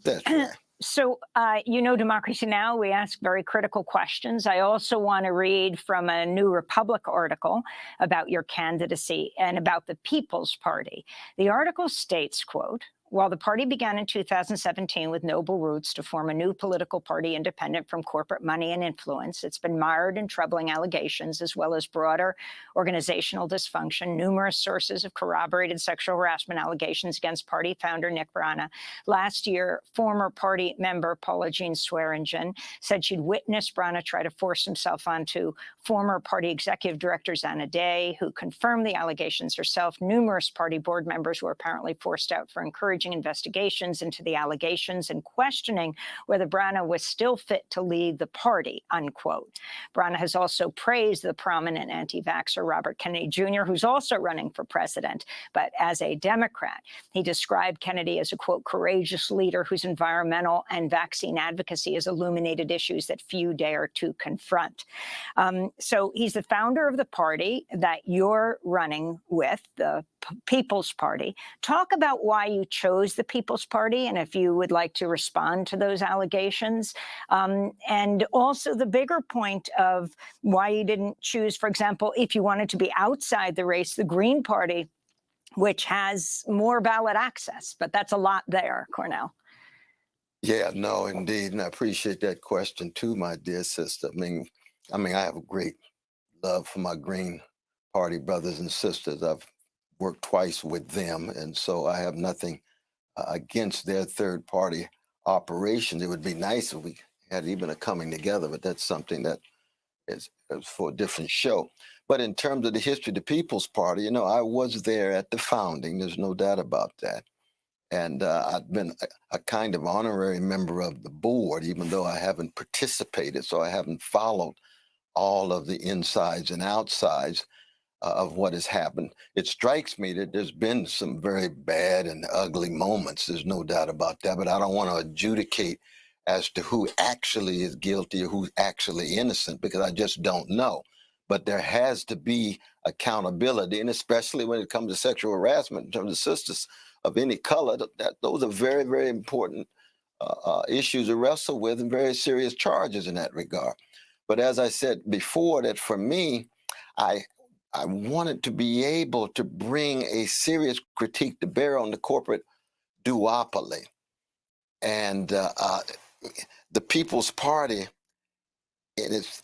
That's right. So, Democracy Now!, we ask very critical questions. I also want to read from a New Republic article about your candidacy and about the People's Party. The article states, quote, "While the party began in 2017 with noble roots to form a new political party independent from corporate money and influence, it's been mired in troubling allegations as well as broader organizational dysfunction, numerous sources of corroborated sexual harassment allegations against party founder Nick Brana. Last year, former party member Paula Jean Swearingen said she'd witnessed Brana try to force himself onto former party executive director Zana Day, who confirmed the allegations herself. Numerous party board members were apparently forced out for encouraging investigations into the allegations and questioning whether Brana was still fit to lead the party," unquote. Brana has also praised the prominent anti-vaxxer Robert Kennedy Jr., who's also running for president, but as a Democrat. He described Kennedy as a, quote, "courageous leader whose environmental and vaccine advocacy has illuminated issues that few dare to confront." So he's the founder of the party that you're running with, the People's Party. Talk about why you chose the People's Party and if you would like to respond to those allegations. And also the bigger point of why you didn't choose, for example, if you wanted to be outside the race, the Green Party, which has more ballot access, but that's a lot there, Cornel. Yeah, no, indeed. And I appreciate that question too, my dear sister. I mean, I have a great love for my Green Party brothers and sisters. I've worked twice with them, and so I have nothing against their third party operations. It would be nice if we had even a coming together, but that's something that is for a different show. But in terms of the history of the People's Party, I was there at the founding. There's no doubt about that. And I've been a kind of honorary member of the board, even though I haven't participated, so I haven't followed all of the insides and outsides of what has happened. It strikes me that there's been some very bad and ugly moments. There's no doubt about that, but I don't want to adjudicate as to who actually is guilty or who's actually innocent, because I just don't know. But there has to be accountability, and especially when it comes to sexual harassment in terms of sisters of any color, those are very, very important issues to wrestle with and very serious charges in that regard. But as I said before, that for me, I wanted to be able to bring a serious critique to bear on the corporate duopoly. And the People's Party, in its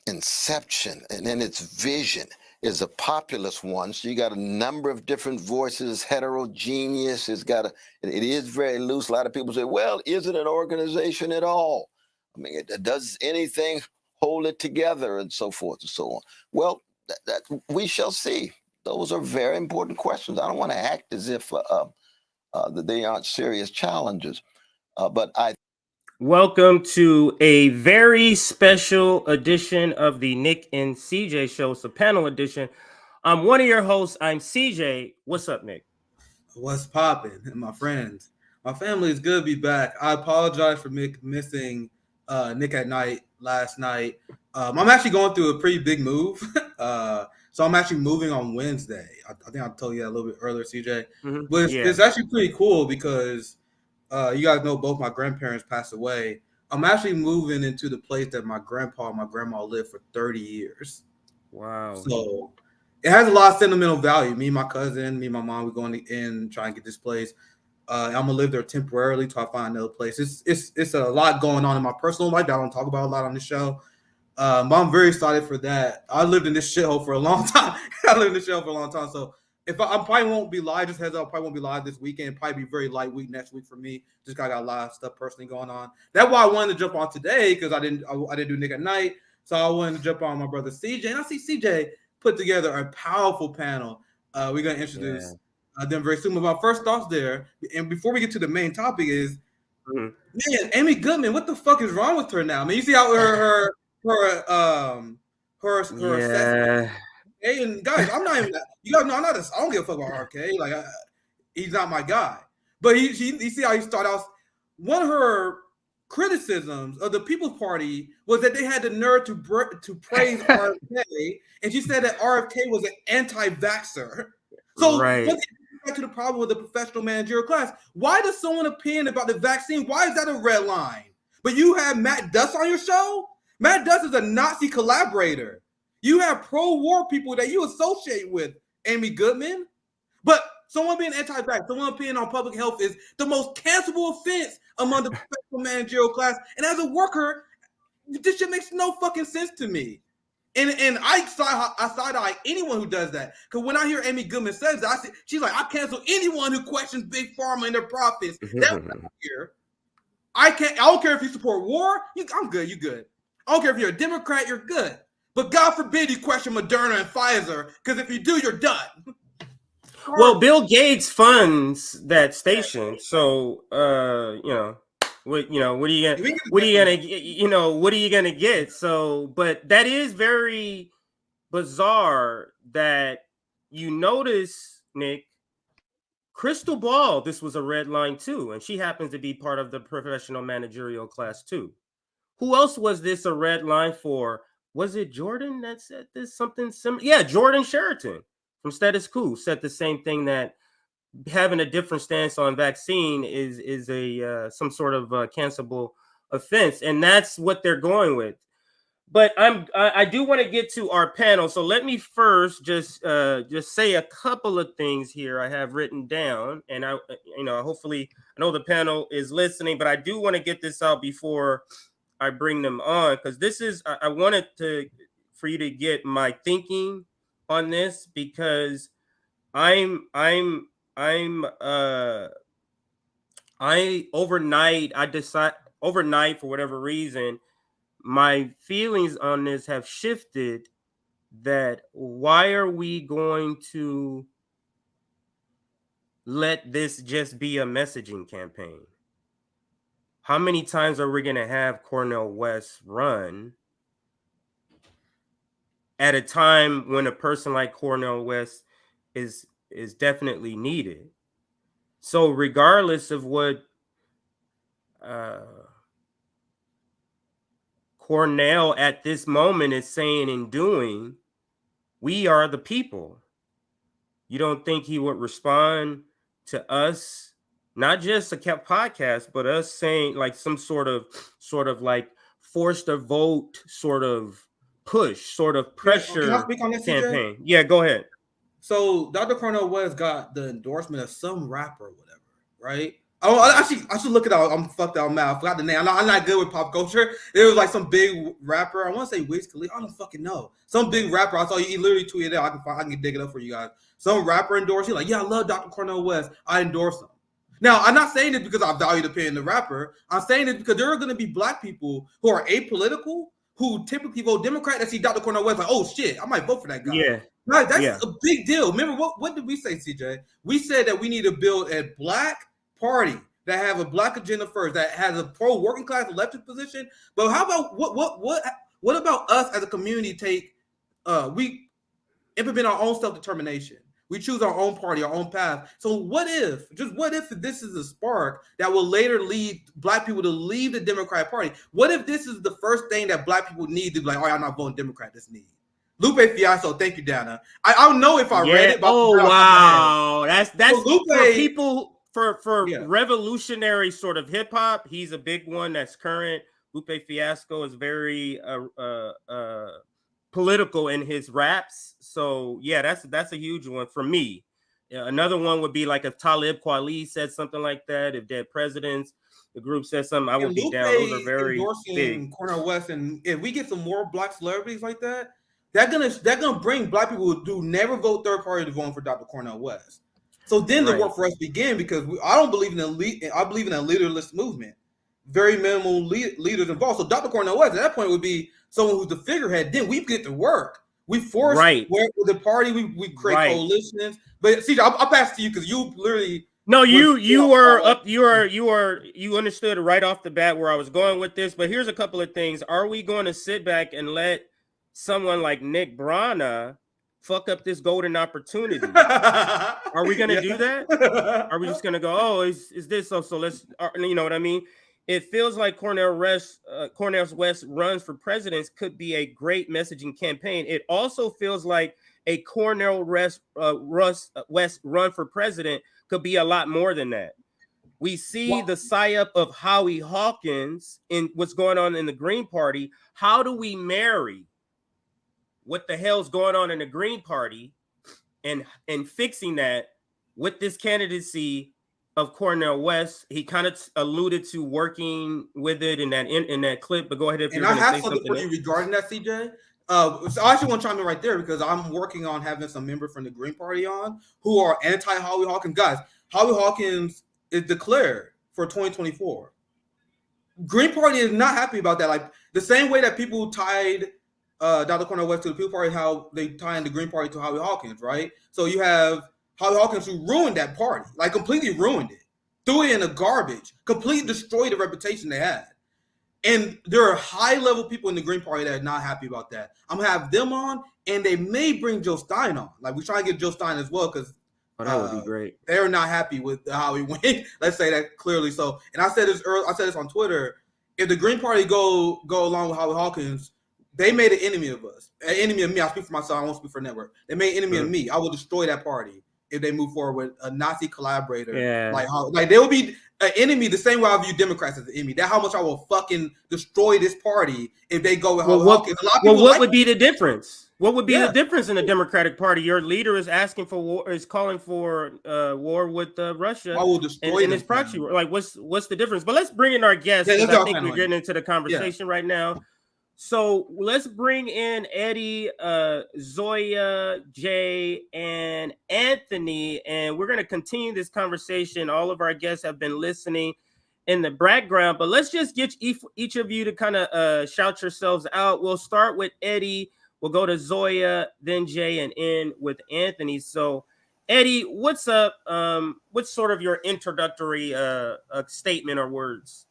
inception and in its vision, is a populist one. So you got a number of different voices, heterogeneous. It is very loose. A lot of people say, well, is it an organization at all? I mean, does anything hold it together, and so forth and so on? Well, that we shall see. Those are very important questions. I don't want to act as if that they aren't serious challenges, but Welcome to a very special edition of the Nick and CJ show. It's a panel edition. I'm one of your hosts. I'm CJ. What's up, Nick? What's popping, my friends? My family is good to be back. I apologize for missing Nick at Night last night. I'm actually going through a pretty big move. So I'm actually moving on Wednesday. I think I told you that a little bit earlier, CJ. Mm-hmm. But it's actually pretty cool because you guys know both my grandparents passed away. I'm actually moving into the place that my grandpa and my grandma lived for 30 years. Wow. So it has a lot of sentimental value. Me and my cousin, me and my mom, we're going in, try and get this place. I'm going to live there temporarily till I find another place. It's a lot going on in my personal life that I don't talk about a lot on the show. But I'm very excited for that. I lived in this shithole for a long time. So I probably won't be live. Just heads up, I probably won't be live this weekend. Probably be very light week next week for me. Just got a lot of stuff personally going on. That's why I wanted to jump on today, because I didn't do Nick at Night. So I wanted to jump on my brother CJ. And I see CJ put together a powerful panel. We're gonna introduce them very soon. But my first thoughts there, and before we get to the main topic, is man, Amy Goodman. What the fuck is wrong with her now? I mean, you see how her assessment. Hey, and guys, I'm not even. You guys know I'm not. I don't give a fuck about RK. Like, he's not my guy. But you see how he started out. One of her criticisms of the People's Party was that they had the nerve to praise RFK, and she said that RFK was an anti-vaxxer. So back to the problem with the professional managerial class. Why does someone opinion about the vaccine? Why is that a red line? But you have Matt Duss on your show? Matt Duss is a Nazi collaborator. You have pro-war people that you associate with, Amy Goodman. But someone being anti-vax, someone opinion on public health is the most cancelable offense among the professional managerial class. And as a worker, this shit makes no fucking sense to me. And I side-eye anyone who does that. Because when I hear Amy Goodman says that, she's like, I cancel anyone who questions Big Pharma and their profits. That's what I hear. I don't care if you support war. I'm good. You good. I don't care if you're a Democrat. You're good. But God forbid you question Moderna and Pfizer, because if you do, you're done. Well, Bill Gates funds that station, so what are you gonna get? So, but that is very bizarre that you notice, Nick. Crystal Ball, this was a red line too, and she happens to be part of the professional managerial class too. Who else was this a red line for? Was it Jordan that said this? Something similar? Yeah, Jordan Sheraton from Status Quo said the same thing, that having a different stance on vaccine is a some sort of cancelable offense, and that's what they're going with. But I do want to get to our panel, so let me first just say a couple of things here I have written down, and hopefully I know the panel is listening, but I do want to get this out before I bring them on, because this is I wanted for you to get my thinking on this, because I overnight for whatever reason, my feelings on this have shifted. That why are we going to let this just be a messaging campaign? How many times are we going to have Cornel West run at a time when a person like Cornel West is definitely needed? So regardless of what Cornel at this moment is saying and doing, we are the people. You don't think he would respond to us, not just a podcast, but us saying like some sort of like forced a vote, sort of push, sort of pressure Can I speak on this, campaign? CJ? Yeah, go ahead. So Dr. Cornel West got the endorsement of some rapper or whatever, right? I should look it up. I'm fucked out mad. I forgot the name. I'm not good with pop culture. It was like some big rapper. I want to say Wiz Khalifa. I don't fucking know. Some big rapper. I saw he literally tweeted out. I can dig it up for you guys. Some rapper endorsed. He's like, yeah, I love Dr. Cornel West. I endorse him. Now, I'm not saying this because I value the opinion of the rapper. I'm saying this because there are going to be black people who are apolitical, who typically vote Democrat, that see Dr. Cornel West like, oh shit, I might vote for that guy. Yeah. Right, that's a big deal. Remember what did we say, CJ? We said that we need to build a black party that have a black agenda first, that has a pro working class elected position. But how about what about us as a community we implement our own self-determination? We choose our own party, our own path. So what if this is a spark that will later lead black people to leave the Democratic Party? What if this is the first thing that black people need to be like, oh, I'm not voting Democrat, this need. Lupe Fiasco, thank you, Dana. I don't know if I read it. But wow, that's so Lupe, for people for revolutionary sort of hip hop. He's a big one that's current. Lupe Fiasco is very political in his raps. So yeah, that's a huge one for me. Another one would be like if Talib Kweli said something like that. If Dead Presidents, the group says something, I would be down. Those are very big. Cornel West, and if we get some more black celebrities like that, they're gonna bring black people who never vote third party to vote for Dr. Cornel West. So then the work for us begin, because I don't believe in I believe in a leaderless movement. Very minimal leaders involved. So Dr. Cornel West at that point would be someone who's the figurehead. Then we get to work. We force work with the party. We create coalitions. But see, I'll pass to you because you literally. No, you understood right off the bat where I was going with this. But here's a couple of things. Are we going to sit back and let someone like Nick Brana fuck up this golden opportunity? Are we going to do that? Are we just going to go, oh, is this so let's, you know what I mean? It feels like Cornel West runs for president could be a great messaging campaign. It also feels like a Cornel West run for president could be a lot more than that. We see the psyop of Howie Hawkins in what's going on in the Green Party. How do we marry what the hell's going on in the Green Party and fixing that with this candidacy of Cornel West? He kind of alluded to working with it in that clip, but go ahead if you're going to say something. And I have something for you regarding that, CJ. So I actually want to chime in right there because I'm working on having some members from the Green Party on who are anti-Howie Hawkins. Guys, Howie Hawkins is declared for 2024. Green Party is not happy about that. Like the same way that people tied Dr. Cornel West to the People Party, how they tie in the Green Party to Howie Hawkins, right? So you have Howie Hawkins who ruined that party, like completely ruined it, threw it in the garbage, completely destroyed the reputation they had. And there are high-level people in the Green Party that are not happy about that. I'm gonna have them on, and they may bring Joe Stein on. Like we're trying to get Joe Stein as well because that would be great. They're not happy with how he went. Let's say that clearly. So, and I said this earlier. I said this on Twitter. If the Green Party go along with Howie Hawkins, they made an enemy of us, an enemy of me. I speak for myself. I won't speak for network. They made an enemy of me. I will destroy that party if they move forward with a Nazi collaborator. Yeah. Like they will be an enemy the same way I view Democrats as an enemy. That's how much I will fucking destroy this party if they go with Howie Hawkins. What would be the difference? What would be the difference in the Democratic Party? Your leader is asking for war, is calling for war with Russia. I will destroy and his proxy. Like, what's the difference? But let's bring in our guests. I think we're getting into the conversation right now. So let's bring in Eddie, Zoya, Jay, and Anthony, and we're going to continue this conversation. All of our guests have been listening in the background, but let's just get each of you to kind of shout yourselves out. We'll start with Eddie. We'll go to Zoya, then Jay, and end with Anthony. So, Eddie, what's up? What's sort of your introductory statement or words?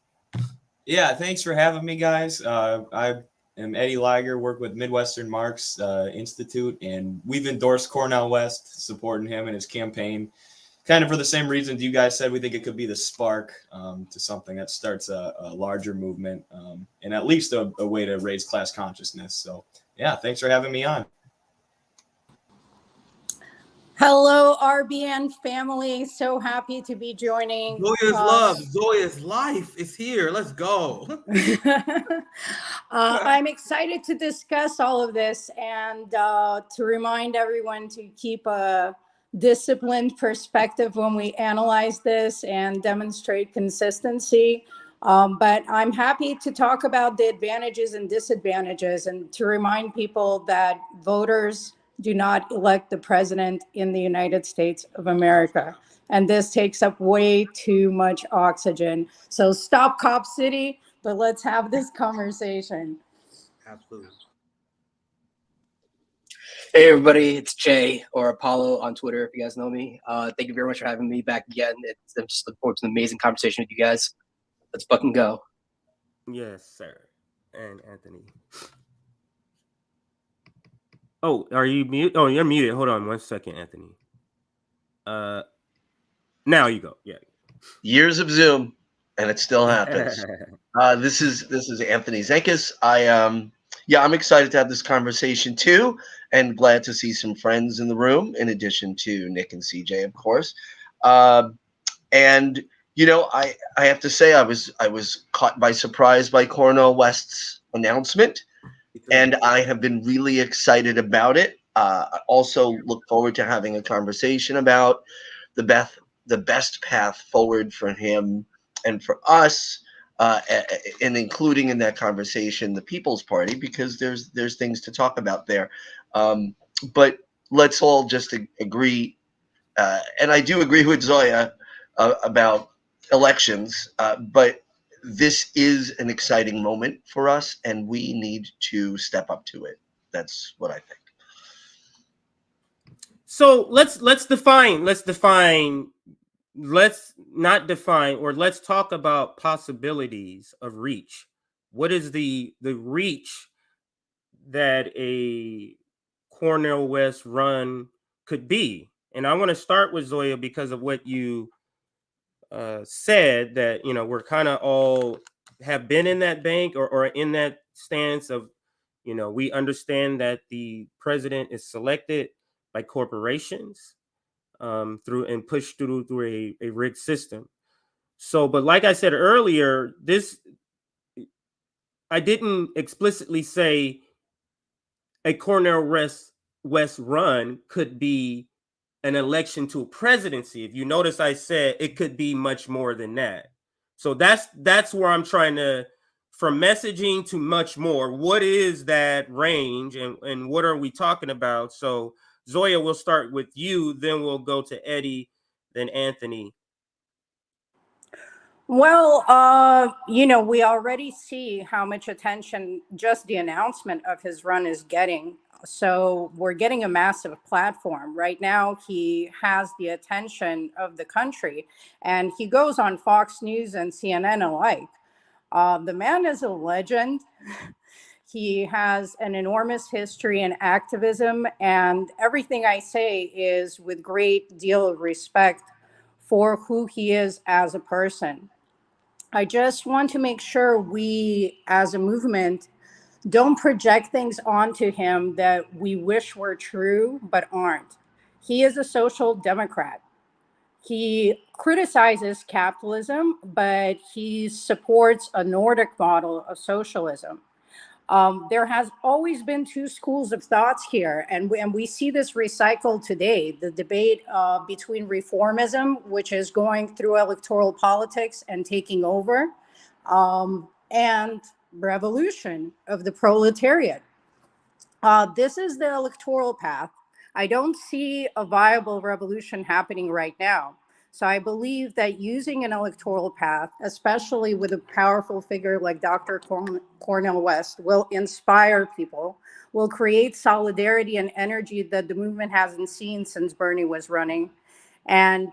Yeah, thanks for having me, guys. I am Eddie Liger, work with Midwestern Marx Institute, and we've endorsed Cornel West, supporting him in his campaign. Kind of for the same reasons you guys said, we think it could be the spark to something that starts a larger movement and at least a way to raise class consciousness. So, yeah, thanks for having me on. Hello, RBN family. So happy to be joining. Zoya's love, Zoya's life is here. Let's go. I'm excited to discuss all of this and to remind everyone to keep a disciplined perspective when we analyze this and demonstrate consistency. But I'm happy to talk about the advantages and disadvantages and to remind people that voters do not elect the president in the United States of America. And this takes up way too much oxygen. So stop Cop City, but let's have this conversation. Absolutely. Hey everybody, it's Jay or Apollo on Twitter if you guys know me. Thank you very much for having me back again. I'm just looking forward to an amazing conversation with you guys. Let's fucking go. Yes, sir. And Anthony. Oh, are you mute? Oh, you're muted. Hold on 1 second, Anthony. Now you go. Yeah. Years of Zoom, and it still happens. This is Anthony Zenkis. I'm excited to have this conversation too, and glad to see some friends in the room, in addition to Nick and CJ, of course. And you know, I have to say I was caught by surprise by Cornel West's announcement, and I have been really excited about it. I also look forward to having a conversation about the best path forward for him and for us, and including in that conversation the People's Party, because there's things to talk about there. But let's all just agree, and I do agree with Zoya about elections, but this is an exciting moment for us, and we need to step up to it. That's what I think. So let's talk about possibilities of reach. What is the reach that a Cornel West run could be? And I want to start with Zoya because of what you said, that you know we're kind of all have been in that bank or in that stance of, you know, we understand that the president is selected by corporations through and pushed through a rigged system. So, but like I said earlier, I didn't explicitly say a Cornel West run could be an election to a presidency. If you notice, I said it could be much more than that. So that's where I'm trying to, from messaging to much more, what is that range and what are we talking about? So Zoya, we'll start with you, then we'll go to Eddie, then Anthony. Well, we already see how much attention just the announcement of his run is getting. So we're getting a massive platform. Right now, he has the attention of the country, and he goes on Fox News and CNN alike. The man is a legend. He has an enormous history in activism, and everything I say is with great deal of respect for who he is as a person. I just want to make sure we, as a movement, don't project things onto him that we wish were true but aren't. He is a social democrat. He criticizes capitalism, but he supports a Nordic model of socialism. There has always been two schools of thoughts here, and we see this recycled today. The debate between reformism, which is going through electoral politics and taking over, and revolution of the proletariat. This is the electoral path. I don't see a viable revolution happening right now. So I believe that using an electoral path, especially with a powerful figure like Dr. Cornel West, will inspire people, will create solidarity and energy that the movement hasn't seen since Bernie was running. And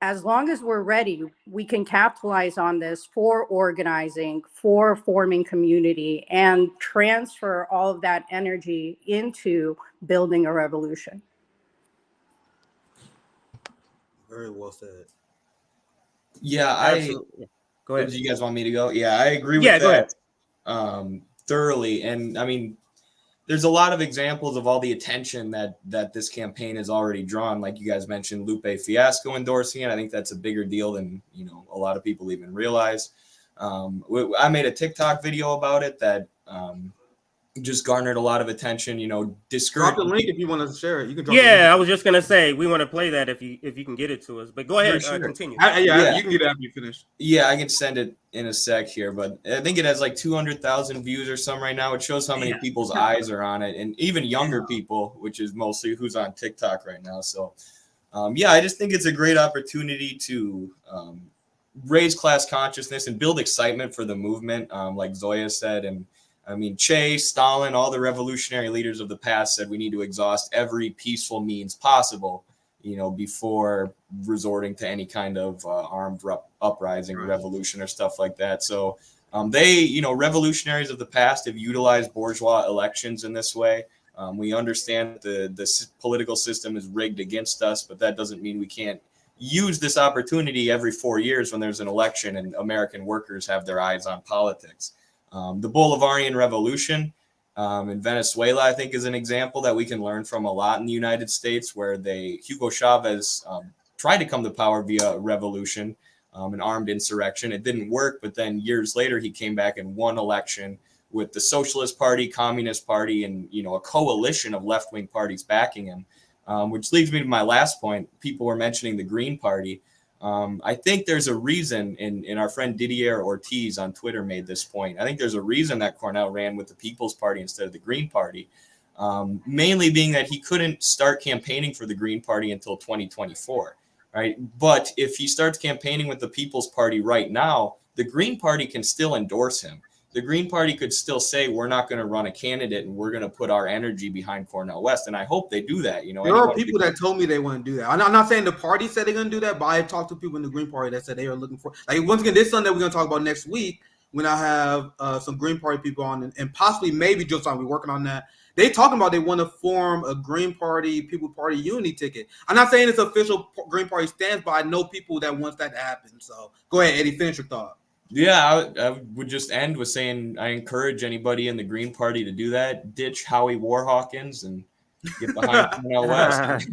as long as we're ready, we can capitalize on this for organizing, for forming community, and transfer all of that energy into building a revolution. Very well said. Yeah, Absolutely. Go ahead. Do you guys want me to go? Yeah, I agree with Yeah, go that thoroughly. And I mean, there's a lot of examples of all the attention that this campaign has already drawn. Like you guys mentioned, Lupe Fiasco endorsing it. I think that's a bigger deal than a lot of people even realize. I made a TikTok video about it that just garnered a lot of attention. Drop the link if you want to share it. You can drop Yeah, I was just gonna say we want to play that if you can get it to us. But go ahead, sure. Continue. Yeah, you can get it after you finish. Yeah, I can send it in a sec here, but I think it has like 200,000 views or something right now. It shows how many people's eyes are on it, and even younger people, which is mostly who's on TikTok right now. So, I just think it's a great opportunity to raise class consciousness and build excitement for the movement, like Zoya said. And I mean, Che, Stalin, all the revolutionary leaders of the past said we need to exhaust every peaceful means possible, before resorting to any kind of armed uprising, revolution, or stuff like that. So revolutionaries of the past have utilized bourgeois elections in this way. We understand the political system is rigged against us, but that doesn't mean we can't use this opportunity every 4 years when there's an election and American workers have their eyes on politics. The Bolivarian Revolution in Venezuela, I think, is an example that we can learn from a lot in the United States, where Hugo Chavez tried to come to power via revolution, an armed insurrection. It didn't work, but then years later, he came back and won election with the Socialist Party, Communist Party, and a coalition of left-wing parties backing him, which leads me to my last point. People were mentioning the Green Party. I think there's a reason, and our friend Didier Ortiz on Twitter made this point. I think there's a reason that Cornel ran with the People's Party instead of the Green Party, mainly being that he couldn't start campaigning for the Green Party until 2024, right? But if he starts campaigning with the People's Party right now, the Green Party can still endorse him. The Green Party could still say, we're not going to run a candidate and we're going to put our energy behind Cornel West. And I hope they do that. There are people that told me they wouldn't do that. I'm not saying the party said they're going to do that, but I talked to people in the Green Party that said they are looking for, like, once again, this Sunday we're going to talk about next week when I have some Green Party people on and possibly maybe just we're working on that. They talking about they want to form a Green Party, People Party unity ticket. I'm not saying it's official Green Party stance, but I know people that wants that to happen. So go ahead, Eddie, finish your thought. Yeah, I would just end with saying I encourage anybody in the Green Party to do that. Ditch Howie Hawkins and get behind Cornel West.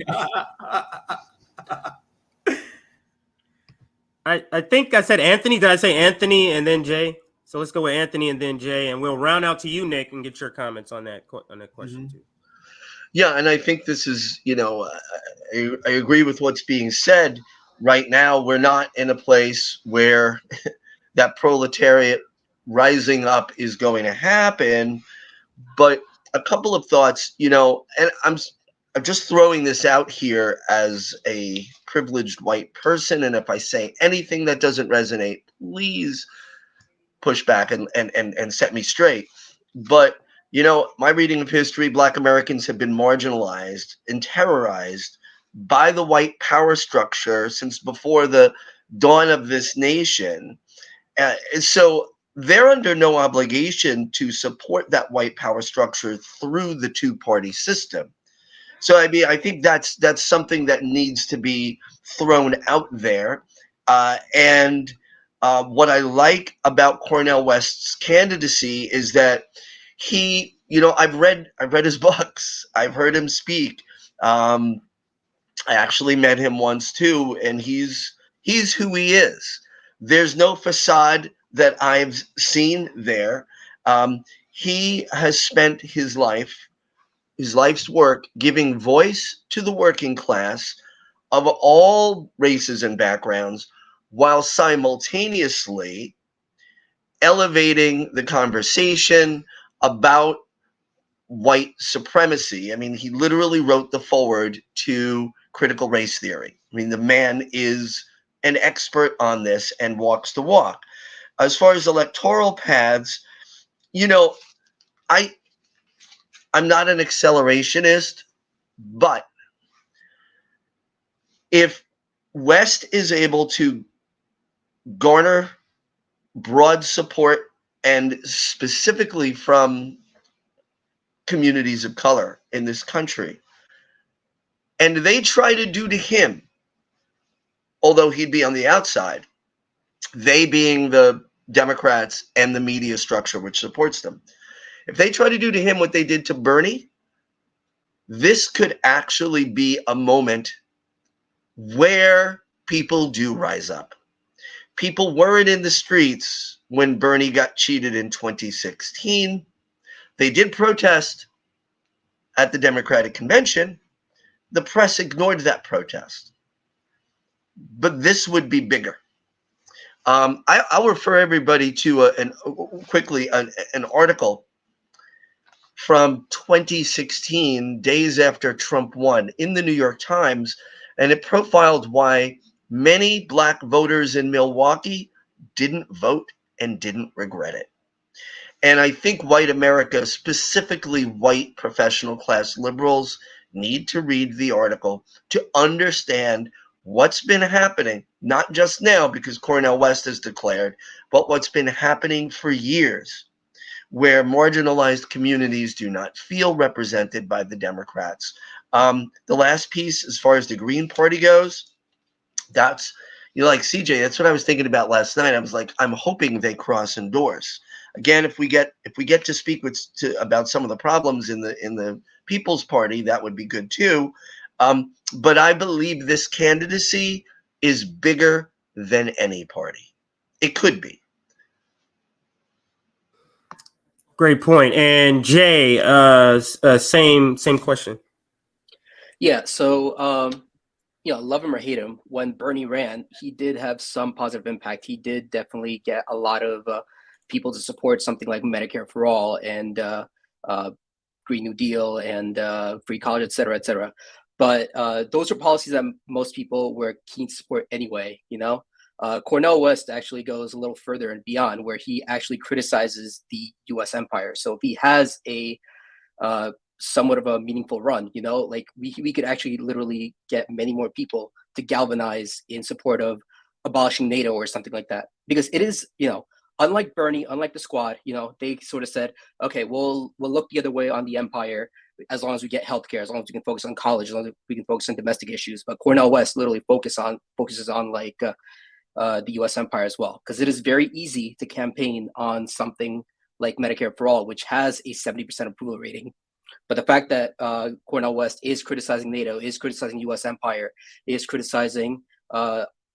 I think I said Anthony. Did I say Anthony and then Jay? So let's go with Anthony and then Jay, and we'll round out to you, Nick, and get your comments on that question too. Yeah, and I think this is, I agree with what's being said. Right now, we're not in a place where that proletariat rising up is going to happen. But a couple of thoughts, and I'm just throwing this out here as a privileged white person. And if I say anything that doesn't resonate, please push back and set me straight. But, my reading of history, Black Americans have been marginalized and terrorized by the white power structure since before the dawn of this nation. So they're under no obligation to support that white power structure through the two-party system. So I think that's something that needs to be thrown out there. And what I like about Cornel West's candidacy is that he, I've read his books, I've heard him speak. I actually met him once too, and he's who he is. There's no facade that I've seen there. He has spent his life's work giving voice to the working class of all races and backgrounds, while simultaneously elevating the conversation about white supremacy. I mean, he literally wrote the foreword to critical race theory. I mean, the man is an expert on this and walks the walk. As far as electoral paths, I'm not an accelerationist, but if West is able to garner broad support, and specifically from communities of color in this country, and they try to do to him, although he'd be on the outside, they being the Democrats and the media structure which supports them, if they try to do to him what they did to Bernie, this could actually be a moment where people do rise up. People weren't in the streets when Bernie got cheated in 2016. They did protest at the Democratic convention. The press ignored that protest. But this would be bigger. I'll refer everybody to quickly an article from 2016, days after Trump won, in the New York Times, and it profiled why many Black voters in Milwaukee didn't vote and didn't regret it. And I think white America, specifically white professional class liberals, need to read the article to understand what's been happening, not just now because Cornel West has declared, but what's been happening for years, where marginalized communities do not feel represented by the Democrats. The last piece, as far as the Green Party goes, that's, like CJ, that's what I was thinking about last night. I was like, I'm hoping they cross endorse. Again, if we get to speak about some of the problems in the People's Party, that would be good too. But I believe this candidacy is bigger than any party. It could be. Great point. And Jay, same question. Yeah. So, love him or hate him, when Bernie ran, he did have some positive impact. He did definitely get a lot of people to support something like Medicare for All and Green New Deal and free college, et cetera, et cetera. But those are policies that most people were keen to support anyway, Cornel West actually goes a little further and beyond, where he actually criticizes the U.S. empire. So if he has a somewhat of a meaningful run, like we could actually literally get many more people to galvanize in support of abolishing NATO or something like that. Because it is, unlike Bernie, unlike the squad, they sort of said, okay, we'll look the other way on the empire as long as we get healthcare, as long as we can focus on college, as long as we can focus on domestic issues. But Cornel West literally focuses on like the U.S. empire as well, because it is very easy to campaign on something like Medicare for All, which has a 70% approval rating, But the fact that Cornel West is criticizing NATO, is criticizing U.S. empire, is criticizing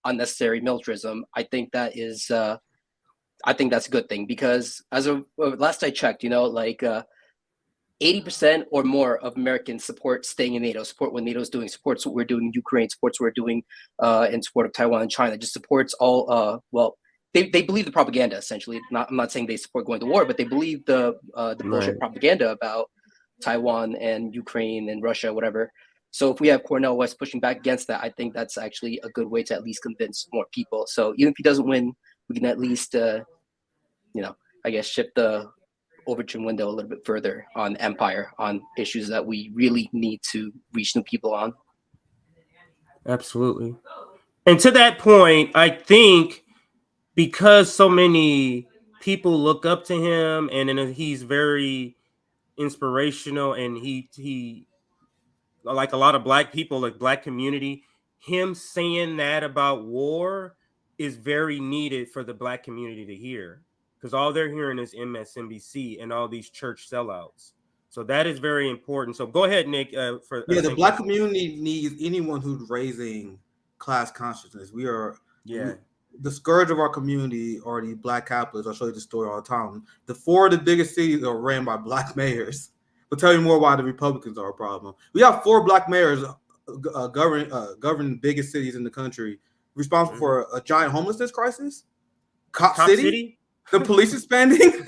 unnecessary militarism, I think that is, I think that's a good thing, because as of last I checked, 80% or more of Americans support staying in NATO, support what NATO is doing, supports what we're doing in Ukraine, supports what we're doing in support of Taiwan and China, just supports all, they believe the propaganda, essentially. I'm not saying they support going to war, but they believe the bullshit propaganda about Taiwan and Ukraine and Russia, whatever. So if we have Cornel West pushing back against that, I think that's actually a good way to at least convince more people. So even if he doesn't win, we can at least, I guess, shift the Overton window a little bit further on empire, on issues that we really need to reach new people on. Absolutely. And to that point, I think because so many people look up to him, and he's very inspirational, and he like a lot of Black people, like Black community, him saying that about war is very needed for the Black community to hear, because all they're hearing is MSNBC and all these church sellouts. So that is very important. So go ahead, Nick. The Black community needs anyone who's raising class consciousness. We are the scourge of our community are the Black capitalists. I'll show you the story all the time. The 4 of the biggest cities are ran by Black mayors. We'll tell you more why the Republicans are a problem. We have 4 Black mayors govern the biggest cities in the country, responsible for a giant homelessness crisis, Cop City, the police is spending,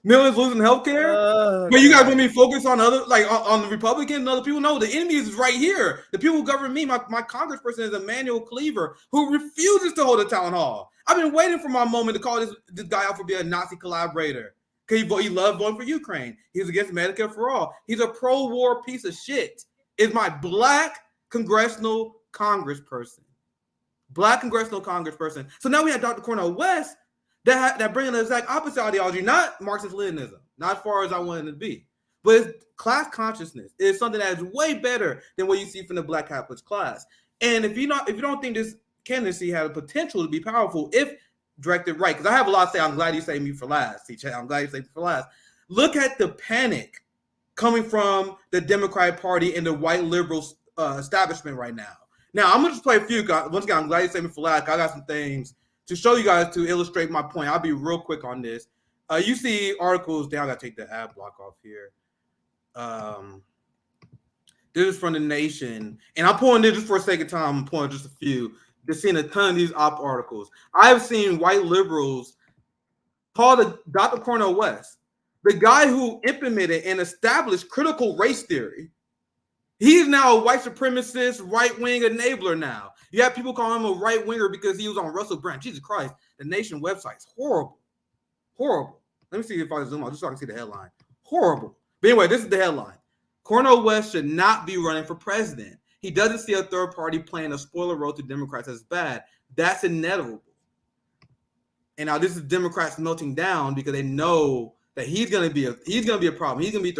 millions losing healthcare. But you guys want me to focus on other, on the Republicans and other people? No, the enemy is right here. The people who govern me, my congressperson is Emmanuel Cleaver, who refuses to hold a town hall. I've been waiting for my moment to call this guy out for being a Nazi collaborator. He loved voting for Ukraine. He was against Medicare for all. He's a pro-war piece of shit. Is my Black congressional congressperson. Black congressional congressperson. So now we have Dr. Cornel West that bringing the exact opposite ideology, not Marxist-Leninism, not as far as I wanted it to be, but it's class consciousness. It's something that is way better than what you see from the Black capitalist class. And if you don't think this candidacy has a potential to be powerful, if directed right, because I have a lot to say. I'm glad you saved me for last, CJ. I'm glad you saved me for last. Look at the panic coming from the Democratic Party and the white liberal establishment right now. Now, I'm going to just play a few. Once again, I'm glad you saved me for last. I got some things to show you guys to illustrate my point. I'll be real quick on this. You see articles. Damn, I got to take the ad block off here. This is from The Nation. And I'm pulling this just for the sake of time. I'm pulling just a few. Just seeing a ton of these op articles. I've seen white liberals call Dr. Cornel West, the guy who implemented and established critical race theory. He's now a white supremacist, right-wing enabler now. You have people calling him a right-winger because he was on Russell Brand. Jesus Christ, the Nation website is horrible. Horrible. Let me see if I zoom out just so I can see the headline. Horrible. But anyway, this is the headline. Cornel West should not be running for president. He doesn't see a third party playing a spoiler role to Democrats as bad. That's inevitable. And now this is Democrats melting down because they know that he's gonna be a problem. He's gonna be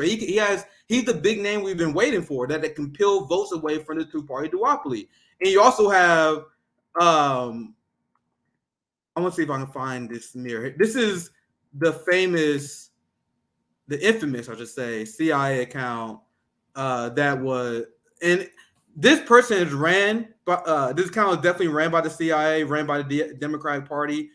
he's the big name we've been waiting for that can peel votes away from the two-party duopoly. And you also have I want to see if I can find this mirror. This is the infamous, I should say, CIA account that was, and this person is ran, but this account is definitely ran by the CIA, ran by the Democratic Party.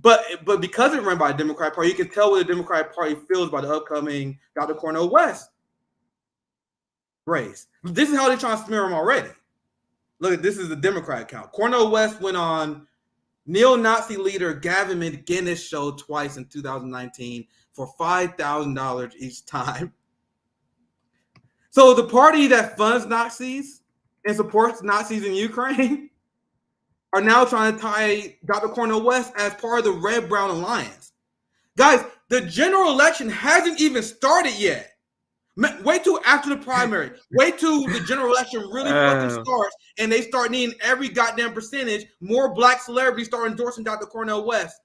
But because it ran by the Democratic Party, you can tell what the Democratic Party feels about the upcoming Dr. Cornel West race. This is how they're trying to smear him already. Look, this is the Democrat account. Cornel West went on neo-Nazi leader Gavin McInnes' show twice in 2019 for $5,000 each time. So the party that funds Nazis and supports Nazis in Ukraine are now trying to tie Dr. Cornel West as part of the Red-Brown Alliance. Guys, the general election hasn't even started yet. Wait till after the primary. Wait till the general election really fucking starts and they start needing every goddamn percentage. More Black celebrities start endorsing Dr. Cornel West.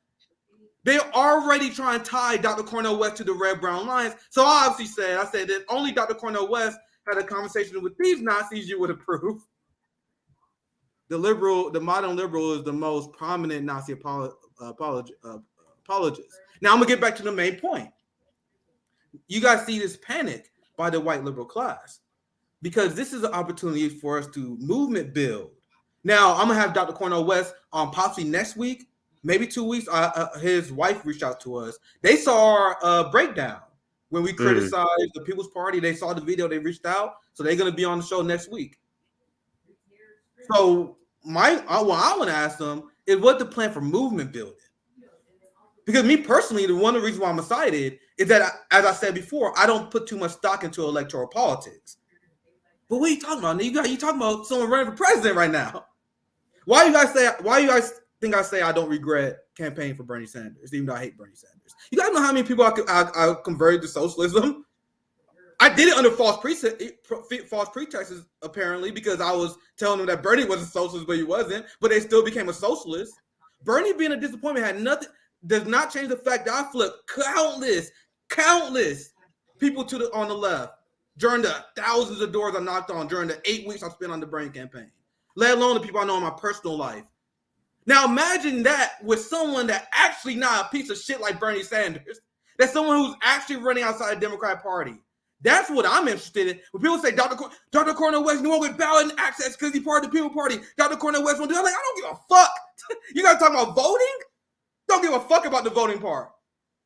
They're already trying to tie Dr. Cornel West to the Red-Brown Alliance. So I said that only Dr. Cornel West had a conversation with these Nazis you would approve. The modern liberal is the most prominent Nazi apologist. Now I'm gonna get back to the main point. you guys see this panic by the white liberal class, because this is an opportunity for us to movement build. Now, I'm gonna have Dr. Cornel West on possibly next week, maybe 2 weeks. His wife reached out to us. They saw our breakdown when we criticized the People's Party. They saw the video. They reached out, so they're gonna be on the show next week. So what I want to ask them is what the plan for movement building. Because me personally, one of the reasons why I'm excited is that, as I said before, I don't put too much stock into electoral politics. But what are you talking about? You talking about someone running for president right now? Why you guys think I say I don't regret campaigning for Bernie Sanders, even though I hate Bernie Sanders? You guys know how many people I converted to socialism? I did it under false pretexts, apparently, because I was telling them that Bernie was a socialist, but he wasn't. But they still became a socialist. Bernie being a disappointment had nothing. Does not change the fact that I flipped countless people on the left during the thousands of doors I knocked on during the 8 weeks I spent on the Bernie campaign, let alone the people I know in my personal life. Now imagine that with someone that actually not a piece of shit like Bernie Sanders. That's someone who's actually running outside the Democratic Party. That's what I'm interested in. When people say Dr. Cornel West, you won't get ballot access because he's part of the People Party. Dr. Cornel West won't do that. I'm like, I don't give a fuck. You guys talking about voting? Don't give a fuck about the voting part.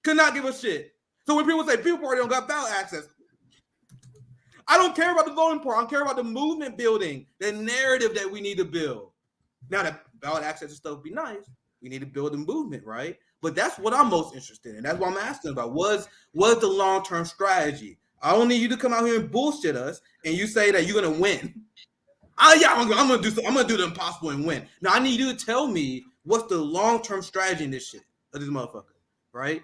Could not give a shit. So when people say People Party don't got ballot access, I don't care about the voting part. I don't care about the movement building, the narrative that we need to build. Now that ballot access and stuff would be nice, we need to build a movement, right? But that's what I'm most interested in. That's what I'm asking about. What's the long-term strategy? I don't need you to come out here and bullshit us and you say that you're gonna win. I'm gonna do the impossible and win. Now I need you to tell me what's the long-term strategy in this shit of this motherfucker, right?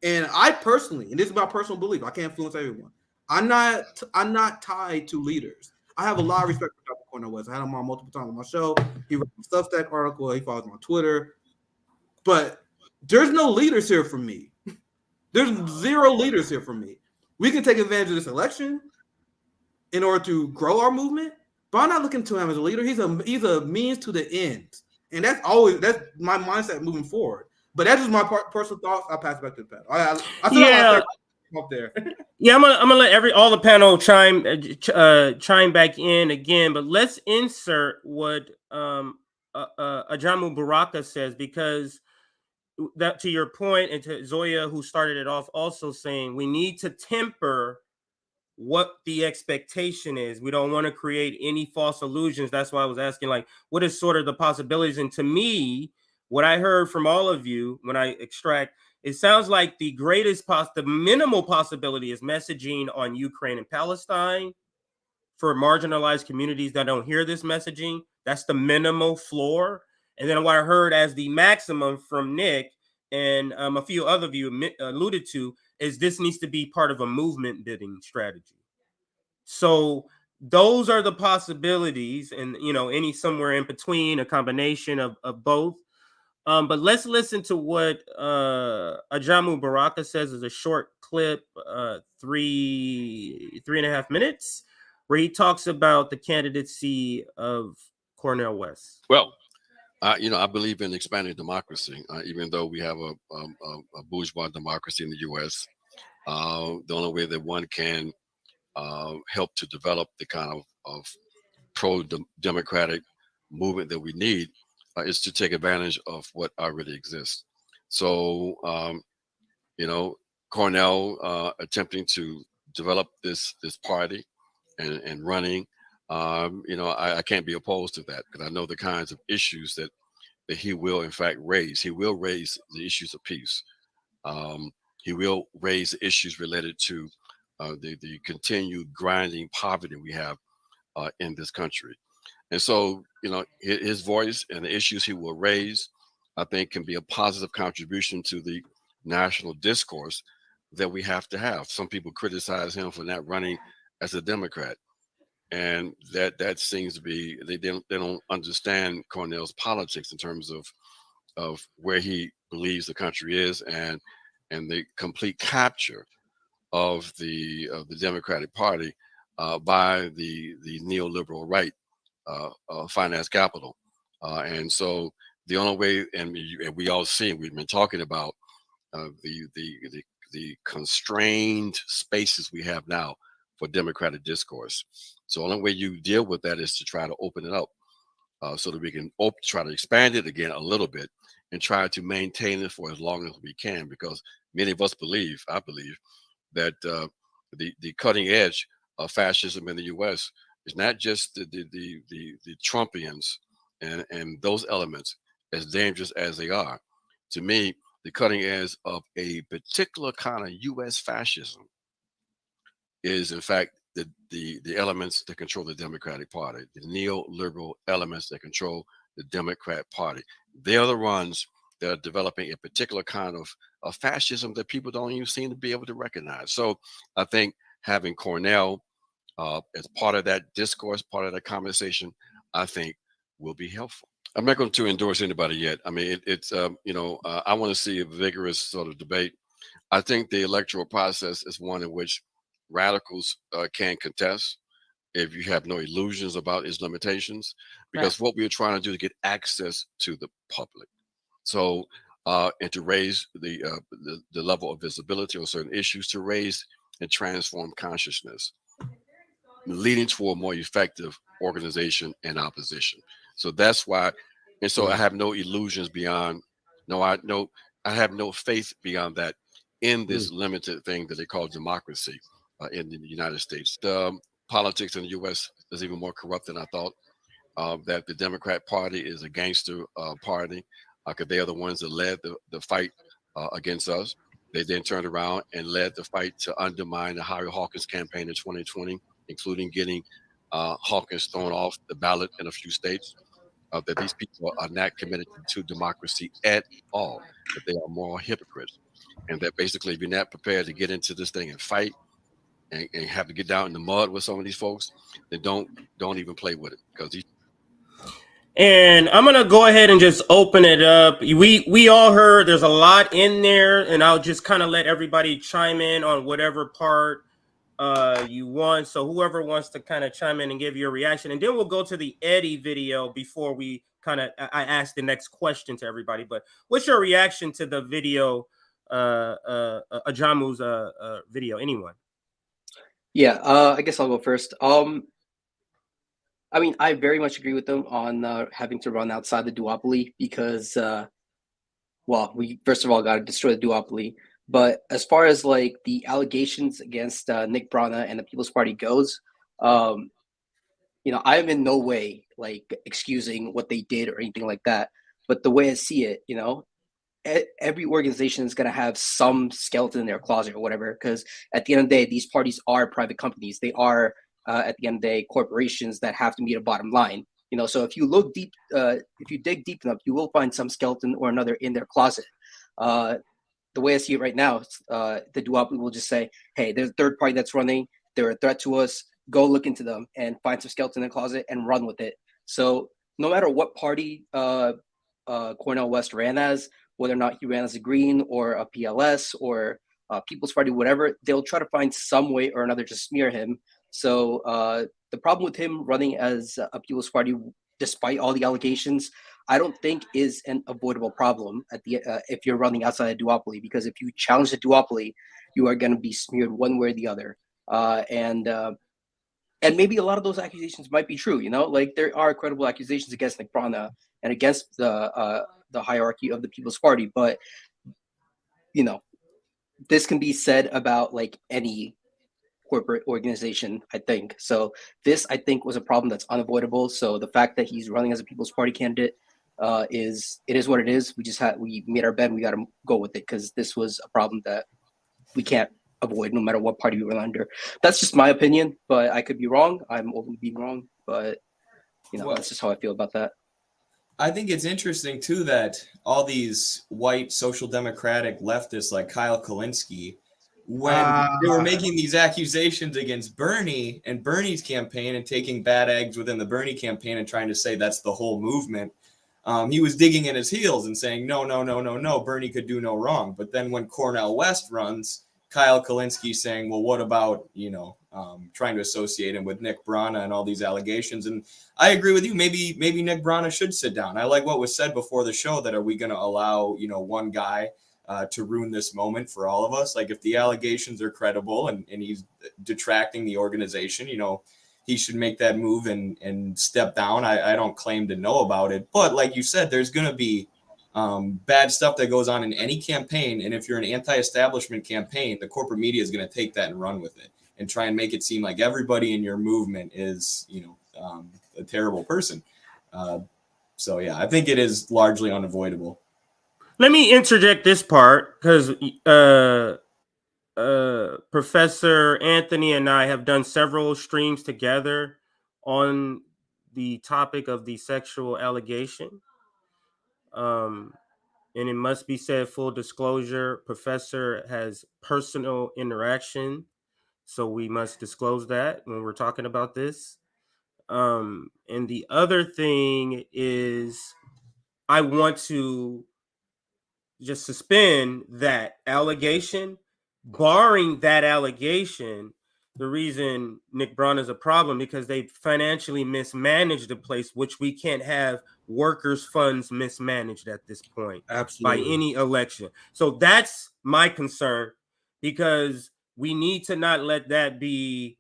And I personally, and this is my personal belief, I can't influence everyone. I'm not tied to leaders. I have a lot of respect for Dr. Cornel West. I had him on multiple times on my show. He wrote a Substack article. He follows me on Twitter. But there's no leaders here for me. There's zero leaders here for me. We can take advantage of this election in order to grow our movement, but I'm not looking to him as a leader. He's a means to the end, and that's my mindset moving forward. But that's just my personal thoughts. I'll pass it back to the panel. I still have up there. Yeah, I'm gonna let all the panel chime back in again, but let's insert what Ajamu Baraka says, because that, to your point, and to Zoya, who started it off, also saying we need to temper what the expectation is. We don't want to create any false illusions. That's why I was asking, like, what is sort of the possibilities? And to me, what I heard from all of you when I extract, it sounds like the minimal possibility is messaging on Ukraine and Palestine for marginalized communities that don't hear this messaging. That's the minimal floor. And then what I heard as the maximum from Nick and a few other of you alluded to is this needs to be part of a movement building strategy. So those are the possibilities, and any somewhere in between, a combination of both. But let's listen to what Ajamu Baraka says is a short clip, 3.5 minutes, where he talks about the candidacy of Cornel West. Well, I believe in expanding democracy, even though we have a bourgeois democracy in the U.S. The only way that one can help to develop the kind of pro-democratic movement that we need is to take advantage of what already exists. So, Cornel attempting to develop this party and running, I can't be opposed to that, because I know the kinds of issues that he will in fact raise. He will raise the issues of peace. He will raise the issues related to the continued grinding poverty we have in this country. And so, his voice and the issues he will raise, I think, can be a positive contribution to the national discourse that we have to have. Some people criticize him for not running as a Democrat. And that seems to be, they don't understand Cornel's politics in terms of where he believes the country is and the complete capture of the Democratic Party by the neoliberal right finance capital. And so the only way, and we all see, we've been talking about the the constrained spaces we have now for democratic discourse. So the only way you deal with that is to try to open it up so that we can try to expand it again a little bit and try to maintain it for as long as we can, because many of us believe, I believe, that the cutting edge of fascism in the U.S. is not just the Trumpians and those elements, as dangerous as they are. To me, the cutting edge of a particular kind of U.S. fascism is, in fact, the elements that control the Democratic Party, the neoliberal elements that control the Democrat Party. They are the ones that are developing a particular kind of fascism that people don't even seem to be able to recognize. So I think having Cornel as part of that discourse, part of that conversation, I think will be helpful. I'm not going to endorse anybody yet. I mean, I want to see a vigorous sort of debate. I think the electoral process is one in which radicals can contest if you have no illusions about its limitations, because what we're trying to do is get access to the public. So, and to raise the level of visibility on certain issues, to raise and transform consciousness, leading to a more effective organization and opposition. So that's why, and so I have no illusions beyond. I have no faith beyond that in this limited thing that they call democracy in the United States. The politics in the U.S. is even more corrupt than I thought. That the Democrat Party is a gangster party, because they are the ones that led the fight against us. They then turned around and led the fight to undermine the Howie Hawkins campaign in 2020, including getting Hawkins thrown off the ballot in a few states. That these people are not committed to democracy at all, that they are moral hypocrites. And that basically, if you're not prepared to get into this thing and fight and have to get down in the mud with some of these folks, then don't even play with it, because And I'm gonna go ahead and just open it up. We all heard there's a lot in there, and I'll just kind of let everybody chime in on whatever part you want. So whoever wants to kind of chime in and give your reaction, and then we'll go to the Eddie video before we I ask the next question to everybody. But what's your reaction to the video, Ajamu's video? Anyone? Yeah, I guess I'll go first. I mean, I very much agree with them on having to run outside the duopoly because, well, we first of all got to destroy the duopoly. But as far as like the allegations against Nick Brana and the People's Party goes, I am in no way like excusing what they did or anything like that. But the way I see it, every organization is going to have some skeleton in their closet or whatever, because at the end of the day, these parties are private companies. They are, at the end of the day, corporations that have to meet a bottom line. So if you look deep, if you dig deep enough, you will find some skeleton or another in their closet. The way I see it right now, the duopoly will just say, hey, there's a third party that's running. They're a threat to us. Go look into them and find some skeleton in the closet and run with it. So no matter what party Cornel West ran as, whether or not he ran as a Green or a PLS or a People's Party, whatever, they'll try to find some way or another to smear him. So the problem with him running as a People's Party, despite all the allegations, I don't think is an avoidable problem if you're running outside a duopoly, because if you challenge the duopoly, you are going to be smeared one way or the other. And maybe a lot of those accusations might be true, like there are credible accusations against Nick Brana and against the hierarchy of the People's Party. But, this can be said about like any corporate organization, I think. So this, I think, was a problem that's unavoidable. So the fact that he's running as a People's Party candidate is what it is. We made our bed. We got to go with it, because this was a problem that we can't avoid no matter what party we run under. That's just my opinion, but I could be wrong. I'm open to being wrong, but that's just how I feel about that. I think it's interesting too that all these white social democratic leftists like Kyle Kulinski, when they were making these accusations against Bernie and Bernie's campaign and taking bad eggs within the Bernie campaign and trying to say that's the whole movement, he was digging in his heels and saying, no, Bernie could do no wrong. But then when Cornel West runs, Kyle Kulinski saying, well, what about, trying to associate him with Nick Brana and all these allegations? And I agree with you. Maybe Nick Brana should sit down. I like what was said before the show, that are we going to allow, one guy to ruin this moment for all of us. Like, if the allegations are credible and he's detracting the organization, you know, he should make that move and step down. I don't claim to know about it, but like you said, there's going to be bad stuff that goes on in any campaign. And if you're an anti-establishment campaign, the corporate media is going to take that and run with it and try and make it seem like everybody in your movement is, you know, a terrible person. So yeah, I think it is largely unavoidable. Let me interject this part, because Professor Anthony and I have done several streams together on the topic of the sexual allegation. And it must be said, full disclosure, Professor has personal interaction, so we must disclose that when we're talking about this. And the other thing is, I want to just suspend that allegation. Barring that allegation, the reason Nick Braun is a problem because they financially mismanaged the place, which we can't have workers' funds mismanaged at this point. Absolutely. By any election. So that's my concern, because we need to not let that be.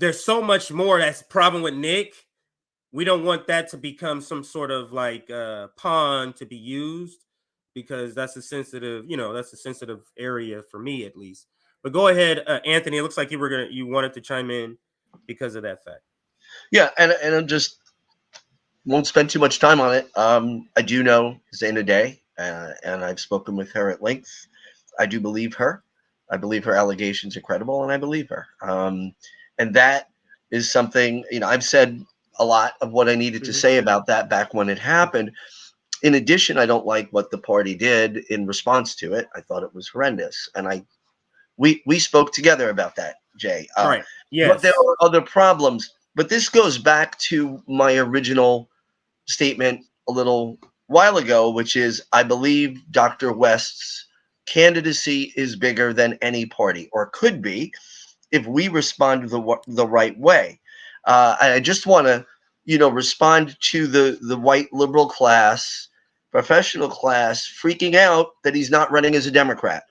There's so much more that's problem with Nick. We don't want that to become some sort of like pawn to be used, because that's a sensitive, that's a sensitive area for me, at least. But go ahead, Anthony. It looks like you wanted to chime in because of that fact. Yeah, and I just won't spend too much time on it. I do know Zaina Day, and I've spoken with her at length. I do believe her. I believe her allegations are credible, and I believe her. And that is something, I've said a lot of what I needed to say about that back when it happened. In addition, I don't like what the party did in response to it. I thought it was horrendous, and we spoke together about that, Jay. Right. Yes. But there are other problems. But this goes back to my original statement a little while ago, which is I believe Dr. West's candidacy is bigger than any party, or could be, if we respond the right way. I just want to, respond to the white liberal class, professional class, freaking out that he's not running as a Democrat.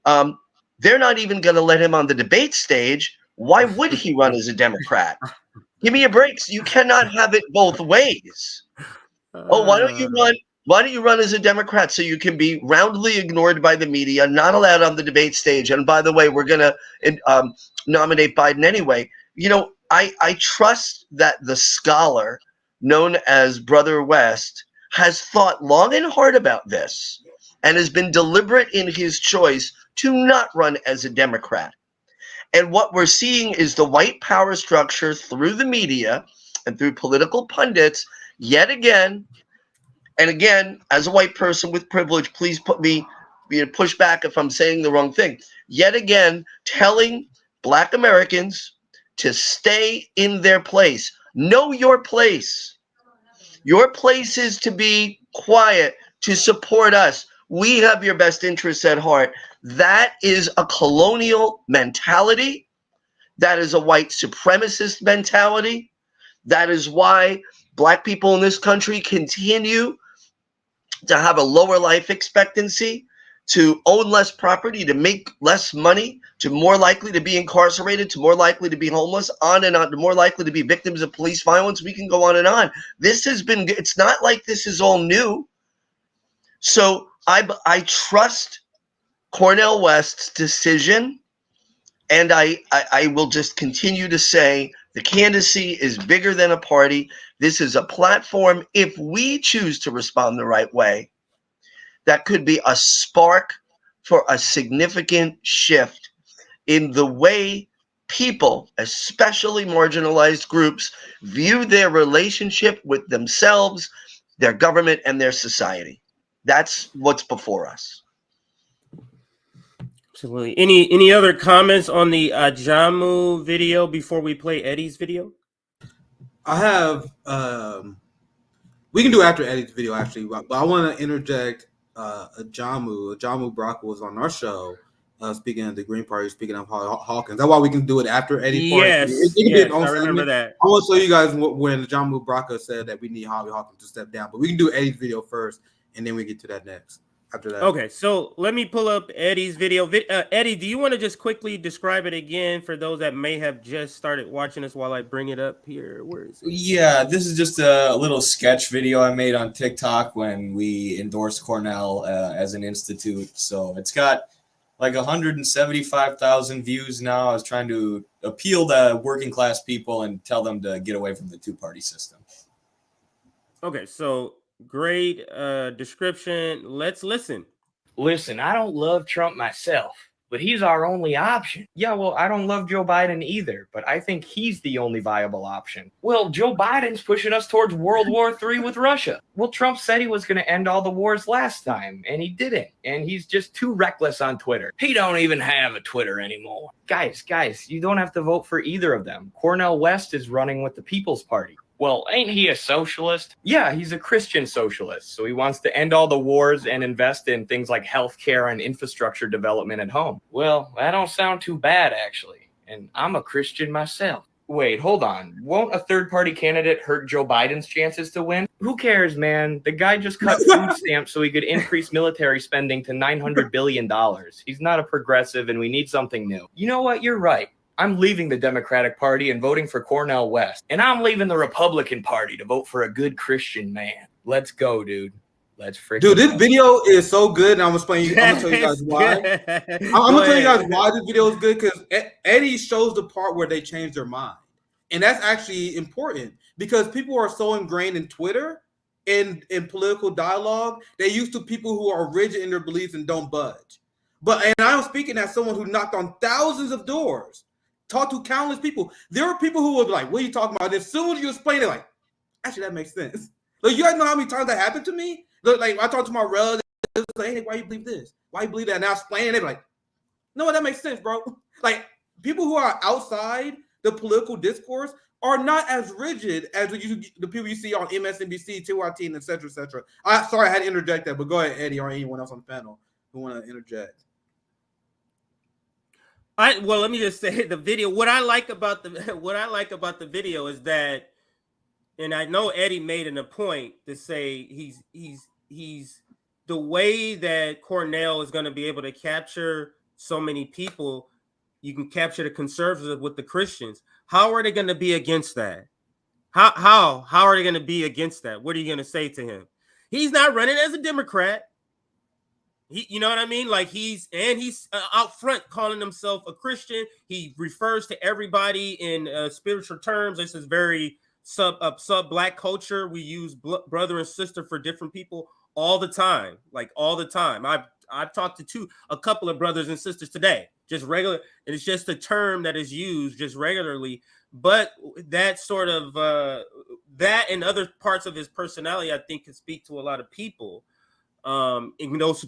They're not even going to let him on the debate stage. Why would he run as a Democrat? Give me a break. You cannot have it both ways. Why don't you run? Why don't you run as a Democrat so you can be roundly ignored by the media, not allowed on the debate stage? And by the way, we're going to nominate Biden anyway. I trust that the scholar known as Brother West has thought long and hard about this and has been deliberate in his choice to not run as a Democrat. And what we're seeing is the white power structure through the media and through political pundits yet again. And again, as a white person with privilege, please push back if I'm saying the wrong thing. Yet again, telling Black Americans to stay in their place. Know your place. Your place is to be quiet, to support us. We have your best interests at heart. That is a colonial mentality. That is a white supremacist mentality. That is why Black people in this country continue to have a lower life expectancy, to own less property, to make less money, to more likely to be incarcerated, to more likely to be homeless, on and on, to more likely to be victims of police violence. We can go on and on. This has been, it's not like this is all new. So I trust Cornel West's decision, and I will just continue to say the candidacy is bigger than a party. This is a platform, if we choose to respond the right way, that could be a spark for a significant shift in the way people, especially marginalized groups, view their relationship with themselves, their government, and their society. That's what's before us. Absolutely. Any other comments on the Ajamu video before we play Eddie's video? I have. We can do after Eddie's video actually, but I want to interject. Ajamu Baraka was on our show, speaking of the Green Party, speaking of Howie Hawkins. That's why we can do it after Eddie. Yes, yes, I remember that. I want to show you guys when Ajamu Baraka said that we need Howie Hawkins to step down, but we can do Eddie's video first, and then we get to that next. After that. Okay, so let me pull up Eddie's video. Eddie, do you want to just quickly describe it again for those that may have just started watching us while I bring it up here? Where is it? Yeah, this is just a little sketch video I made on TikTok when we endorsed Cornel as an institute. So it's got like 175,000 views now. I was trying to appeal to working class people and tell them to get away from the two-party system. Okay, so great description. Let's listen. Listen, I don't love Trump myself, but he's our only option. Yeah, well, I don't love Joe Biden either, but I think he's the only viable option. Well, Joe Biden's pushing us towards World War III with Russia. Well, Trump said he was going to end all the wars last time, and he didn't. And he's just too reckless on Twitter. He don't even have a Twitter anymore. Guys, you don't have to vote for either of them. Cornel West is running with the People's Party. Well, ain't he a socialist? Yeah, he's a Christian socialist. So he wants to end all the wars and invest in things like healthcare and infrastructure development at home. Well, that don't sound too bad, actually. And I'm a Christian myself. Wait, hold on. Won't a third-party candidate hurt Joe Biden's chances to win? Who cares, man? The guy just cut food stamps so he could increase military spending to $900 billion. He's not a progressive, and we need something new. You know what? You're right. I'm leaving the Democratic Party and voting for Cornel West. And I'm leaving the Republican Party to vote for a good Christian man. Let's go, dude. Let's freaking Dude, this go. video is so good, and I'm gonna tell you guys why. I'm gonna tell you guys why this video is good, because Eddie shows the part where they change their mind. And that's actually important because people are so ingrained in Twitter and in political dialogue, they're used to people who are rigid in their beliefs and don't budge. And I'm speaking as someone who knocked on thousands of doors, talked to countless people. There are people who will be like, what are you talking about? And as soon as you explain it, like, actually, that makes sense. Like, you guys know how many times that happened to me? Like, I talked to my relatives, like, hey, why you believe this? Why you believe that? And I explain it, they be like, no, that makes sense, bro. Like, people who are outside the political discourse are not as rigid as the people you see on MSNBC, TYT, and et cetera, et cetera. Sorry, I had to interject that, but go ahead, Eddie, or anyone else on the panel who want to interject. Well, let me just say the video. What I like about the video is that, and I know Eddie made a point to say he's the way that Cornel is going to be able to capture so many people. You can capture the conservatives with the Christians. How are they going to be against that? How are they going to be against that? What are you going to say to him? He's not running as a Democrat. You know what I mean? Like he's out front calling himself a Christian. He refers to everybody in spiritual terms. This is very sub black culture. We use brother and sister for different people all the time, like all the time. I've talked to a couple of brothers and sisters today, just regular. And it's just a term that is used just regularly. But that sort of that and other parts of his personality, I think, can speak to a lot of people.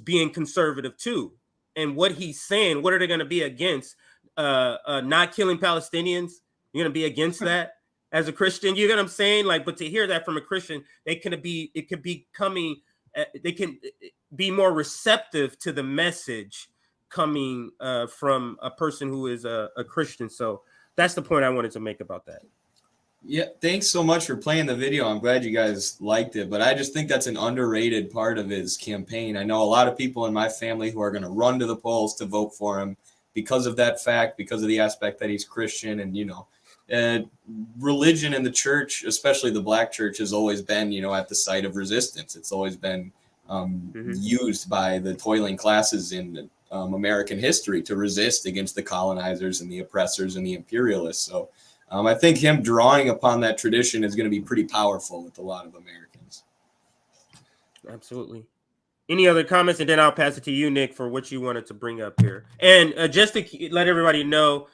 Being conservative too, and what he's saying, what are they going to be against? Not killing Palestinians. You're going to be against that as a Christian. You get what I'm saying? Like, but to hear that from a Christian, they can be more receptive to the message coming from a person who is a Christian. So that's the point I wanted to make about that. Yeah, thanks so much for playing the video. I'm glad you guys liked it, but I just think that's an underrated part of his campaign. I know a lot of people in my family who are going to run to the polls to vote for him because of that fact, because of the aspect that he's Christian. And, religion in the church, especially the black church, has always been, at the site of resistance. It's always been used by the toiling classes in American history to resist against the colonizers and the oppressors and the imperialists. So I think him drawing upon that tradition is going to be pretty powerful with a lot of Americans. Absolutely. Any other comments? And then I'll pass it to you, Nick, for what you wanted to bring up here. And just to let everybody know,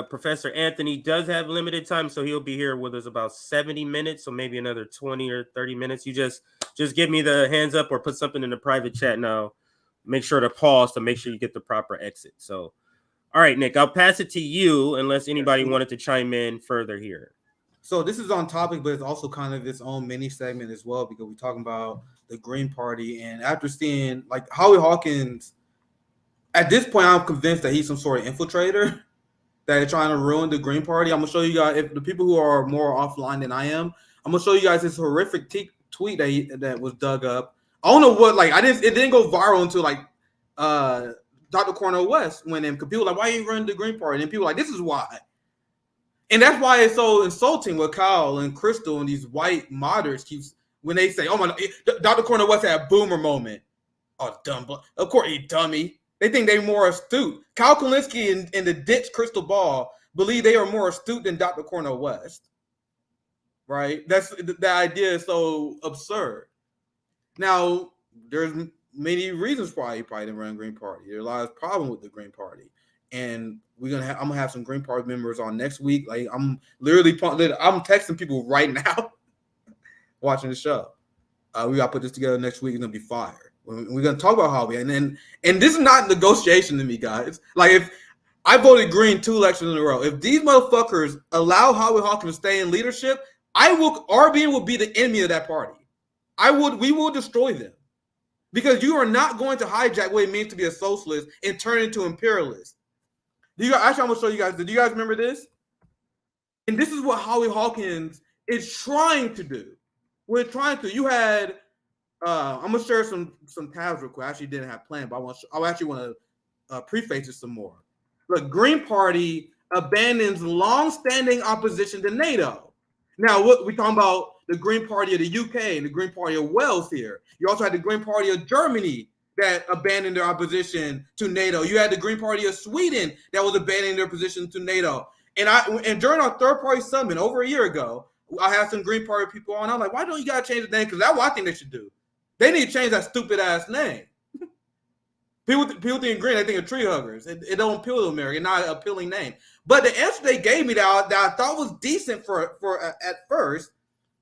Professor Anthony does have limited time, so he'll be here with us about 70 minutes, so maybe another 20 or 30 minutes. You just give me the hands up or put something in the private chat now. Make sure to pause to make sure you get the proper exit. So, all right, Nick, I'll pass it to you unless anybody wanted to chime in further here. So this is on topic, but it's also kind of its own mini segment as well, because we're talking about the Green Party. And after seeing like Howie Hawkins, at this point, I'm convinced that he's some sort of infiltrator that is trying to ruin the Green Party. I'm going to show you guys, if the people who are more offline than I am, I'm going to show you guys this horrific tweet that was dug up. I don't know what, like, it didn't go viral until like Dr. Cornel West went in, because people were like, why you running the Green Party? And people were like, this is why. And that's why it's so insulting with Kyle and Crystal and these white moderates keeps, when they say, oh my, Dr. Cornel West had a boomer moment. Oh, dumb. Of course, he dummy. They think they're more astute. Kyle Kalinske and the ditch Crystal Ball believe they are more astute than Dr. Cornel West. Right? The idea is so absurd. Now, there's many reasons why he probably didn't run Green Party. There's a lot of problems with the Green Party. And I'm gonna have some Green Party members on next week. Like, I'm texting people right now watching the show. We gotta put this together next week. It's gonna be fire. We're gonna talk about Howie, and this is not negotiation to me, guys. Like, if I voted Green 2 elections in a row, if these motherfuckers allow Howie Hawkins to stay in leadership, RBN will be the enemy of that party. We will destroy them, because you are not going to hijack what it means to be a socialist and turn into imperialist. Actually, I'm gonna show you guys. Do you guys remember this? And this is what Howie Hawkins is trying to do. We're trying to. You had. I'm gonna share some tabs real quick. I actually didn't have planned, but I actually want to preface it some more. Look, Green Party abandons long-standing opposition to NATO. Now, what we talking about? The Green Party of the UK and the Green Party of Wales here. You also had the Green Party of Germany that abandoned their opposition to NATO. You had the Green Party of Sweden that was abandoning their position to NATO. And during our third-party summit over a year ago, I had some Green Party people on. I'm like, why don't you gotta change the name? Because that's what I think they should do. They need to change that stupid ass name. People think Green, they think of tree huggers. It don't appeal to America, not an appealing name. But the answer they gave me that I thought was decent for at first,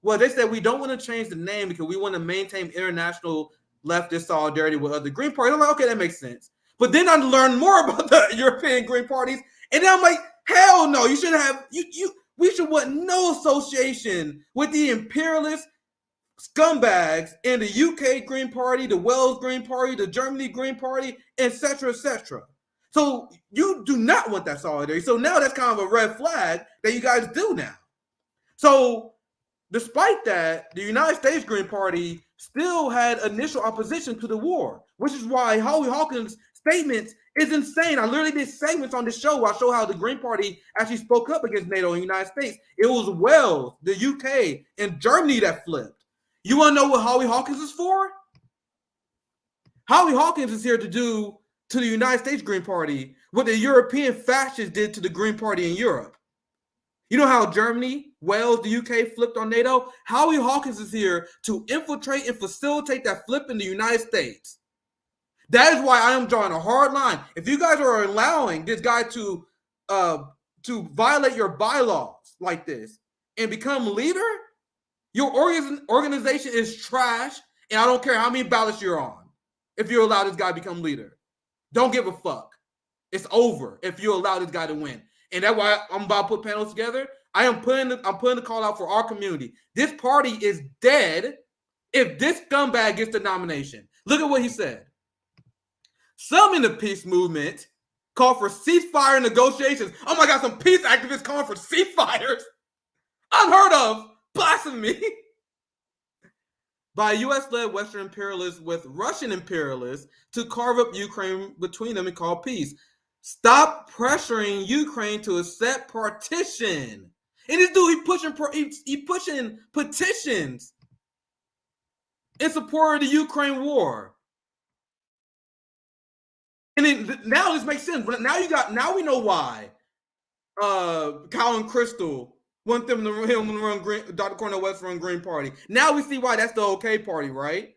well, they said we don't want to change the name because we want to maintain international leftist solidarity with other Green parties. I'm like, okay, that makes sense. But then I learned more about the European Green parties, and then I'm like, hell no, you shouldn't have we should want no association with the imperialist scumbags in the UK Green Party, the Wales Green Party, the Germany Green Party, etc., etc. So you do not want that solidarity. So now that's kind of a red flag that you guys do now. So despite that, the United States Green Party still had initial opposition to the war, which is why Howie Hawkins' statements is insane. I literally did segments on this show where I show how the Green Party actually spoke up against NATO in the United States. It was Wales, the UK, and Germany that flipped. You want to know what Howie Hawkins is for? Howie Hawkins is here to do to the United States Green Party what the European fascists did to the Green Party in Europe. You know how Germany, Wales, the UK flipped on NATO? Howie Hawkins is here to infiltrate and facilitate that flip in the United States. That is why I am drawing a hard line. If you guys are allowing this guy to violate your bylaws like this and become leader, your organization is trash, and I don't care how many ballots you're on. If you allow this guy to become leader, don't give a fuck. It's over if you allow this guy to win. And that's why I'm about to put panels together. I'm putting the call out for our community. This party is dead if this scumbag gets the nomination. Look at what he said. Some in the peace movement call for ceasefire negotiations. Oh my God, some peace activists calling for ceasefires. Unheard of. Blasphemy. By U.S.-led Western imperialists with Russian imperialists to carve up Ukraine between them and call peace. Stop pressuring Ukraine to accept partition. And this dude, he pushing petitions in support of the Ukraine war. And then now this makes sense. Now we know why Kyle and Crystal want them to run Green, Dr. Cornel West run Green Party. Now we see why that's the okay party, right?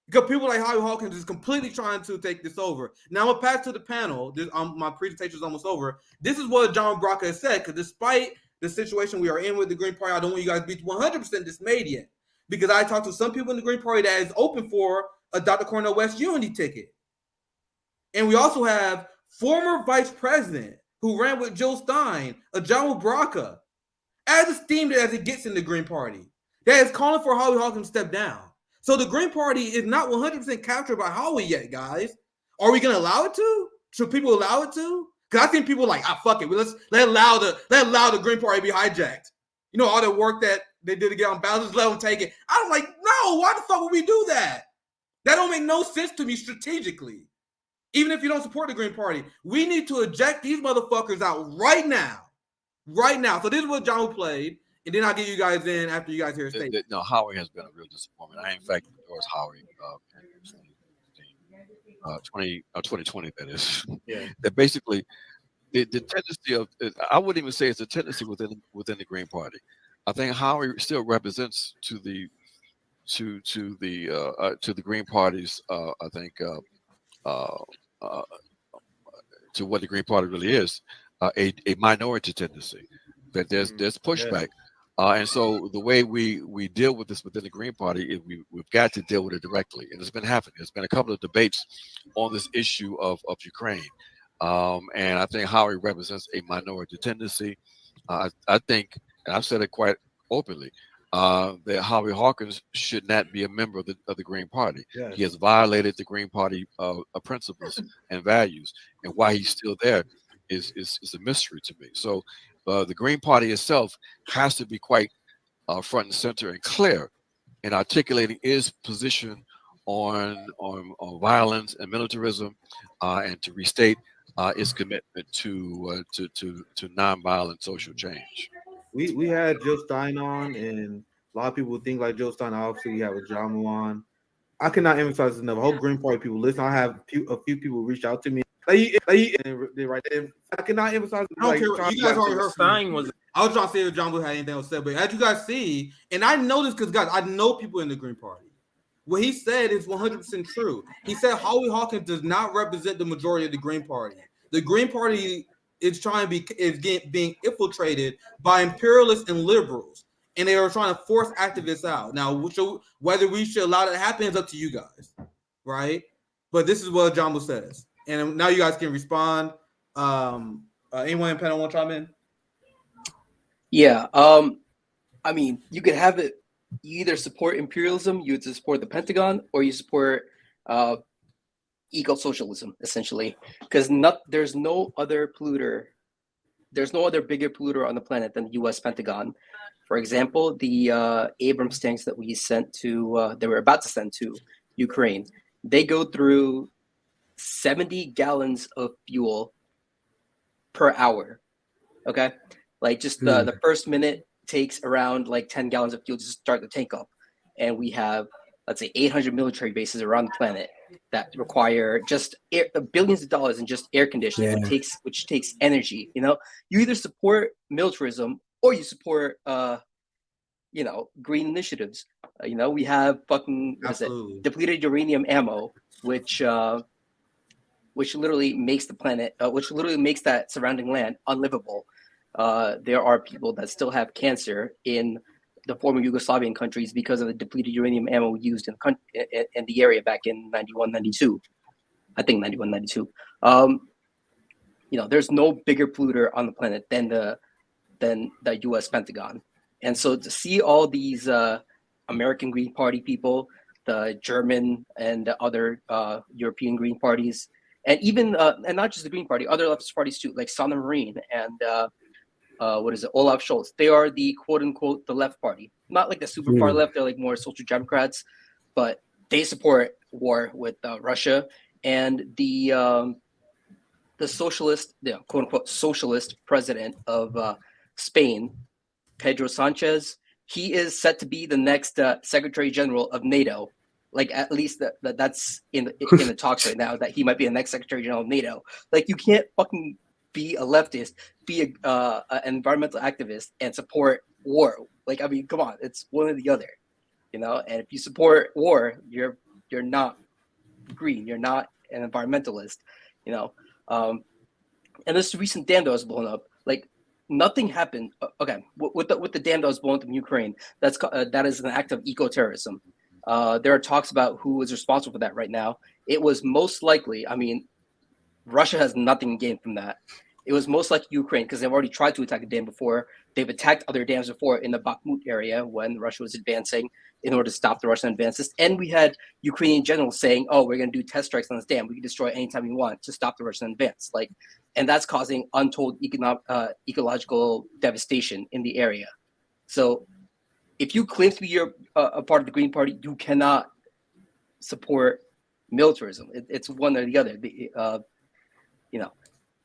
Because people like Howie Hawkins is completely trying to take this over. Now I'm gonna pass to the panel. My presentation is almost over. This is what Ajamu Baraka has said. Because despite the situation we are in with the Green Party, I don't want you guys to be 100% dismayed yet. Because I talked to some people in the Green Party that is open for a Dr. Cornel West unity ticket. And we also have former vice president who ran with Jill Stein, Ajamu Baraka, as esteemed as it gets in the Green Party, that is calling for Howie Hawkins to step down. So the Green Party is not 100% captured by Howie yet, guys. Are we going to allow it to? Should people allow it to? Because I think people are like, fuck it. Let allow the Green Party be hijacked. You know, all the work that They did it again on balance. Just let them take it. I'm like, no, why the fuck would we do that? That don't make no sense to me strategically. Even if you don't support the Green Party, we need to eject these motherfuckers out right now. Right now. So this is what John played, and then I'll get you guys in after you guys hear his statement. No, Howie has been a real disappointment. I, in fact, endorsed Howie in 2020, that is. Yeah. That basically, the tendency of, I wouldn't even say it's a tendency within the Green Party. I think Howie still represents to the Green Party's, I think, to what the Green Party really is, a minority tendency. That there's pushback, and so the way we deal with this within the Green Party is we've got to deal with it directly, and it's been happening. There's been a couple of debates on this issue of Ukraine, and I think Howie represents a minority tendency. I think, and I've said it quite openly, that Howie Hawkins should not be a member of the Green Party. Yes. He has violated the Green Party principles and values, and why he's still there is a mystery to me. So the Green Party itself has to be quite front and center and clear in articulating its position on violence and militarism, and to restate its commitment to nonviolent social change. We had Joe Stein on, and a lot of people think like Joe Stein. Obviously, we have Ajamu on. I cannot emphasize enough. I hope Green Party people listen. I have a few people reach out to me. They right there. I cannot emphasize. I don't care. You guys already heard Stein was. I was trying to say if Ajamu had anything else to say, but as you guys see, and I know this because guys, I know people in the Green Party. What he said is 100% true. He said Howie Hawkins does not represent the majority of the Green Party. The Green Party is being infiltrated by imperialists and liberals, and they are trying to force activists out. Now, whether we should allow that to happen is up to you guys, right? But this is what Ajamu says, and now you guys can respond. Anyone in panel want to chime in? Yeah, I mean, you could have it. You either support imperialism, you support the Pentagon, or you support eco-socialism, essentially, because there's no other polluter. There's no other bigger polluter on the planet than the U.S. Pentagon. For example, the Abrams tanks that we sent to, they were about to send to Ukraine, they go through 70 gallons of fuel per hour. Okay, like just the first minute takes around like 10 gallons of fuel to start the tank up, and we have, let's say, 800 military bases around the planet that require just billions of dollars in just air conditioning, which takes energy. You know, you either support militarism or you support, green initiatives. We have fucking depleted uranium ammo, which literally makes the planet, which literally makes that surrounding land unlivable. There are people that still have cancer in the former Yugoslavian countries because of the depleted uranium ammo used in the area back in 91, 92. I think 91, 92. There's no bigger polluter on the planet than the U.S. Pentagon. And so to see all these American Green Party people, the German and the other European Green parties, and even and not just the Green Party, other leftist parties too, like Sana Marin and Olaf Scholz. They are the quote unquote the left party, not like the super far left. They're like more social democrats, but they support war with Russia. And the socialist, the quote unquote socialist president of Spain, Pedro Sanchez, he is set to be the next Secretary General of NATO. Like, at least that's in the talks right now, that he might be the next Secretary General of NATO. Like, you can't fucking be a leftist, be an environmental activist, and support war. Like, I mean, come on, it's one or the other, And if you support war, you're not green, you're not an environmentalist, And this recent dam that was blown up, like, nothing happened. Okay, with the dam that was blown up in Ukraine, that is an act of eco-terrorism. There are talks about who is responsible for that right now. It was most likely, I mean, Russia has nothing gained from that. It was most likely Ukraine, because they've already tried to attack a dam before. They've attacked other dams before in the Bakhmut area when Russia was advancing in order to stop the Russian advances. And we had Ukrainian generals saying, "Oh, we're going to do test strikes on this dam. We can destroy it anytime we want to stop the Russian advance." And that's causing untold ecological devastation in the area. So if you claim to be a part of the Green Party, you cannot support militarism. It's one or the other.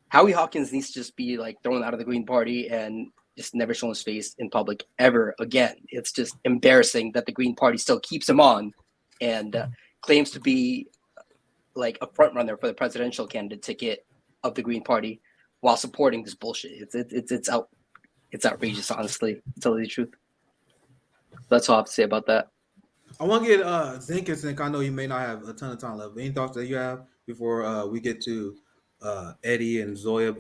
Howie Hawkins needs to just be like thrown out of the Green Party and just never shown his face in public ever again. It's just embarrassing that the Green Party still keeps him on and claims to be like a front runner for the presidential candidate ticket of the Green Party while supporting this bullshit. It's outrageous, honestly, to tell you the truth. That's all I have to say about that. I want to get Zink and Zink. I know you may not have a ton of time left. Any thoughts that you have before we get to Eddie and Zoya?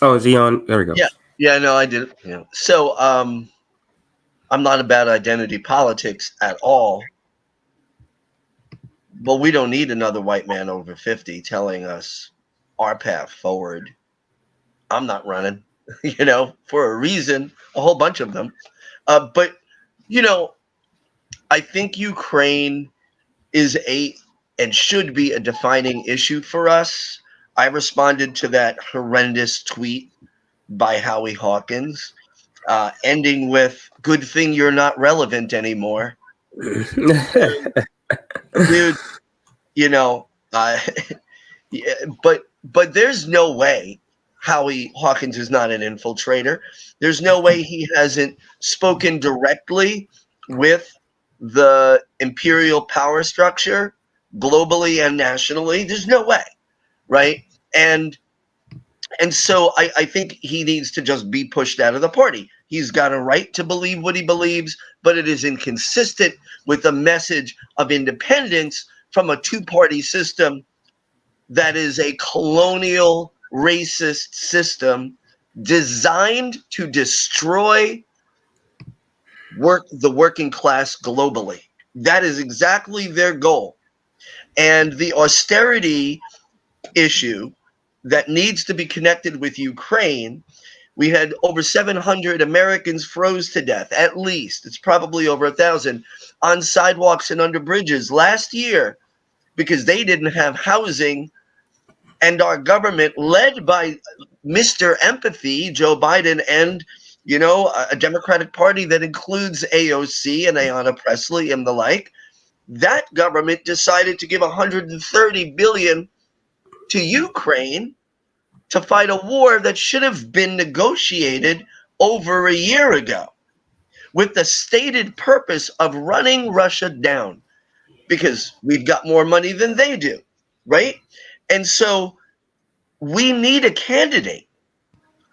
Oh, is he on? There we go. Yeah, no, I did. Yeah. So I'm not about identity politics at all. But we don't need another white man over 50 telling us our path forward. I'm not running, for a reason, a whole bunch of them. But, I think Ukraine is and should be a defining issue for us. I responded to that horrendous tweet by Howie Hawkins, ending with, "Good thing you're not relevant anymore." Dude, but there's no way Howie Hawkins is not an infiltrator. There's no way he hasn't spoken directly with the imperial power structure globally and nationally. There's no way, right? And so I think he needs to just be pushed out of the party. He's got a right to believe what he believes, but it is inconsistent with the message of independence from a two-party system that is a colonial, racist system designed to destroy the working class globally. That is exactly their goal. And the austerity issue that needs to be connected with Ukraine, we had over 700 Americans froze to death, at least. It's probably over 1,000 on sidewalks and under bridges last year because they didn't have housing. And our government, led by Mr. Empathy, Joe Biden, and, a Democratic Party that includes AOC and Ayanna Pressley and the like, that government decided to give $130 billion to Ukraine to fight a war that should have been negotiated over a year ago with the stated purpose of running Russia down because we've got more money than they do, right? And so we need a candidate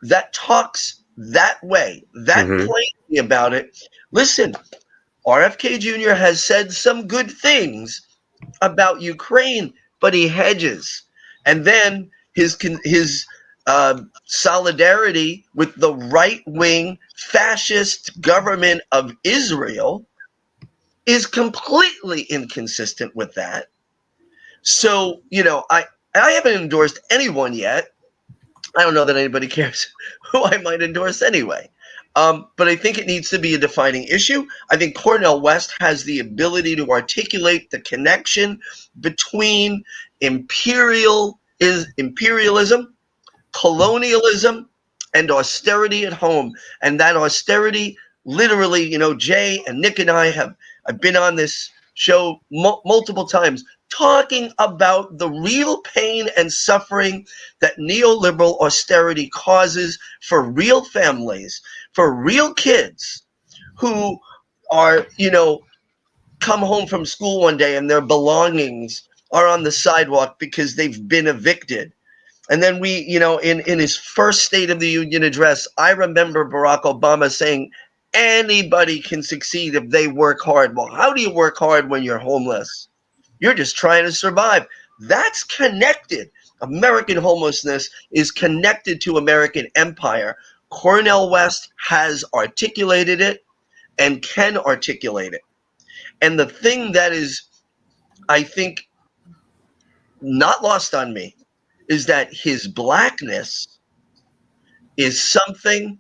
that talks that way, that plainly about it. Listen, RFK Jr. has said some good things about Ukraine, but he hedges. And then his solidarity with the right-wing fascist government of Israel is completely inconsistent with that. So, I haven't endorsed anyone yet. I don't know that anybody cares who I might endorse anyway. But I think it needs to be a defining issue. I think Cornel West has the ability to articulate the connection between imperialism, colonialism, and austerity at home. And that austerity, literally, Jay and Nick and I've been on this show multiple times talking about the real pain and suffering that neoliberal austerity causes for real families, for real kids who are, come home from school one day and their belongings are on the sidewalk because they've been evicted. And then we, in his first State of the Union address, I remember Barack Obama saying, anybody can succeed if they work hard. Well, how do you work hard when you're homeless? You're just trying to survive. That's connected. American homelessness is connected to American empire. Cornel West has articulated it and can articulate it. And the thing that is, I think, not lost on me is that his blackness is something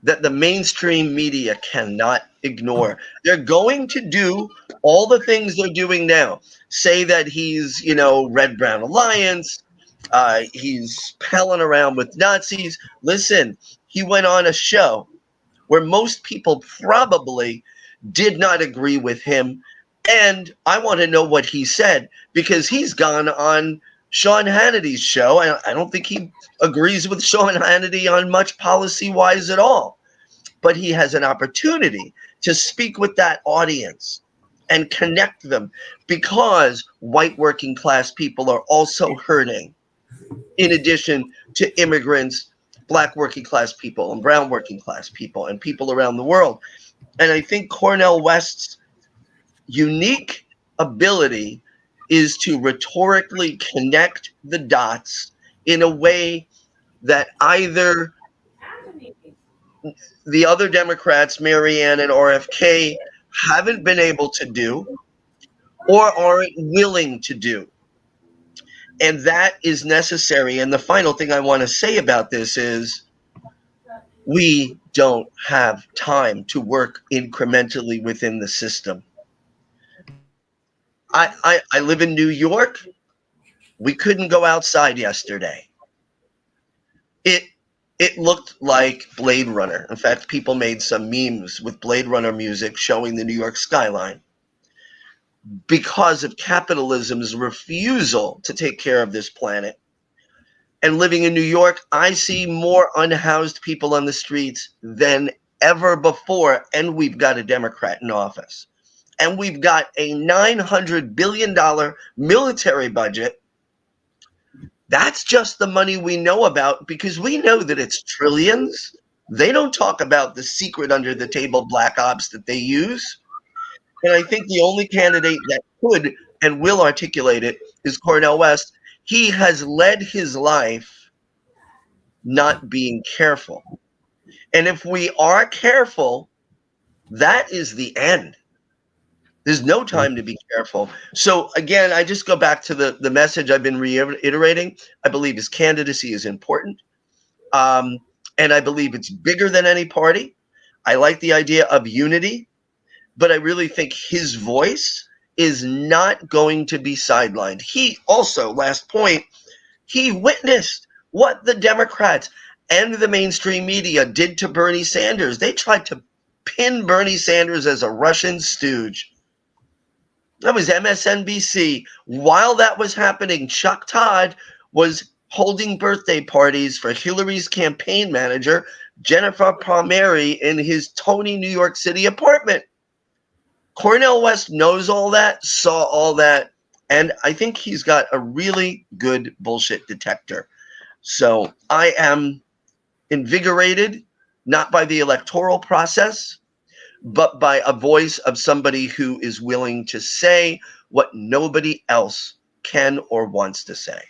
that the mainstream media cannot ignore. They're going to do all the things they're doing now. Say that he's, Red-Brown Alliance, he's palling around with Nazis. Listen, he went on a show where most people probably did not agree with him. And I want to know what he said, because he's gone on Sean Hannity's show. I don't think he agrees with Sean Hannity on much policy-wise at all. But he has an opportunity to speak with that audience and connect them, because white working class people are also hurting, in addition to immigrants, black working class people, and brown working class people, and people around the world. And I think Cornel West's unique ability is to rhetorically connect the dots in a way that either the other Democrats, Marianne and RFK, haven't been able to do or aren't willing to do. And that is necessary. And the final thing I want to say about this is we don't have time to work incrementally within the system. I live in New York. We couldn't go outside yesterday. It looked like Blade Runner. In fact, people made some memes with Blade Runner music showing the New York skyline, because of capitalism's refusal to take care of this planet. And living in New York, I see more unhoused people on the streets than ever before. And we've got a Democrat in office. And we've got a $900 billion military budget. That's just the money we know about, because we know that it's trillions. They don't talk about the secret under the table black ops that they use. And I think the only candidate that could and will articulate it is Cornel West. He has led his life not being careful. And if we are careful, that is the end. There's no time to be careful. So again, I just go back to the message I've been reiterating. I believe his candidacy is important. And I believe it's bigger than any party. I like the idea of unity, but I really think his voice is not going to be sidelined. He also, last point, he witnessed what the Democrats and the mainstream media did to Bernie Sanders. They tried to pin Bernie Sanders as a Russian stooge. That was MSNBC. While that was happening, Chuck Todd was holding birthday parties for Hillary's campaign manager, Jennifer Palmieri, in his Tony, New York City apartment. Cornel West knows all that, saw all that, and I think he's got a really good bullshit detector. So I am invigorated, not by the electoral process, but by a voice of somebody who is willing to say what nobody else can or wants to say.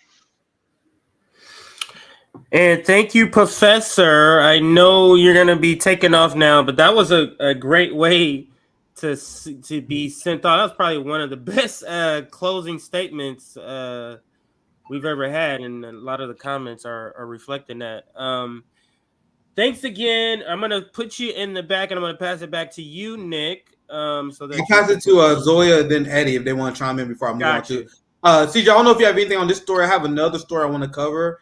And thank you, Professor. I know you're going to be taking off now, but that was a great way to be sent off. That was probably one of the best closing statements we've ever had, and a lot of the comments are reflecting that. Thanks again. I'm going to put you in the back, and I'm going to pass it back to you, Nick. So that I'll pass it to Zoya, then Eddie, if they want to chime in before I move on to CJ. I don't know if you have anything on this story. I have another story I want to cover.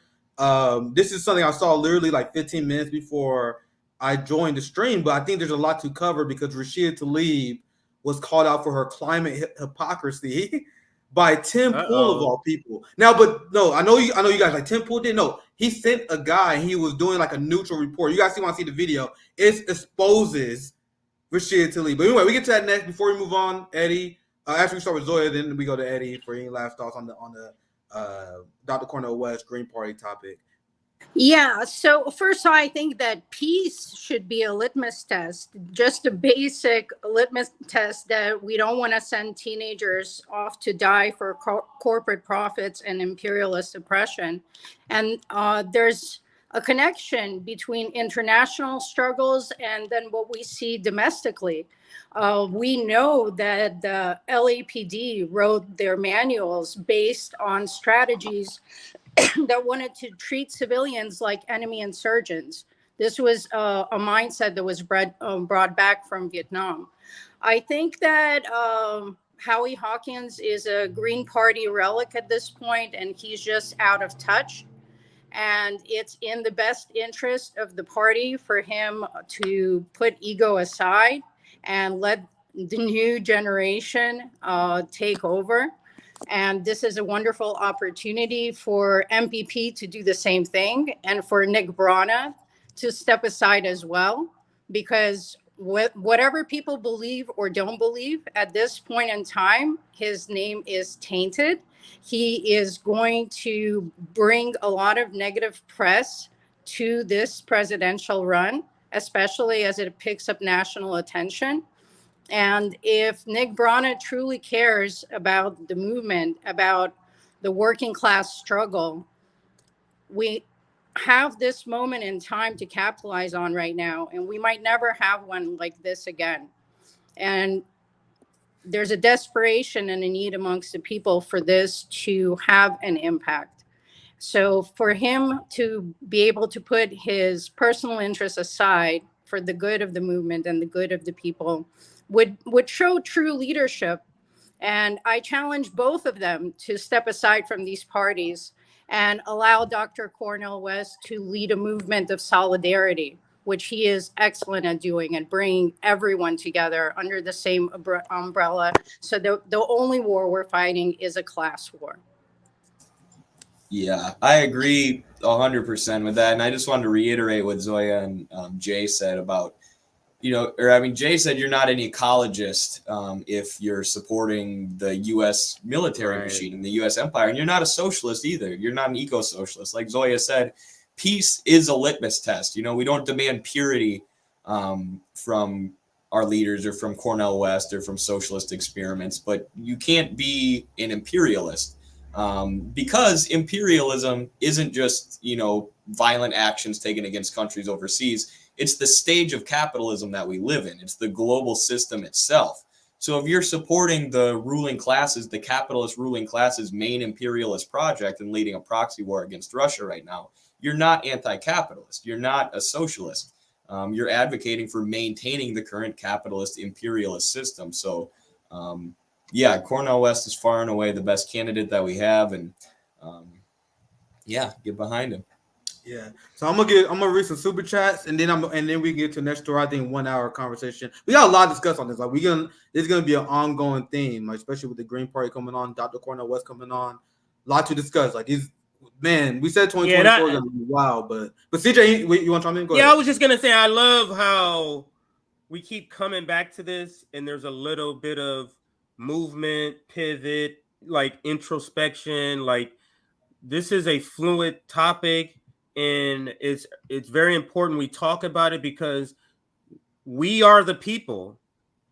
This is something I saw literally like 15 minutes before I joined the stream, but I think there's a lot to cover because Rashida Tlaib was called out for her climate hypocrisy by Tim Pool of all people. Now, but no, I know you guys like Tim Pool didn't know. He sent a guy. He was doing like a neutral report. You guys want to see the video? It exposes Rashida Tlaib. But anyway, we get to that next. Before we move on, Eddie. After we start with Zoya, then we go to Eddie for any last thoughts on the Dr. Cornel West Green Party topic. Yeah, so first of all, I think that peace should be a litmus test, just a basic litmus test that we don't want to send teenagers off to die for corporate profits and imperialist oppression. And there's a connection between international struggles and then what we see domestically. We know that the LAPD wrote their manuals based on strategies that wanted to treat civilians like enemy insurgents. This was a mindset that was brought back from Vietnam. I think that Howie Hawkins is a Green Party relic at this point, and he's just out of touch. And it's in the best interest of the party for him to put ego aside and let the new generation take over. And this is a wonderful opportunity for MPP to do the same thing and for Nick Brana to step aside as well, because whatever people believe or don't believe at this point in time, his name is tainted. He is going to bring a lot of negative press to this presidential run, especially as it picks up national attention. And if Nick Brana truly cares about the movement, about the working class struggle, we have this moment in time to capitalize on right now, and we might never have one like this again. And there's a desperation and a need amongst the people for this to have an impact. So for him to be able to put his personal interests aside for the good of the movement and the good of the people would show true leadership. And I challenge both of them to step aside from these parties and allow Dr. Cornel West to lead a movement of solidarity, which he is excellent at doing, and bringing everyone together under the same umbrella. So the only war we're fighting is a class war. Yeah, I agree 100% with that. And I just wanted to reiterate what Zoya and Jay said about, Jay said you're not an ecologist if you're supporting the U.S. military machine and the U.S. empire, and you're not a socialist either. You're not an eco-socialist. Like Zoya said, peace is a litmus test. We don't demand purity from our leaders or from Cornel West or from socialist experiments, but you can't be an imperialist. Because imperialism isn't just, violent actions taken against countries overseas. It's the stage of capitalism that we live in. It's the global system itself. So if you're supporting the ruling classes, the capitalist ruling classes' main imperialist project and leading a proxy war against Russia right now, you're not anti-capitalist. You're not a socialist. You're advocating for maintaining the current capitalist imperialist system. So, yeah, Cornel West is far and away the best candidate that we have, and get behind him. Yeah. So I'm gonna read some super chats, and then we can get to the next story. I think 1 hour conversation. We got a lot to discuss on this. Like it's gonna be an ongoing theme, like, especially with the Green Party coming on, Dr. Cornel West coming on. A lot to discuss. Like we said 2024 is gonna be wild, but CJ, you want to chime in? Go ahead. I was just gonna say I love how we keep coming back to this, and there's a little bit of movement, pivot, like introspection. Like, this is a fluid topic, and it's very important we talk about it, because we are the people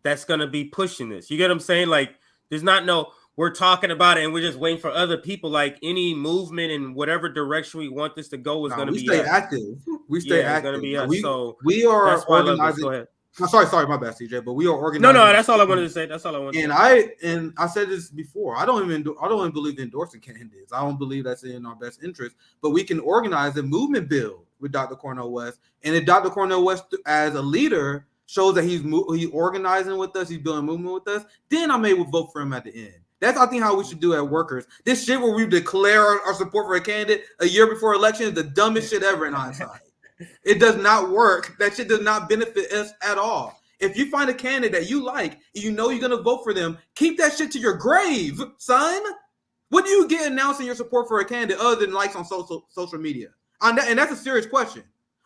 that's going to be pushing this. You get what I'm saying? Like, there's not we're talking about it and we're just waiting for other people. Like, any movement in whatever direction we want this to go is going to be active. We stay active. It's going to be us. So we are that's why organizing. I love this. Go ahead. Sorry, my bad, CJ. But we are organizing. No, that's all I wanted to say. That's all I wanted. And I said this before. I don't even believe in endorsing candidates. I don't believe that's in our best interest. But we can organize a movement build with Dr. Cornel West, and if Dr. Cornel West, as a leader, shows that he's organizing with us, he's building movement with us, then I may vote for him at the end. That's, I think, how we should do at workers. This shit where we declare our support for a candidate a year before election is the dumbest shit ever in hindsight. It does not work. That shit does not benefit us at all. If you find a candidate that you like and you know you're going to vote for them, keep that shit to your grave, son. What do you get announcing your support for a candidate other than likes on social media? And that's a serious question.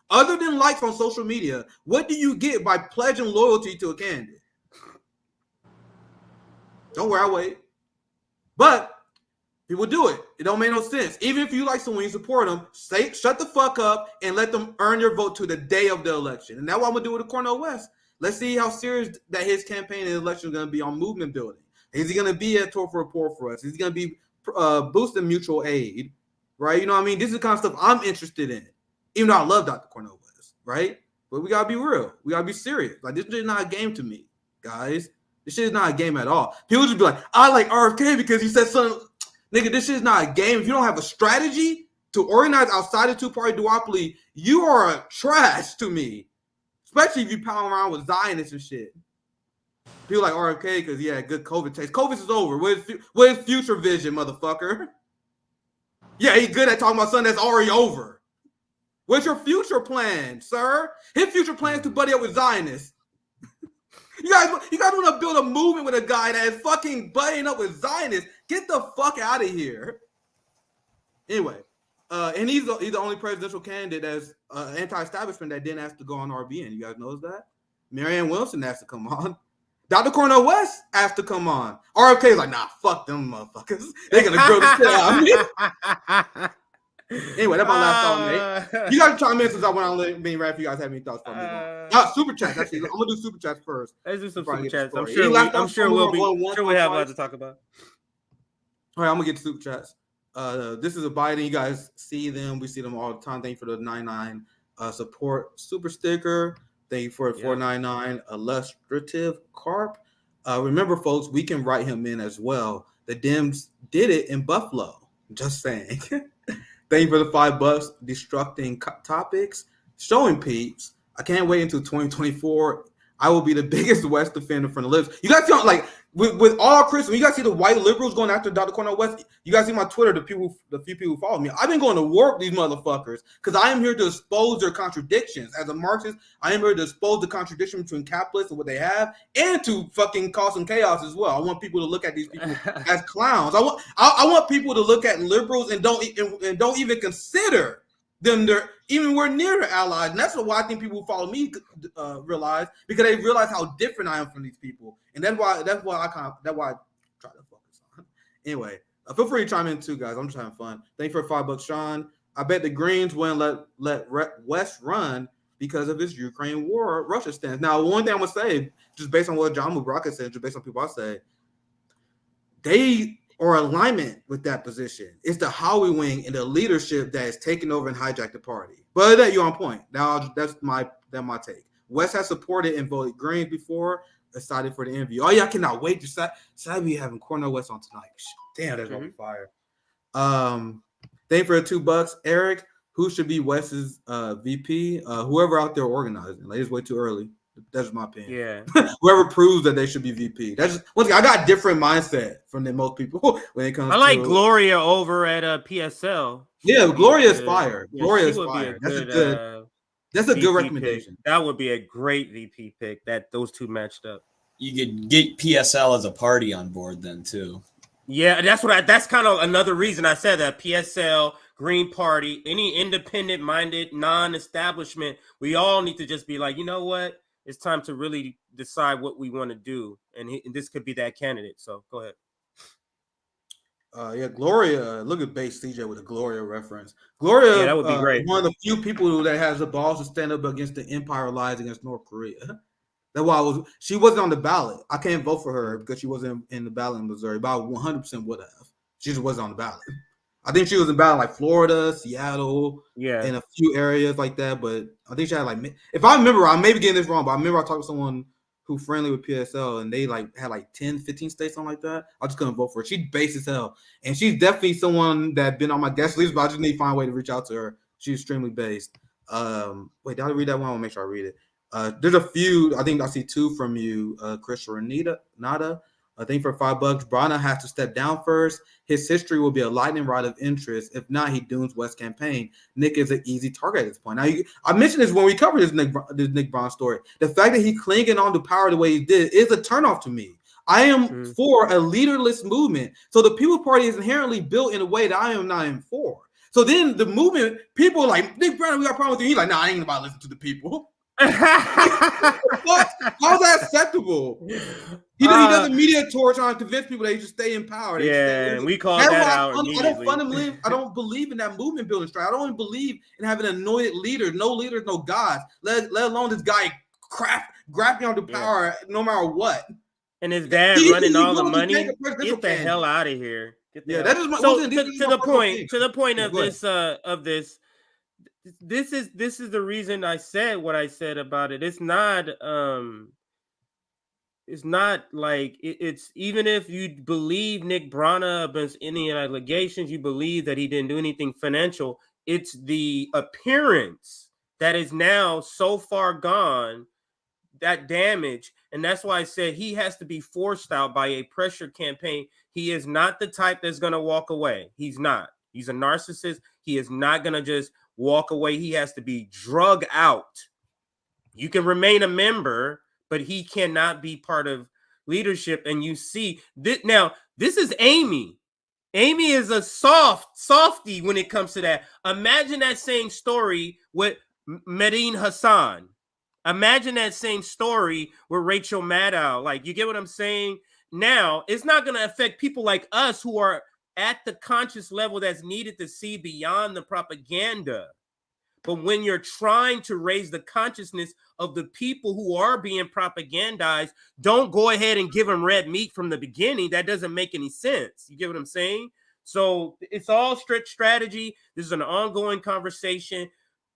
Other than likes on social media, what do you get by pledging loyalty to a candidate? Don't worry, I'll wait. But people do it. It don't make no sense. Even if you like someone, you support them, shut the fuck up and let them earn your vote to the day of the election. And that's what I'm going to do with Cornel West. Let's see how serious that his campaign and election is going to be on movement building. Is he going to be a tour for report for us? Is he going to be boosting mutual aid? Right? You know what I mean? This is the kind of stuff I'm interested in. Even though I love Dr. Cornel West, right? But we got to be real. We got to be serious. Like, this is not a game to me, guys. This shit is not a game at all. People just be like, I like RFK because he said something. Nigga, this shit is not a game. If you don't have a strategy to organize outside of two-party duopoly, you are a trash to me. Especially if you pound around with Zionists and shit. People like RFK because he had good COVID taste. COVID is over. Where's future vision, motherfucker? Yeah, he's good at talking about something that's already over. What's your future plan, sir? His future plan is to buddy up with Zionists. You guys want to build a movement with a guy that is fucking buddying up with Zionists? Get the fuck out of here. Anyway, and he's the only presidential candidate that's anti-establishment that didn't have to go on RBN. You guys notice that? Marianne Wilson has to come on. Dr. Cornel West has to come on. RFK is like, nah, fuck them motherfuckers. They're gonna grow the shit out of me. Anyway, that's my last thought, mate. You guys chime in since I went on being rap. If you guys have any thoughts for me? Super chats. Actually, I'm gonna do super chats first. Let's do some super chats. I'm I'm sure we have a lot to talk about. All right, I'm gonna get to super chats. This is a Biden. You guys see them. We see them all the time. Thank you for the 99 support super sticker. Thank you for the 499 illustrative carp. Remember, folks, we can write him in as well. The Dems did it in Buffalo. Just saying. Thank you for the $5. Destructing topics. Showing peeps. I can't wait until 2024. I will be the biggest West defender from the lips. You guys see, like, with all Christmas, you guys see the white liberals going after Dr. Cornel West. You guys see my Twitter, the few people who follow me. I've been going to war with these motherfuckers because I am here to expose their contradictions. As a Marxist, I am here to expose the contradiction between capitalists and what they have, and to fucking cause some chaos as well. I want people to look at these people as clowns. I want people to look at liberals and don't even consider them we're near their allies, and that's why I think people who follow me realize, because they realize how different I am from these people, and that's why I try to focus on. Anyway, feel free to chime in too, guys. I'm just having fun. Thank you for $5, Sean. I bet the Greens wouldn't let West run because of his Ukraine war, Russia stance. Now, one thing I'm gonna say, just based on what Ajamu Baraka said, just based on people I say, they or alignment with that position. It's the Howie wing and the leadership that is taking over and hijacked the party. But that you're on point. Now that's my take. West has supported and voted Greens before, excited for the interview. Oh yeah, I cannot wait to Saturday we having Cornel West on tonight. Damn, that's gonna be fire. Thank you for the $2, Eric. Who should be West's VP? Whoever out there organizing. Like, it's way too early. That's my opinion. Yeah. Whoever proves that they should be VP. That's just, once again, I got a different mindset from than most people when it comes. I like Gloria over at PSL. Yeah, Gloria is fire. Yeah, Gloria is fire. That's a good recommendation. Pick. That would be a great VP pick. That those two matched up. You could get PSL as a party on board then too. Yeah, that's kind of another reason I said that. PSL, Green Party, any independent-minded, non-establishment, we all need to just be like, you know what? It's time to really decide what we want to do, and this could be that candidate. So go ahead. Yeah, Gloria. Look at Base CJ with a Gloria reference. Gloria, yeah, that would be great. One of the few people that has the balls to stand up against the empire lies against North Korea. That's why she wasn't on the ballot. I can't vote for her because she wasn't in the ballot in Missouri, but I 100% would have. She just wasn't on the ballot. I think she was in ballot like Florida, Seattle, and a few areas like that. But I think she had like, if I remember, I may be getting this wrong, but I remember I talked to someone who friendly with PSL and they like had like 10, 15 states, something like that. I just couldn't vote for her. She's base as hell. And she's definitely someone that been on my guest list, but I just need to find a way to reach out to her. She's extremely based. Wait, did I read that one? I want to make sure I read it. There's a few, I think I see two from you, Chris or Nada. I think for $5, Brana has to step down first. His history will be a lightning rod of interest. If not, he dooms West's campaign. Nick is an easy target at this point. Now, I mentioned this when we covered this Nick Brana story. The fact that he clinging on to power the way he did is a turnoff to me. I am for a leaderless movement. So the People's Party is inherently built in a way that I am not in for. So then the movement, people are like, Nick Brana, we got a problem with you. He's like, nah, I ain't about to listen to the people. What? How is that acceptable? He does a media tour trying to convince people they should stay in power. We call that out immediately. I don't believe in that movement building strategy. I don't even believe in having anointed leaders, no gods, let alone this guy grabbing onto power no matter what. And his dad running all the money. Get the hell out of here. That is my to the point of this. This is the reason I said what I said about it. It's not like it's even if you believe Nick Brana against any allegations, you believe that he didn't do anything financial. It's the appearance that is now so far gone, that damage, and that's why I said he has to be forced out by a pressure campaign. He is not the type that's going to walk away. He's not. He's a narcissist. He is not going to just walk away. He has to be drug out. You can remain a member, but he cannot be part of leadership. And you see this now. This is Amy. Amy is a softy when it comes to that. Imagine that same story with Medine Hassan. Imagine that same story with Rachel Maddow. Like, you get what I'm saying? Now, it's not going to affect people like us who are at the conscious level that's needed to see beyond the propaganda. But when you're trying to raise the consciousness of the people who are being propagandized, don't go ahead and give them red meat from the beginning. That doesn't make any sense. You get what I'm saying? So it's all strict strategy. This is an ongoing conversation.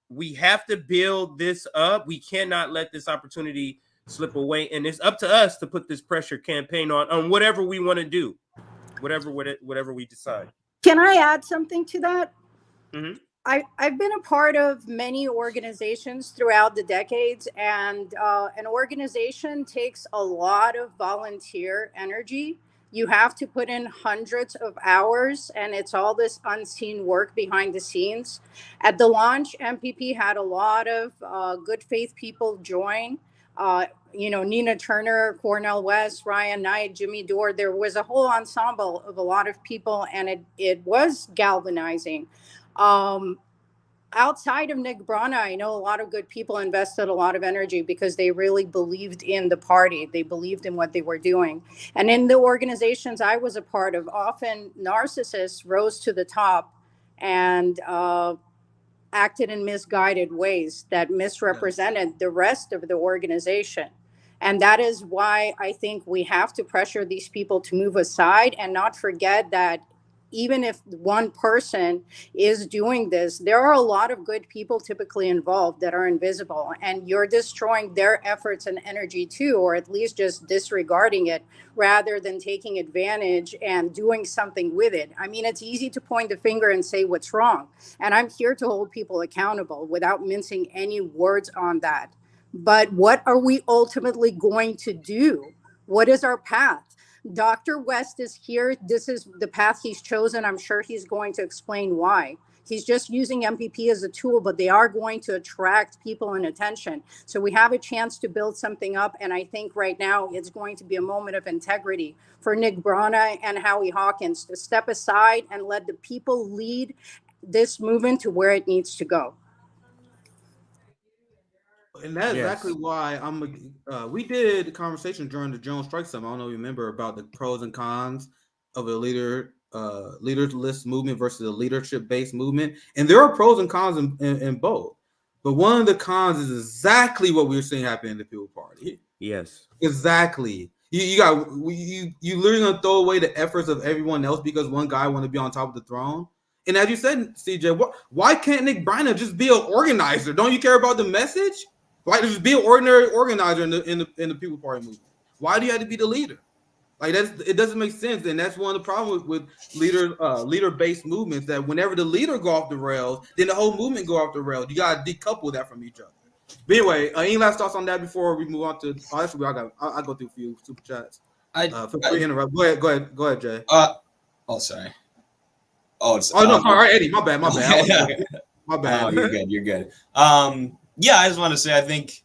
We have to build this up. We cannot let this opportunity slip away. And it's up to us to put this pressure campaign on whatever we want to do, whatever we decide. Can I add something to that? Mm-hmm. I've been a part of many organizations throughout the decades, and an organization takes a lot of volunteer energy. You have to put in hundreds of hours, and it's all this unseen work behind the scenes. At the launch, MPP had a lot of good faith people join. Nina Turner, Cornel West, Ryan Knight, Jimmy Dore. There was a whole ensemble of a lot of people, and it was galvanizing. Outside of Nick Brana, I know a lot of good people invested a lot of energy because they really believed in the party. They believed in what they were doing. And in the organizations I was a part of, often narcissists rose to the top and acted in misguided ways that misrepresented the rest of the organization. And that is why I think we have to pressure these people to move aside and not forget that even if one person is doing this, there are a lot of good people typically involved that are invisible, and you're destroying their efforts and energy too, or at least just disregarding it rather than taking advantage and doing something with it. I mean, it's easy to point the finger and say what's wrong, and I'm here to hold people accountable without mincing any words on that. But what are we ultimately going to do? What is our path? Dr. West is here. This is the path he's chosen. I'm sure he's going to explain why. He's just using MPP as a tool, but they are going to attract people and attention. So we have a chance to build something up. And I think right now it's going to be a moment of integrity for Nick Brana and Howie Hawkins to step aside and let the people lead this movement to where it needs to go. And that's exactly why we did a conversation during the Jones Strike Summit. I don't know if you remember about the pros and cons of a leaderless movement versus a leadership-based movement. And there are pros and cons in both. But one of the cons is exactly what we were seeing happen in the People Party. Yes. Exactly. You literally gonna throw away the efforts of everyone else because one guy want to be on top of the throne. And as you said, CJ, why can't Nick Brana just be an organizer? Don't you care about the message? Why just be an ordinary organizer in the People Party movement? Why do you have to be the leader? Like it doesn't make sense. And that's one of the problems with leader-based movements, that whenever the leader go off the rails, then the whole movement go off the rails. You gotta decouple that from each other. But anyway, any last thoughts on that before we move on to? Actually, I'll go through a few super chats. Feel free to interrupt. Go ahead, Jay. Sorry. No, sorry, Eddie. My bad. My bad. Oh, you're good. Yeah, I just want to say, I think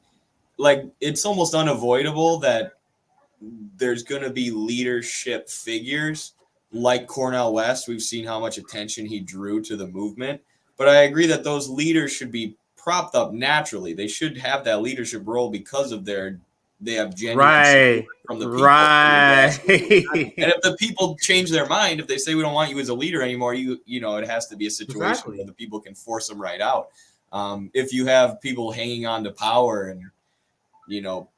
it's almost unavoidable that there's going to be leadership figures like Cornel West. We've seen how much attention he drew to the movement, but I agree that those leaders should be propped up naturally. They should have that leadership role because of they have genuine support from the people. Right. And if the people change their mind, if they say we don't want you as a leader anymore, it has to be a situation where the people can force them right out. If you have people hanging on to power and,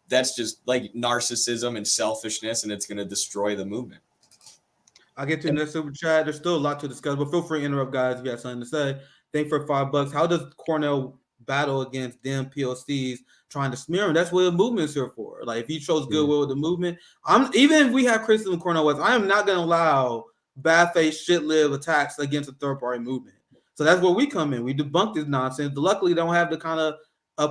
that's just like narcissism and selfishness, and it's going to destroy the movement. I'll get to the next super chat. There's still a lot to discuss, but feel free to interrupt, guys, if you have something to say. Thank you for $5. How does Cornel battle against them POCs trying to smear him? That's what the movement's here for. Like, if he shows goodwill with the movement, even if we have criticism of Cornel West, I am not going to allow bad-faced, shit-lived attacks against a third-party movement. So that's where we come in. We debunk this nonsense. Luckily, they don't have the kind of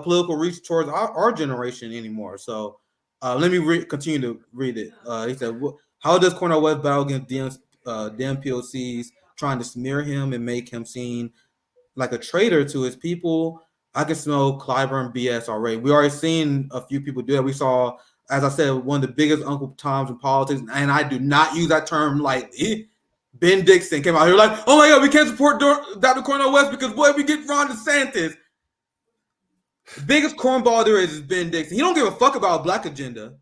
political reach towards our generation anymore. So let me continue to read it. He said, how does Cornel West battle against them POCs trying to smear him and make him seem like a traitor to his people. I can smell Clyburn BS already. We already seen a few people do it. We saw, as I said, one of the biggest Uncle Toms in politics, and I do not use that term lightly. Ben Dixon came out here like, oh my God, we can't support Dr. Cornel West because what if we get Ron DeSantis? The biggest cornball there is Ben Dixon. He don't give a fuck about a black agenda.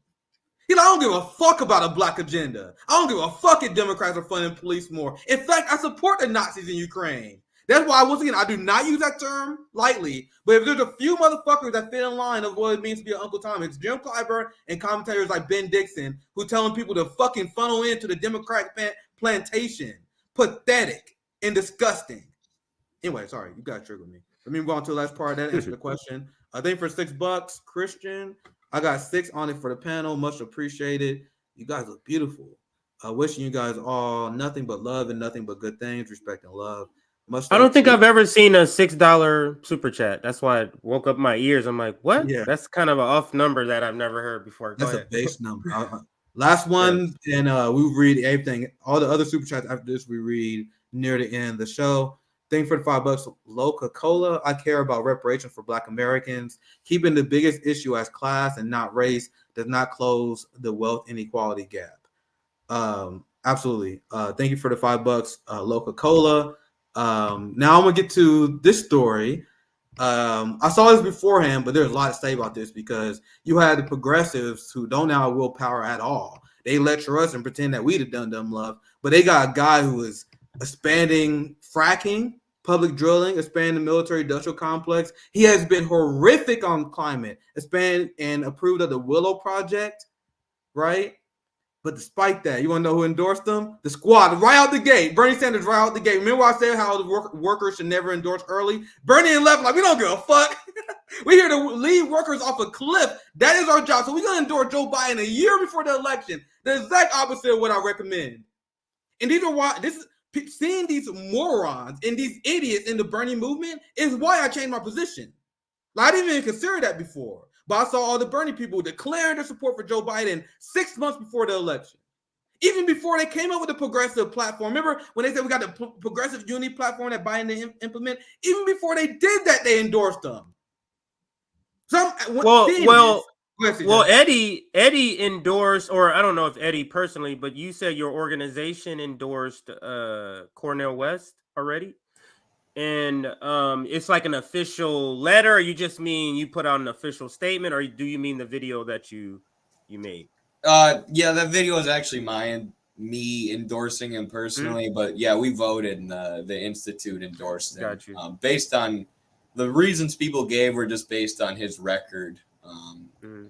He's like, I don't give a fuck about a black agenda. I don't give a fuck if Democrats are funding police more. In fact, I support the Nazis in Ukraine. That's why, once again, I do not use that term lightly. But if there's a few motherfuckers that fit in line of what it means to be an Uncle Tom, it's Jim Clyburn and commentators like Ben Dixon who telling people to fucking funnel into the Democratic plantation. Pathetic and disgusting. Anyway, sorry, you got to trigger me. Let me move on to the last part. That answered the question. I think for $6, Christian, I got 6 on it for the panel. Much appreciated. You guys look beautiful. Wishing you guys all nothing but love and nothing but good things, respect and love. I don't think I've ever seen a $6 super chat. That's why it woke up my ears. I'm like, what? Yeah. That's kind of an off number that I've never heard before. That's a base number. Last one, and we read everything. All the other super chats after this, we read near the end of the show. Thank you for the $5. Coca-Cola. I care about reparations for Black Americans. Keeping the biggest issue as class and not race does not close the wealth inequality gap. Absolutely. Thank you for the $5. Coca-Cola. Now I'm gonna get to this story. I saw this beforehand, but there's a lot to say about this because you had the progressives who don't have willpower at all. They lecture us and pretend that we the dumb love, but they got a guy who is expanding fracking, public drilling, expanding the military industrial complex. He has been horrific on climate, expand and approved of the Willow Project, right? But despite that, you want to know who endorsed them? The squad, right out the gate. Bernie Sanders, right out the gate. Remember I said how the workers should never endorse early? Bernie and left like, we don't give a fuck. We're here to lead workers off a cliff. That is our job. So we're going to endorse Joe Biden a year before the election. The exact opposite of what I recommend. And these are why seeing these morons and these idiots in the Bernie movement is why I changed my position. Like, I didn't even consider that before. But I saw all the Bernie people declaring their support for Joe Biden 6 months before the election. Even before they came up with the progressive platform. Remember when they said we got the progressive unity platform that Biden didn't implement? Even before they did that, they endorsed them. Eddie endorsed, or I don't know if Eddie personally, but you said your organization endorsed Cornel West already? And it's like an official letter, or you just mean you put out an official statement, or do you mean the video that you made? Yeah, that video is actually me endorsing him personally, but yeah, we voted and the Institute endorsed him. Got you. Based on the reasons people gave were just based on his record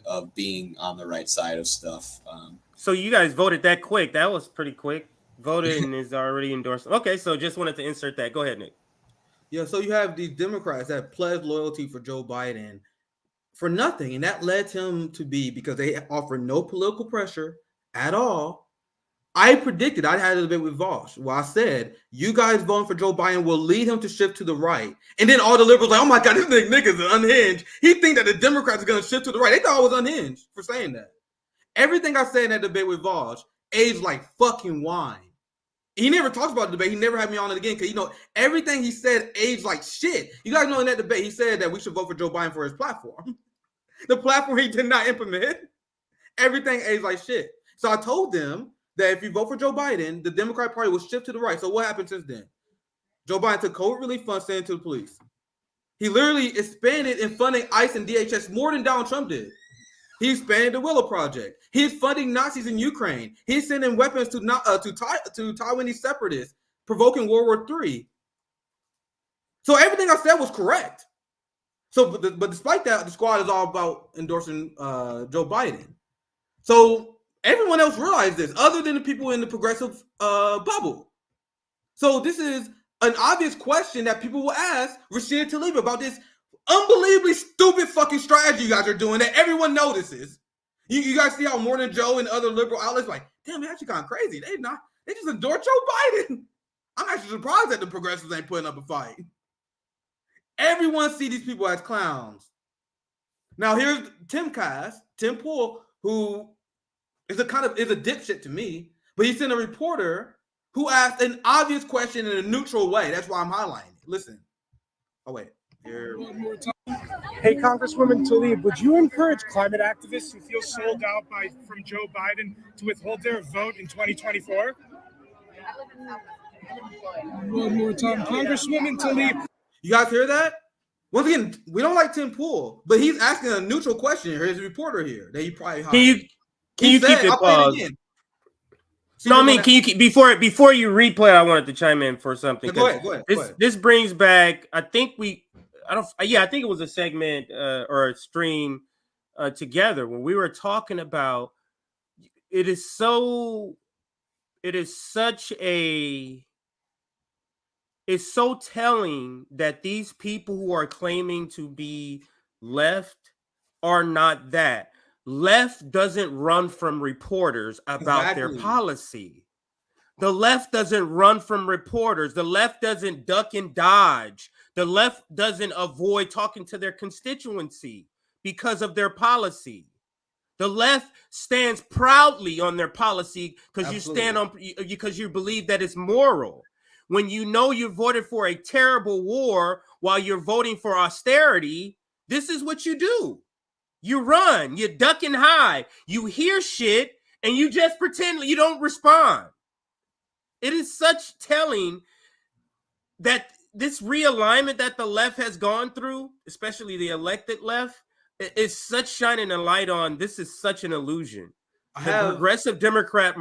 of being on the right side of stuff. So you guys voted that quick. That was pretty quick. Voted and is already endorsed. Okay, so just wanted to insert that. Go ahead, Nick. Yeah, so you have these Democrats that pledged loyalty for Joe Biden for nothing. And that led him to be, because they offered no political pressure at all. I predicted, I had a debate with Vosh, where I said, you guys voting for Joe Biden will lead him to shift to the right. And then all the liberals like, oh my God, this nigga's unhinged. He think that the Democrats are going to shift to the right. They thought I was unhinged for saying that. Everything I said in that debate with Vosh aged like fucking wine. He never talks about the debate. He never had me on it again because, everything he said aged like shit. You guys know in that debate, he said that we should vote for Joe Biden for his platform. The platform he did not implement. Everything aged like shit. So I told them that if you vote for Joe Biden, the Democratic Party will shift to the right. So what happened since then? Joe Biden took COVID relief funds sent to the police. He literally expanded in funding ICE and DHS more than Donald Trump did. He expanded the Willow Project. He's funding Nazis in Ukraine. He's sending weapons to Taiwanese separatists, provoking World War III. So everything I said was correct. So, but despite that, the squad is all about endorsing Joe Biden. So everyone else realized this, other than the people in the progressive bubble. So this is an obvious question that people will ask Rashida Tlaib about this unbelievably stupid fucking strategy you guys are doing that everyone notices. You guys see how Morning Joe and other liberal outlets like, damn, they're actually kind of crazy. They just endorse Joe Biden. I'm actually surprised that the progressives ain't putting up a fight. Everyone see these people as clowns. Now here's Tim Pool, who is a dipshit to me, but he sent a reporter who asked an obvious question in a neutral way. That's why I'm highlighting it. Listen. Oh, wait. Here. Hey, Congresswoman Tlaib, would you encourage climate activists who feel sold out from Joe Biden to withhold their vote in 2024? One more time, Congresswoman Tlaib. You guys hear that? Once again, we don't like Tim Pool, but he's asking a neutral question here. Here's a reporter here that he probably hired. Can you keep it paused? No, I mean, can you before you replay? I wanted to chime in for something. Go ahead. This brings back. I think it was a segment or a stream together when we were talking about. It is it's so telling that these people who are claiming to be left are not that. Left doesn't run from reporters about their policy. The left doesn't run from reporters. The left doesn't duck and dodge. The left doesn't avoid talking to their constituency because of their policy. The left stands proudly on their policy because you believe that it's moral. When you know you voted for a terrible war while you're voting for austerity, this is what you do. You run, you duck and hide, you hear shit, and you just pretend you don't respond. It is such telling that this realignment that the left has gone through, especially the elected left, is such shining a light on this is such an illusion. The progressive Democrat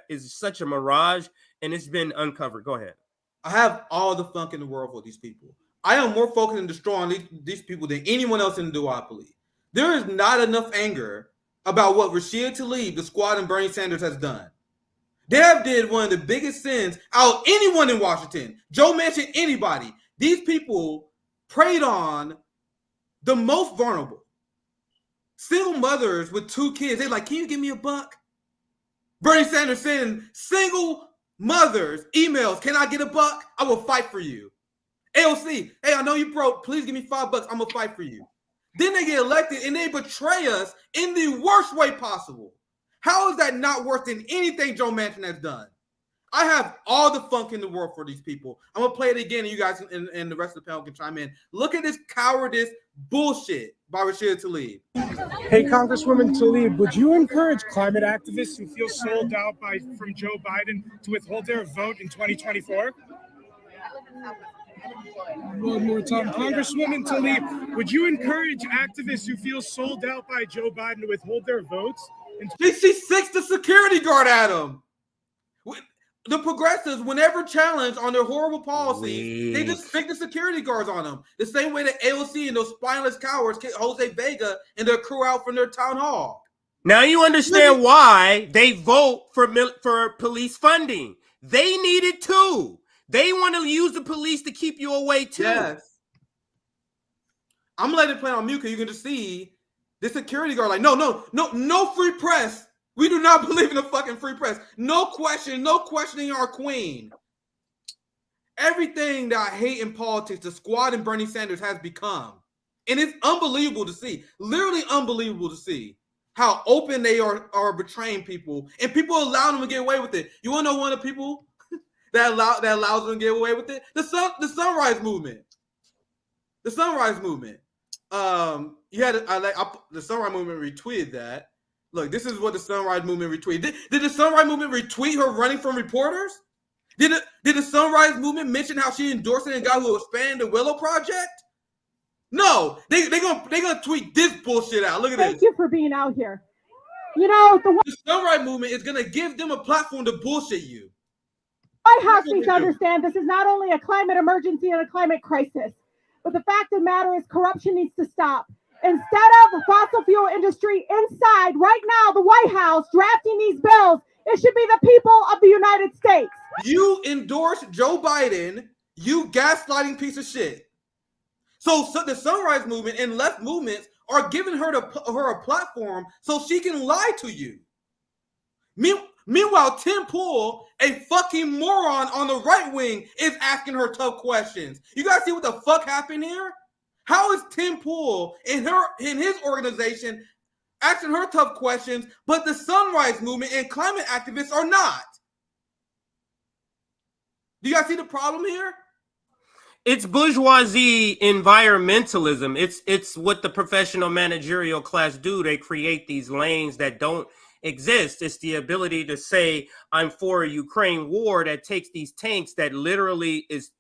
is such a mirage, and it's been uncovered. Go ahead. I have all the funk in the world for these people. I am more focused on destroying these people than anyone else in the duopoly. There is not enough anger about what Rashida Tlaib, the squad, and Bernie Sanders has done. They have did one of the biggest sins out of anyone in Washington. Joe Manchin, anybody. These people preyed on the most vulnerable. Single mothers with 2 kids. They're like, can you give me $1? Bernie Sanders sending single mothers emails. Can I get $1? I will fight for you. AOC, hey, I know you broke. Please give me $5. I'm going to fight for you. Then they get elected and they betray us in the worst way possible. How is that not worse than anything Joe Manchin has done? I have all the funk in the world for these people. I'm going to play it again, and you guys and the rest of the panel can chime in. Look at this cowardice bullshit by Rashida Tlaib. Hey, Congresswoman Tlaib, would you encourage climate activists who feel sold out from Joe Biden to withhold their vote in 2024? One more time, Congresswoman Tlaib, would you encourage activists who feel sold out by Joe Biden to withhold their votes? She sixed the security guard at him. The progressives, whenever challenged on their horrible policies, they just pick the security guards on them. The same way that AOC and those spineless cowards kicked Jose Vega and their crew out from their town hall. Now you understand why they vote for police funding. They need it too. They want to use the police to keep you away too. Yes. I'm letting it play on mute because you can just see the security guard like, no free press. We do not believe in the fucking free press. No questioning our queen. Everything that I hate in politics, the squad and Bernie Sanders has become. And it's unbelievable to see. Literally unbelievable to see how open they are betraying people. And people allow them to get away with it. You want to know one of the people that allows them to get away with it? The Sunrise Movement. The Sunrise Movement. The Sunrise Movement retweeted that. Look, this is what the Sunrise Movement retweeted. Did the Sunrise Movement retweet her running from reporters? Did the Sunrise Movement mention how she endorsed a guy who expanded the Willow Project? No, they're gonna tweet this bullshit out. Look at this. Thank you for being out here. You know, the Sunrise Movement is gonna give them a platform to bullshit you. White House needs to understand this is not only a climate emergency and a climate crisis, but the fact of the matter is corruption needs to stop. Instead of the fossil fuel industry inside right now, the White House drafting these bills, it should be the people of the United States. You endorse Joe Biden, you gaslighting piece of shit. So the Sunrise Movement and left movements are giving her a platform so she can lie to you. Meanwhile, Tim Pool, a fucking moron on the right wing, is asking her tough questions. You guys see what the fuck happened here? How is Tim Pool in his organization asking her tough questions, but the Sunrise Movement and climate activists are not? Do you guys see the problem here? It's bourgeoisie environmentalism. It's what the professional managerial class do. They create these lanes that don't exist. It's the ability to say, I'm for a Ukraine war that takes these tanks that literally it's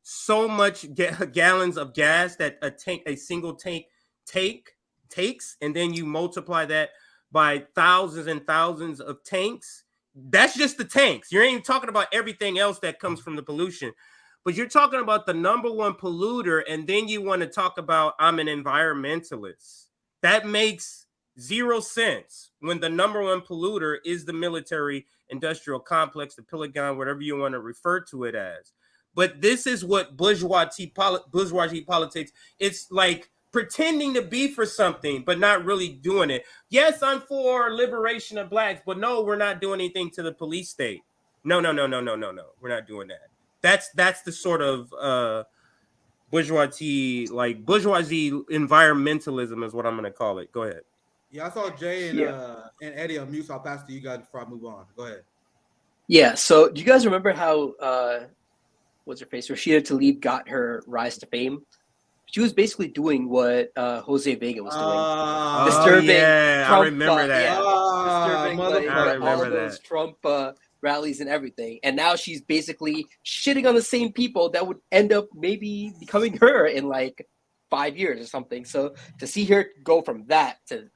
so much gallons of gas that a single tank takes, and then you multiply that by thousands and thousands of tanks. That's just the tanks. You ain't even talking about everything else that comes from the pollution. But you're talking about the number one polluter, and then you want to talk about I'm an environmentalist. That makes zero sense when the number one polluter is the military industrial complex, the Pentagon, whatever you want to refer to it as. But this is what bourgeoisie politics, it's like pretending to be for something, but not really doing it. Yes, I'm for liberation of blacks, but no, we're not doing anything to the police state. No. We're not doing that. That's the sort of bourgeoisie environmentalism is what I'm going to call it. Go ahead. Yeah, I saw Jay and Eddie on mute, so I'll pass to you guys before I move on. Go ahead. Yeah. So do you guys remember how what's her face? Rashida Tlaib got her rise to fame? She was basically doing what Jose Vega was doing. Disturbing Trump, I remember that. Disturbing all of those Trump rallies and everything. And now she's basically shitting on the same people that would end up maybe becoming her in like 5 years or something. So to see her go from that to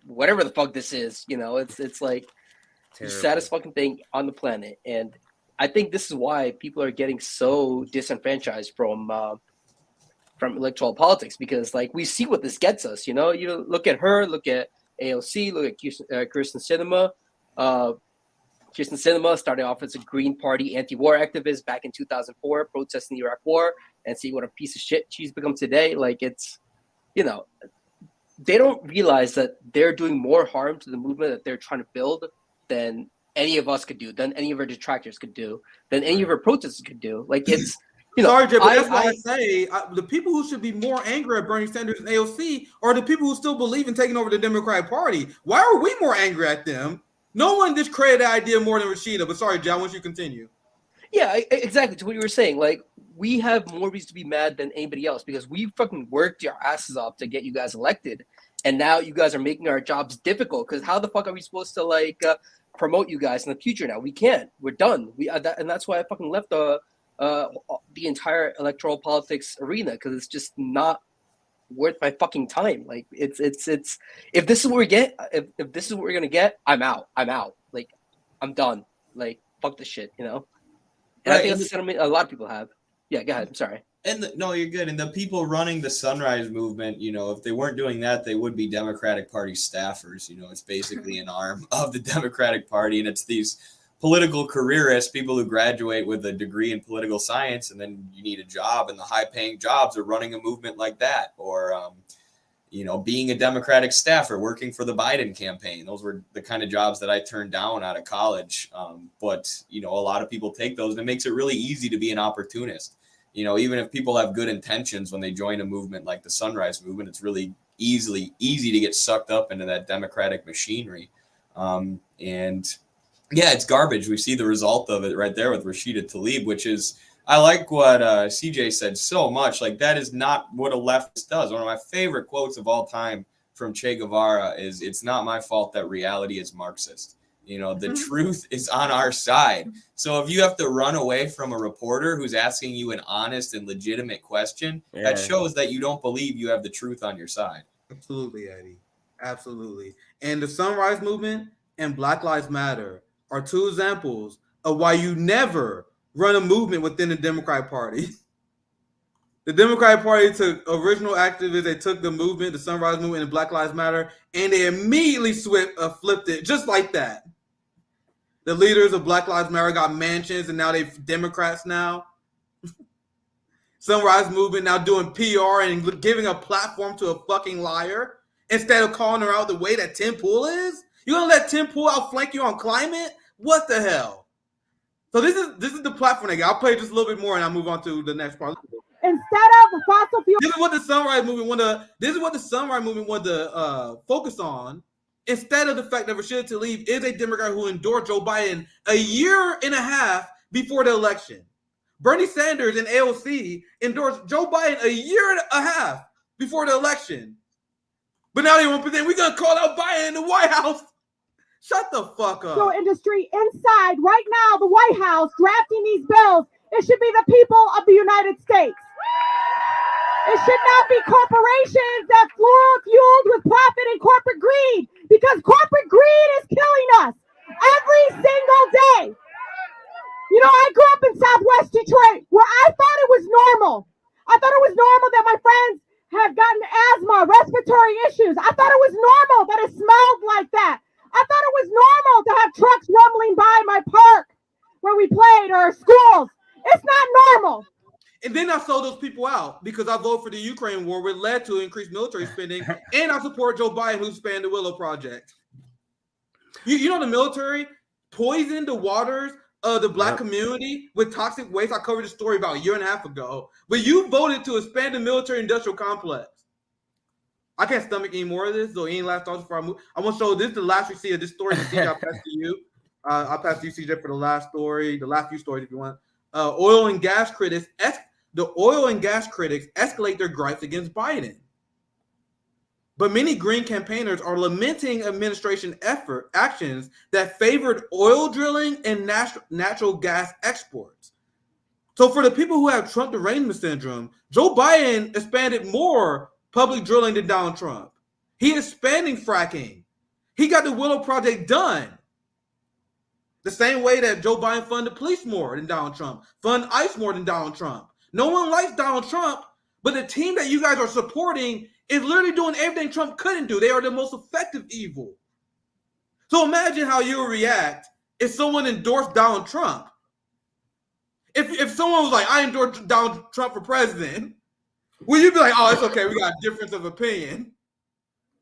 whatever the fuck this is, you know, it's like the saddest fucking thing on the planet. And I think this is why people are getting so disenfranchised from electoral politics, because like we see what this gets us. You know, you look at her, look at AOC, look at Kirsten Sinema. Kirsten Sinema started off as a Green Party anti-war activist back in 2004, protesting the Iraq War, and see what a piece of shit she's become today. Like, it's, you know, they don't realize that they're doing more harm to the movement that they're trying to build than any of us could do, than any of our detractors could do, than any of our protesters could do. Like, it's, you know, sorry, Jay, but that's why I say the people who should be more angry at Bernie Sanders and AOC are the people who still believe in taking over the Democratic Party. Why are we more angry at them? No one discredited the idea more than Rashida. But sorry, John, once you continue. Yeah, exactly. To what you were saying, like, we have more reason to be mad than anybody else because we fucking worked our asses off to get you guys elected, and now you guys are making our jobs difficult. Because how the fuck are we supposed to like promote you guys in the future? Now we can't. We're done. And that's why I fucking left the entire electoral politics arena, because it's just not worth my fucking time. Like, it's if this is what we get, if this is what we're gonna get, I'm out. Like, I'm done. Like, fuck this shit, you know. And I think that's the sentiment a lot of people have. Yeah, go ahead. I'm sorry. No, you're good. And the people running the Sunrise Movement, you know, if they weren't doing that, they would be Democratic Party staffers. You know, it's basically an arm of the Democratic Party, and it's these political careerists, people who graduate with a degree in political science, and then you need a job, and the high-paying jobs are running a movement like that, or you know, being a Democratic staffer, working for the Biden campaign. Those were the kind of jobs that I turned down out of college. But you know, a lot of people take those, and it makes it really easy to be an opportunist. You know, even if people have good intentions when they join a movement like the Sunrise Movement, it's really easy to get sucked up into that Democratic machinery. And yeah, it's garbage. We see the result of it right there with Rashida Tlaib, which is, I like what CJ said so much. Like, that is not what a leftist does. One of my favorite quotes of all time from Che Guevara is, "It's not my fault that reality is Marxist." You know, the truth is on our side. So if you have to run away from a reporter who's asking you an honest and legitimate question, that shows that you don't believe you have the truth on your side. Absolutely, Eddie. Absolutely. And the Sunrise Movement and Black Lives Matter are two examples of why you never run a movement within the Democratic Party. The Democratic Party took original activists, they took the movement, the Sunrise Movement and Black Lives Matter, and they immediately flipped it just like that. The leaders of Black Lives Matter got mansions, and now they're Democrats now. Sunrise Movement now doing PR and giving a platform to a fucking liar instead of calling her out the way that Tim Pool is. You gonna let Tim Pool outflank you on climate? What the hell? So this is the platform they got. I'll play just a little bit more and I'll move on to the next part. Instead of fossil fuel, this is what the Sunrise Movement wanted to focus on, instead of the fact that Rashida Tlaib is a Democrat who endorsed Joe Biden a year and a half before the election. Bernie Sanders and AOC endorsed Joe Biden a year and a half before the election. But now they won't pretend we're going to call out Biden in the White House. Shut the fuck up. Industry inside right now, the White House drafting these bills. It should be the people of the United States. It should not be corporations that fueled with profit and corporate greed, because corporate greed is killing us every single day. You know, I grew up in Southwest Detroit where I thought it was normal. I thought it was normal that my friends had gotten asthma, respiratory issues. I thought it was normal that it smelled like that. I thought it was normal to have trucks rumbling by my park where we played or schools. It's not normal. And then I sold those people out because I voted for the Ukraine war, which led to increased military spending, and I support Joe Biden, who spanned the Willow Project. You know the military poisoned the waters of the Black community with toxic waste. I covered the story about a year and a half ago. But you voted to expand the military-industrial complex. I can't stomach any more of this, so any last thoughts before I move? I want to show this is the last we see of this story. CJ, I'll pass to you. I'll pass to you, CJ, for the last story, the last few stories if you want. Oil and gas critics escalate their gripes against Biden. But many Green campaigners are lamenting administration actions that favored oil drilling and natural gas exports. So for the people who have Trump derangement syndrome, Joe Biden expanded more public drilling than Donald Trump. He is expanding fracking. He got the Willow Project done. The same way that Joe Biden funded police more than Donald Trump, fund ICE more than Donald Trump. No one likes Donald Trump, but the team that you guys are supporting is literally doing everything Trump couldn't do. They are the most effective evil. So imagine how you would react if someone endorsed Donald Trump. If someone was like, I endorse Donald Trump for president, will you be like, oh, it's okay, we got a difference of opinion?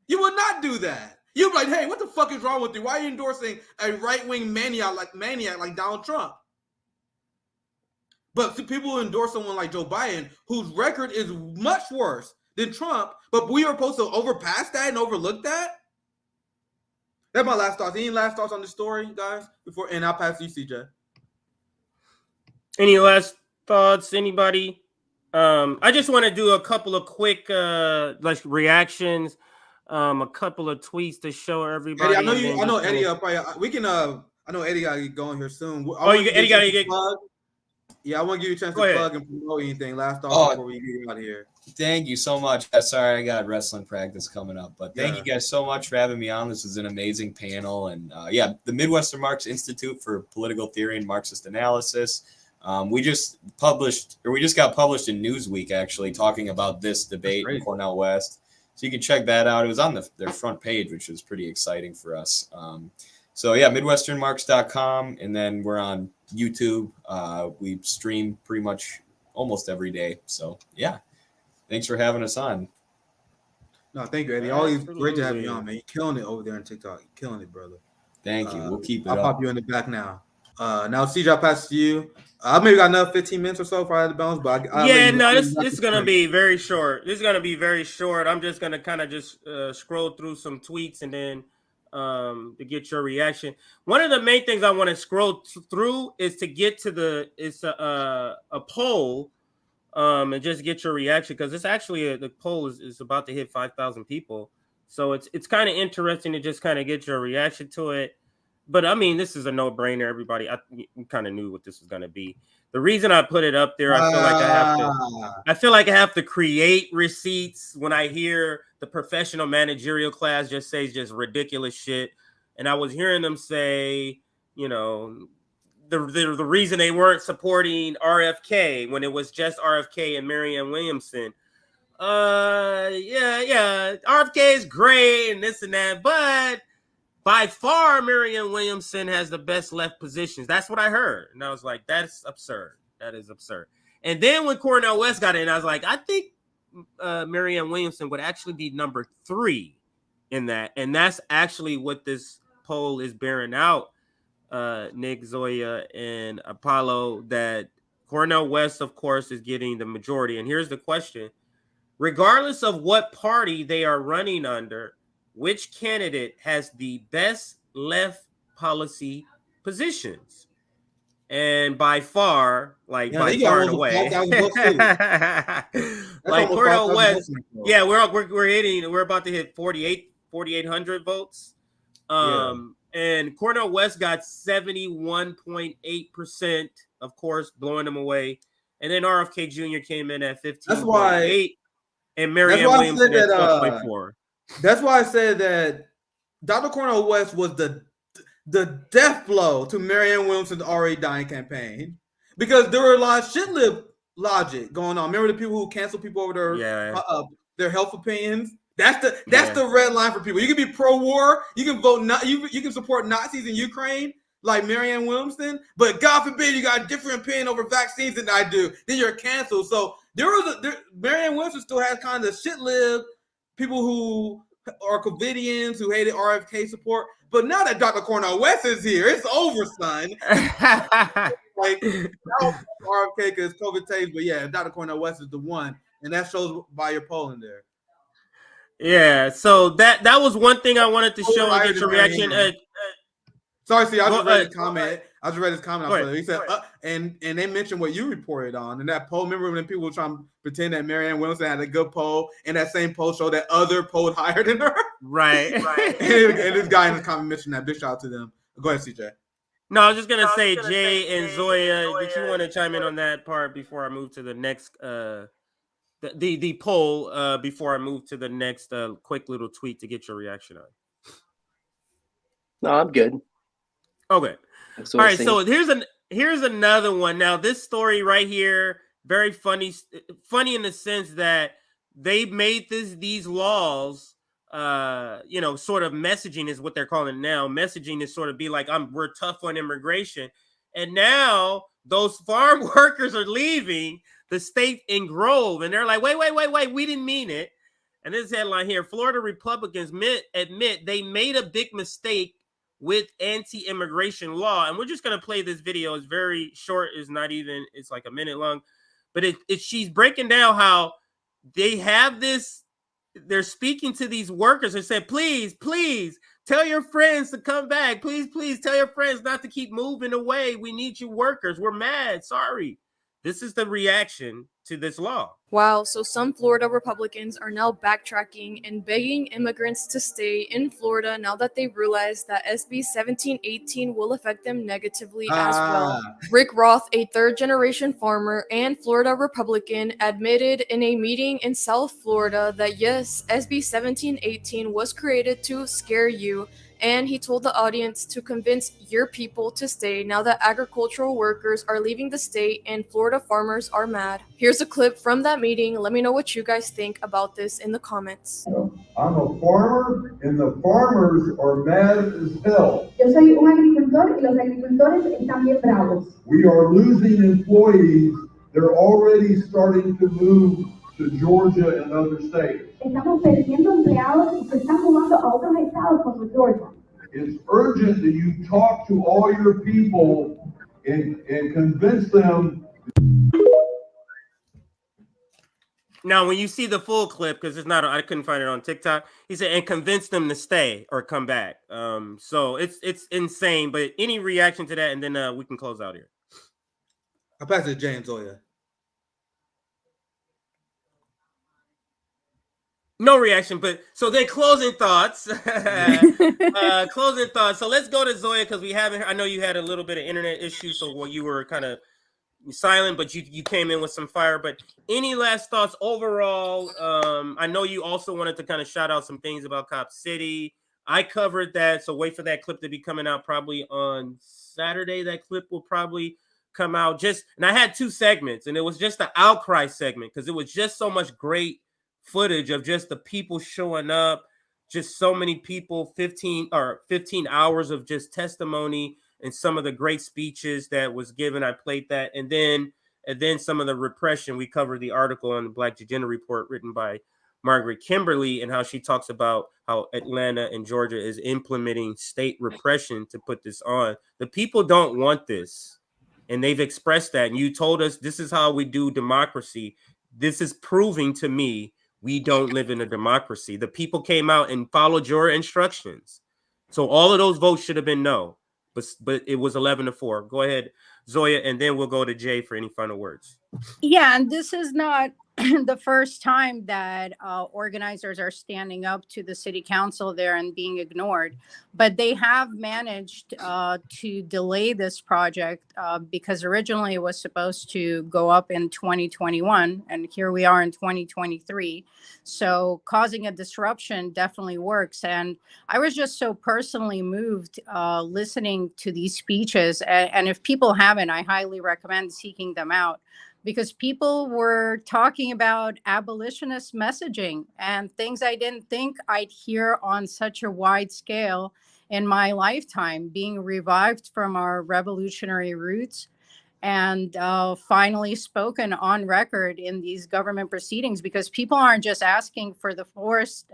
You would not do that. You'd be like, hey, what the fuck is wrong with you? Why are you endorsing a right-wing maniac like Donald Trump? But people who endorse someone like Joe Biden, whose record is much worse than Trump, but we are supposed to overpass that and overlook that? That's my last thoughts. Any last thoughts on the story, guys? And I'll pass to you, CJ. Any last thoughts? Anybody? I just want to do a couple of quick reactions. A couple of tweets to show everybody. Eddie, I know Eddie. We can. I know Eddie got to get going here soon. Eddie got to get. Yeah, I want to give you a chance to plug and promote anything. Last thought before we get out of here. Thank you so much. Sorry, I got wrestling practice coming up, but thank you guys so much for having me on. This was an amazing panel, and the Midwestern Marx Institute for Political Theory and Marxist Analysis. We just got published in Newsweek actually talking about this debate in Cornel West. So you can check that out. It was on their front page, which was pretty exciting for us. MidwesternMarx.com, and then we're on YouTube. We stream pretty much almost every day. So thanks for having us on. No, thank you, Eddie. Always great to have you on, man. You're killing it over there on TikTok. You're killing it, brother. Thank you. We'll keep it I'll up. pop you in the back now. Now, CJ, I'll pass to you. I maybe got another 15 minutes or so for I had to bounce, but this is gonna be very short. This is gonna be very short. I'm just gonna kind of just scroll through some tweets and then to get your reaction. One of the main things I want to scroll through is to get to a poll and just get your reaction, because it's actually the poll is about to hit 5,000 people, so it's kind of interesting to just kind of get your reaction to it. But I mean, this is a no-brainer. Everybody, we kind of knew what this was going to be. The reason I put it up there, I feel like I have to create receipts when I hear the professional managerial class just say just ridiculous shit. And I was hearing them say, the reason they weren't supporting RFK when it was just RFK and Marianne Williamson. RFK is great and this and that, but by far, Marianne Williamson has the best left positions. That's what I heard. And I was like, that's absurd. That is absurd. And then when Cornel West got in, I was like, I think Marianne Williamson would actually be number 3 in that. And that's actually what this poll is bearing out, Nick, Zoya, and Apollo, that Cornel West, of course, is getting the majority. And here's the question. Regardless of what party they are running under, which candidate has the best left policy positions? and by far, like Yeah, by they got far and almost away, 5,000 votes too. That's like almost Cornel 5,000 West. votes in that poll. Yeah, we're about to hit 4,800 votes. And Cornel West got 71.8%, of course, blowing them away. And then RFK Jr. came in at 15.8, and Marianne Williamson at 12.4. That's why I said that Dr. Cornel West was the death blow to Marianne Williamson's already dying campaign, because there were a lot of shit-lib logic going on. Remember the people who cancel people over their health opinions? That's the red line for people. You can be pro-war, you can vote, you can support Nazis in Ukraine like Marianne Williamson, but God forbid you got a different opinion over vaccines than I do, then you're canceled. So Marianne Williamson still has kind of shit-lib people who are COVIDians who hated RFK support. But now that Dr. Cornel West is here, it's over, son. Like, RFK because COVID takes, but yeah, Dr. Cornel West is the one, and that shows by your polling there. Yeah, so that was one thing I wanted to show and get your reaction. Sorry, see, I just read his comment. He said, and they mentioned what you reported on in that poll. Remember when people were trying to pretend that Marianne Williamson had a good poll, and that same poll showed that other polled higher than her? Right. and this guy in the comment mentioned that. Big shout out to them. Go ahead, CJ. No, I was just gonna say, Jay and Zoya, did you want to chime in on that part before I move to the next the poll before I move to the next quick little tweet to get your reaction on? No, I'm good. Okay. All right. So here's another one. Now, this story right here, very funny in the sense that they made these laws. Sort of messaging is what they're calling it now. Messaging is sort of be like, we're tough on immigration, and now those farm workers are leaving the state in Grove, and they're like, wait, we didn't mean it. And this headline here: Florida Republicans admit they made a big mistake with anti-immigration law. And we're just going to play this video. It's very short. It's like a minute long, but she's breaking down how they have this. They're speaking to these workers and said, please tell your friends to come back. Please tell your friends not to keep moving away. We need you workers. We're mad. Sorry. This is the reaction to this law. Wow, so some Florida Republicans are now backtracking and begging immigrants to stay in Florida now that they realize that SB 1718 will affect them negatively as well. Rick Roth, a third-generation farmer and Florida Republican, admitted in a meeting in South Florida that yes, SB 1718 was created to scare you, and he told the audience to convince your people to stay now that agricultural workers are leaving the state and Florida farmers are mad. Here's a clip from that meeting. Let me know what you guys think about this in the comments. I'm a farmer, and the farmers are mad as hell. Yo soy un agricultor y los agricultores están bien bravos. We are losing employees. They're already starting to move to Georgia and other states. Estamos perdiendo empleados y se están mudando a otros estados como Georgia. It's urgent that you talk to all your people and convince them. Now, when you see the full clip, because I couldn't find it on TikTok, he said, and convince them to stay or come back. So it's insane. But any reaction to that, and then we can close out here. I'll pass it to James Zoya. No reaction, but so then closing thoughts. So let's go to Zoya because I know you had a little bit of internet issues, so you were kind of silent, but you came in with some fire. But any last thoughts overall? I know you also wanted to kind of shout out some things about Cop City. I covered that, so wait for that clip to be coming out probably on Saturday. That clip will probably come out. And I had 2 segments, and it was just the outcry segment because it was just so much great footage of just the people showing up, just so many people, 15 hours of just testimony and some of the great speeches that was given. I played that. And then some of the repression. We covered the article on the Black Agenda Report written by Margaret Kimberly and how she talks about how Atlanta and Georgia is implementing state repression to put this on. The people don't want this. And they've expressed that. And you told us this is how we do democracy. This is proving to me we don't live in a democracy. The people came out and followed your instructions. So all of those votes should have been no. but it was 11-4. Go ahead, Zoya, and then we'll go to Jay for any final words. Yeah, and this is not the first time that organizers are standing up to the city council there and being ignored, but they have managed to delay this project because originally it was supposed to go up in 2021, and here we are in 2023. So causing a disruption definitely works. And I was just so personally moved listening to these speeches. And if people haven't, I highly recommend seeking them out, because people were talking about abolitionist messaging and things I didn't think I'd hear on such a wide scale in my lifetime, being revived from our revolutionary roots and finally spoken on record in these government proceedings, because people aren't just asking for the forest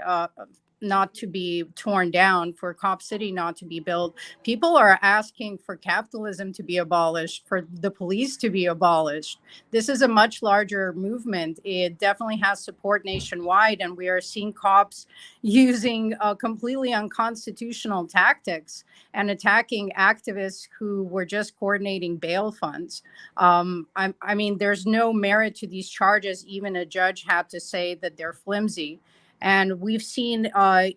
not to be torn down, for Cop City not to be built. People are asking for capitalism to be abolished, for the police to be abolished. This is a much larger movement. It definitely has support nationwide, and we are seeing cops using completely unconstitutional tactics and attacking activists who were just coordinating bail funds. I mean, there's no merit to these charges. Even a judge had to say that they're flimsy. And we've seen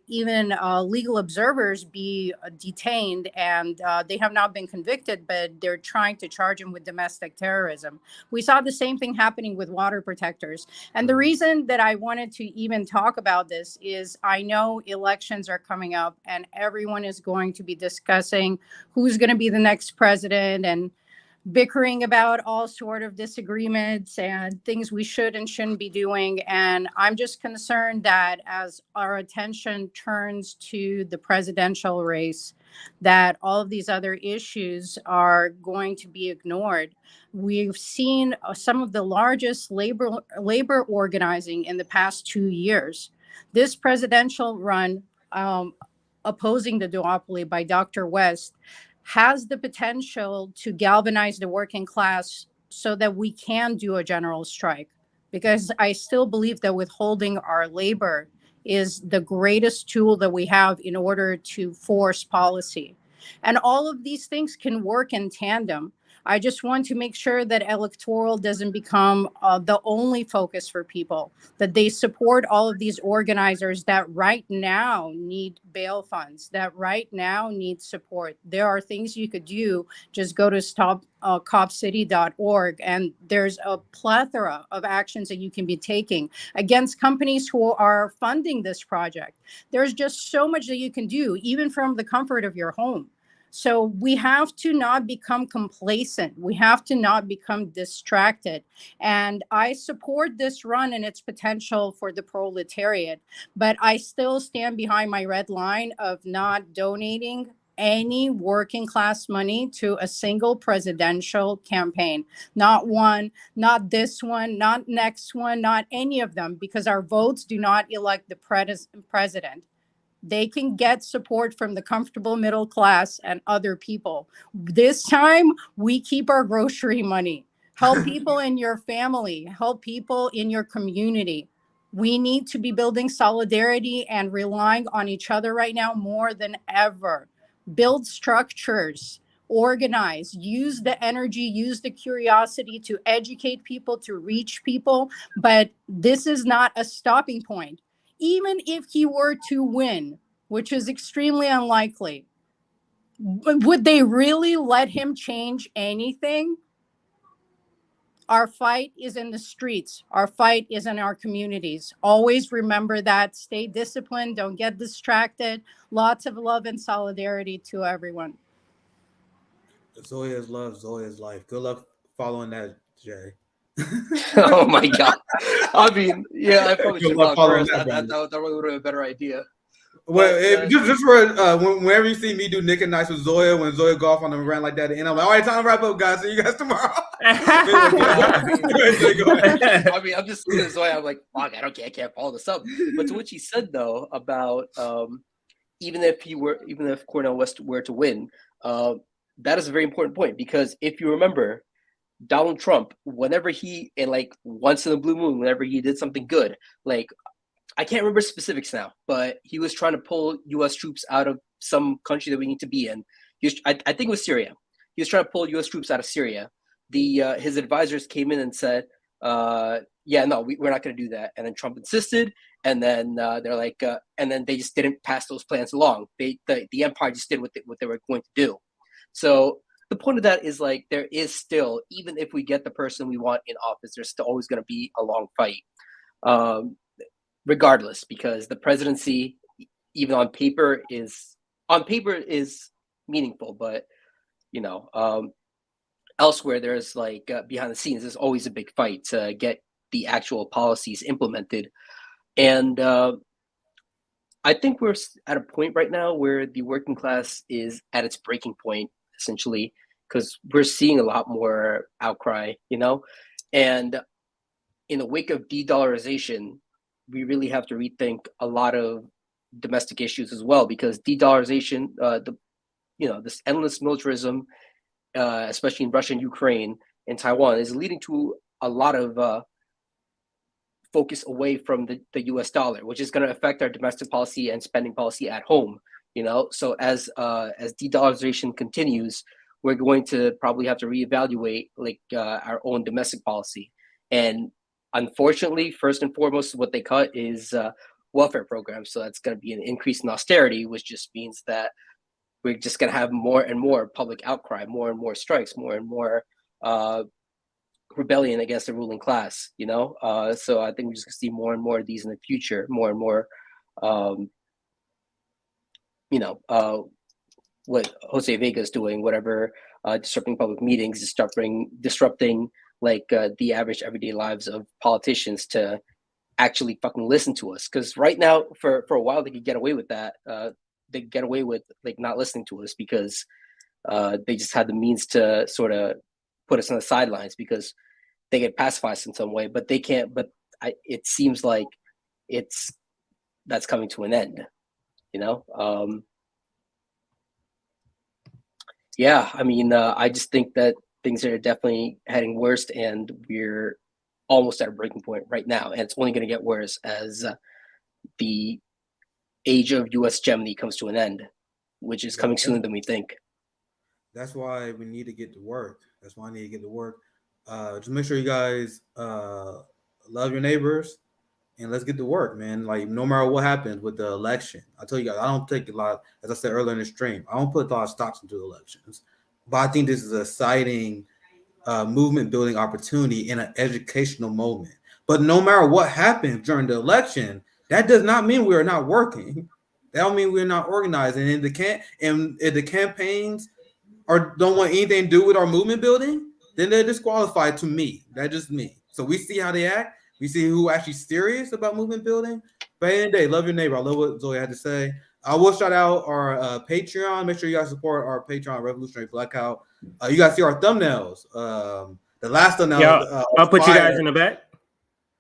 even legal observers be detained, and they have not been convicted, but they're trying to charge them with domestic terrorism. We saw the same thing happening with water protectors. And the reason that I wanted to even talk about this is I know elections are coming up and everyone is going to be discussing who's going to be the next president and bickering about all sort of disagreements and things we should and shouldn't be doing. And I'm just concerned that as our attention turns to the presidential race, that all of these other issues are going to be ignored. We've seen some of the largest labor organizing in the past 2 years. This presidential run opposing the duopoly by Dr. West has the potential to galvanize the working class so that we can do a general strike. Because I still believe that withholding our labor is the greatest tool that we have in order to force policy. And all of these things can work in tandem. I just want to make sure that Electoral doesn't become the only focus for people, that they support all of these organizers that right now need bail funds, that right now need support. There are things you could do. Just go to stopcopcity.org, and there's a plethora of actions that you can be taking against companies who are funding this project. There's just so much that you can do, even from the comfort of your home. So we have to not become complacent. We have to not become distracted. And I support this run and its potential for the proletariat, but I still stand behind my red line of not donating any working class money to a single presidential campaign. Not one, not this one, not next one, not any of them, because our votes do not elect the president. They can get support from the comfortable middle class and other people. This time, we keep our grocery money. Help people in your family. Help people in your community. We need to be building solidarity and relying on each other right now more than ever. Build structures. Organize. Use the energy. Use the curiosity to educate people, to reach people. But this is not a stopping point. Even if he were to win, which is extremely unlikely, would they really let him change anything? Our fight is in the streets. Our fight is in our communities. Always remember that. Stay disciplined. Don't get distracted. Lots of love and solidarity to everyone. Zoya's love, Zoya's life. Good luck following that, Jay. Oh my God. I mean, yeah, I probably should have gone first. That brother. would have been a better idea. Well, just for whenever you see me do Nick and Nice with Zoya, when Zoya go off on a rant like that, and I'm like, all right, time to wrap up, guys. See you guys tomorrow. I mean, I'm just looking at Zoya. I'm like, fuck, I can't follow this up. But to what she said though about even if Cornel West were to win, that is a very important point, because if you remember, Donald Trump, whenever he, and like once in a blue moon, whenever he did something good, like I can't remember specifics now, but he was trying to pull U.S. troops out of some country that we need to be in. I think it was Syria. He was trying to pull U.S. troops out of Syria. His advisors came in and said, yeah, no, we're not going to do that. And then Trump insisted, and then they're like, and then they just didn't pass those plans along. The empire just did what they were going to do. So the point of that is, like, there is still, even if we get the person we want in office, there's still always going to be a long fight, regardless, because the presidency, even on paper, is meaningful, but elsewhere there's like behind the scenes, there's always a big fight to get the actual policies implemented. And I think we're at a point right now where the working class is at its breaking point, essentially, because we're seeing a lot more outcry, and in the wake of de-dollarization, we really have to rethink a lot of domestic issues as well, because de-dollarization, this endless militarism, especially in Russia and Ukraine and Taiwan, is leading to a lot of focus away from the US dollar, which is going to affect our domestic policy and spending policy at home. So as de-dollarization continues, we're going to probably have to reevaluate our own domestic policy. And unfortunately, first and foremost, what they cut is welfare programs. So that's going to be an increase in austerity, which just means that we're just going to have more and more public outcry, more and more strikes, more and more rebellion against the ruling class, So I think we're just going to see more and more of these in the future, more and more, what Jose Vega is doing, whatever, disrupting public meetings, disrupting the average everyday lives of politicians to actually fucking listen to us. Because right now, for a while, they could get away with that. They get away with not listening to us because they just had the means to sort of put us on the sidelines because they get pacified in some way, but they can't. But it seems like that's coming to an end, Yeah, I mean, I just think that things are definitely heading worse, and we're almost at a breaking point right now, and it's only going to get worse as the age of U.S. hegemony comes to an end, which is coming sooner than we think. That's why we need to get to work. Just make sure you guys love your neighbors, and let's get to work, man. Like, no matter what happens with the election, I tell you guys, I don't take a lot, as I said earlier in the stream, I don't put a lot of stocks into elections, but I think this is an exciting movement building opportunity in an educational moment. But no matter what happens during the election, that does not mean we are not working. That don't mean we're not organizing. And if the campaigns don't want anything to do with our movement building, then they're disqualified to me. That's just me. So we see how they act. We see who actually serious about movement building. But at the end of the day, love your neighbor. I love what Zoe had to say. I will shout out our Patreon. Make sure you guys support our Patreon, Revolutionary Blackout. You guys see our thumbnails. The last thumbnail. Yeah, I'll put you guys in the back.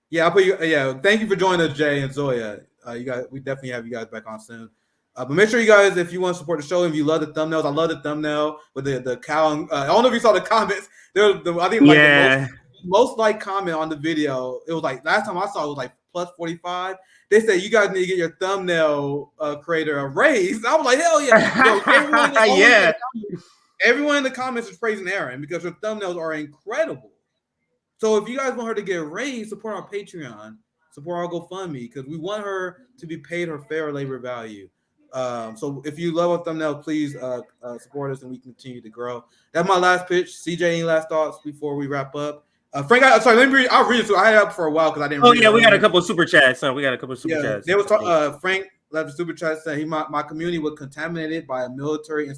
Yeah, I'll put you. Yeah, thank you for joining us, Jay and Zoya. You guys, we definitely have you guys back on soon. But make sure you guys, if you want to support the show, if you love the thumbnails, I love the thumbnail with the cow. I don't know if you saw the comments. I think the most like comment on the video. It was like last time I saw it was like plus 45. They said you guys need to get your thumbnail creator a raise. I was like, hell yeah! Everyone in the comments is praising Aaron because her thumbnails are incredible. So if you guys want her to get raised, support our Patreon, support our GoFundMe, because we want her to be paid her fair labor value. So if you love our thumbnail, please support us and we continue to grow. That's my last pitch. CJ, any last thoughts before we wrap up? Frank, sorry, let me read. I'll read it. So I had it up for a while because I didn't. Oh yeah, we got a couple of super chats. Chats. There was Frank left a super chat saying my community was contaminated by a military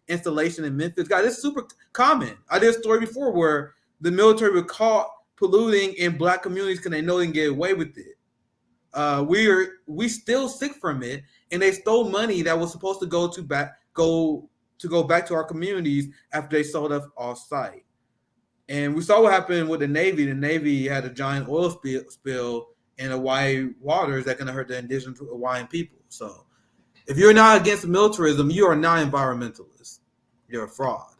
installation in Memphis. Guys, this is super common. I did a story before where the military were caught polluting in Black communities because they know they can get away with it. We still sick from it, and they stole money that was supposed to go back to our communities after they sold us off site. And we saw what happened with the Navy. The Navy had a giant oil spill in Hawaii waters that can hurt the indigenous Hawaiian people. So if you're not against militarism, you are not environmentalist. You're a fraud.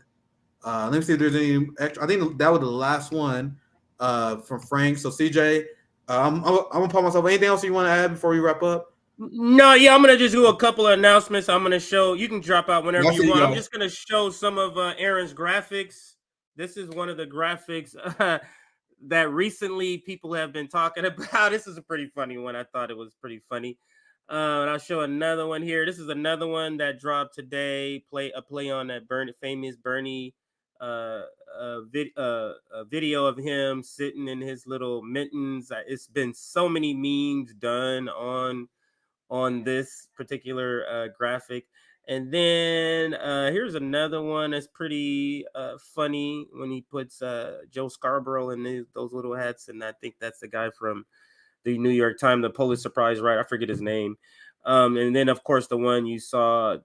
Let me see if there's any extra. I think that was the last one from Frank. So CJ, I'm gonna pause myself. Anything else you want to add before we wrap up? No, yeah, I'm gonna just do a couple of announcements. I'm gonna show. You can drop out whenever Y'all you see, want. I'm yo. just gonna show some of Aaron's graphics. This is one of the graphics that recently people have been talking about. This is a pretty funny one. I thought it was pretty funny. And I'll show another one here. This is another one that dropped today. A play on that famous Bernie a video of him sitting in his little mittens. It's been so many memes done on this particular graphic. And then here's another one that's pretty funny when he puts Joe Scarborough in those little hats. And I think that's the guy from the New York Times, the Pulitzer Prize, right? I forget his name. And then, of course, the one you saw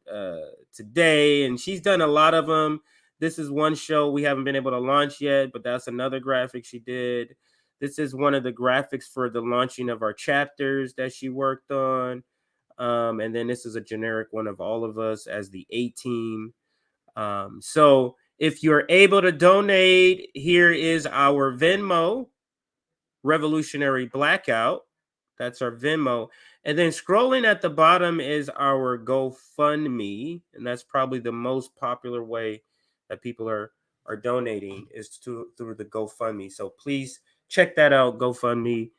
today. And she's done a lot of them. This is one show we haven't been able to launch yet, but that's another graphic she did. This is one of the graphics for the launching of our chapters that she worked on. And then this is a generic one of all of us as the A team. So if you're able to donate, here is our Venmo, Revolutionary Blackout. That's our Venmo. And then scrolling at the bottom is our GoFundMe. And that's probably the most popular way that people are donating is through the GoFundMe. So please check that out, GoFundMe,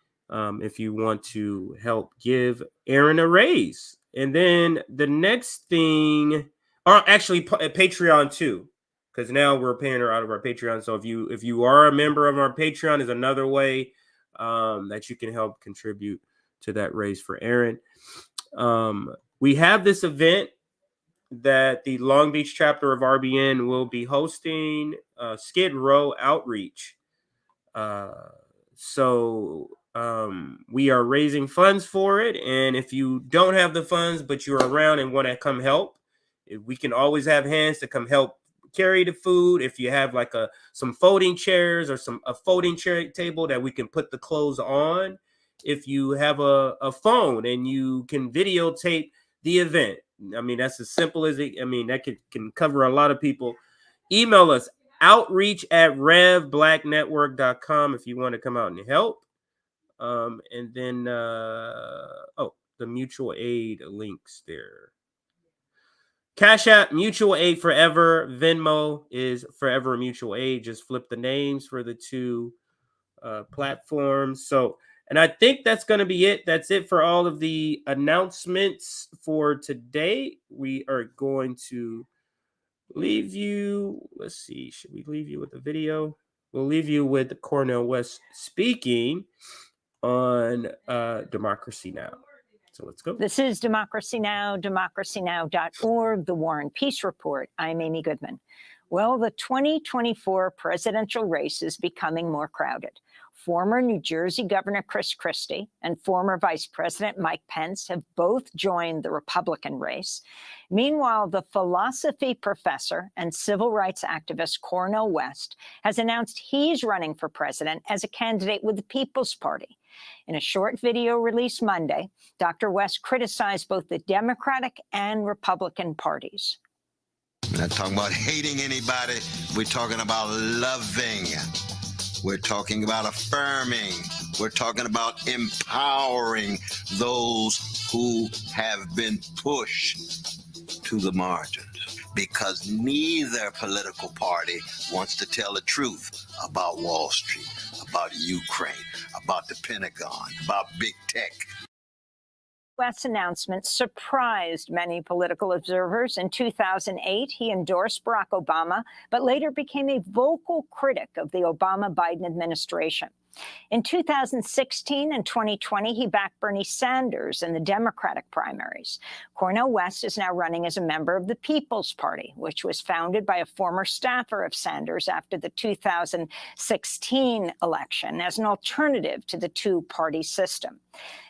if you want to help give Aaron a raise. And then the next thing, or actually Patreon too, because now we're paying her out of our Patreon. So if you are a member of our Patreon, is another way that you can help contribute to that raise for Aaron. We have this event that the Long Beach chapter of RBN will be hosting, Skid Row Outreach. So we are raising funds for it. And if you don't have the funds, but you're around and want to come help, we can always have hands to come help carry the food. If you have like some folding chairs or a folding chair table that we can put the clothes on. If you have a phone and you can videotape the event. I mean, that's as simple as it. I mean, that can cover a lot of people. Email us outreach@revblacknetwork.com if you want to come out and help. And then the mutual aid links there. Cash App, Mutual Aid Forever. Venmo is Forever Mutual Aid. Just flip the names for the two platforms. So, and I think that's going to be it. That's it for all of the announcements for today. We are going to leave you. Let's see. Should we leave you with the video? We'll leave you with Cornel West speaking on Democracy Now! So let's go. This is Democracy Now!, democracynow.org, The War and Peace Report. I'm Amy Goodman. Well, the 2024 presidential race is becoming more crowded. Former New Jersey Governor Chris Christie and former Vice President Mike Pence have both joined the Republican race. Meanwhile, the philosophy professor and civil rights activist Cornel West has announced he's running for president as a candidate with the People's Party. In a short video released Monday, Dr. West criticized both the Democratic and Republican parties. We're not talking about hating anybody. We're talking about loving. We're talking about affirming. We're talking about empowering those who have been pushed to the margins. Because neither political party wants to tell the truth about Wall Street, about Ukraine, about the Pentagon, about big tech. West's announcement surprised many political observers. In 2008, he endorsed Barack Obama, but later became a vocal critic of the Obama-Biden administration. In 2016 and 2020, he backed Bernie Sanders in the Democratic primaries. Cornel West is now running as a member of the People's Party, which was founded by a former staffer of Sanders after the 2016 election as an alternative to the two-party system.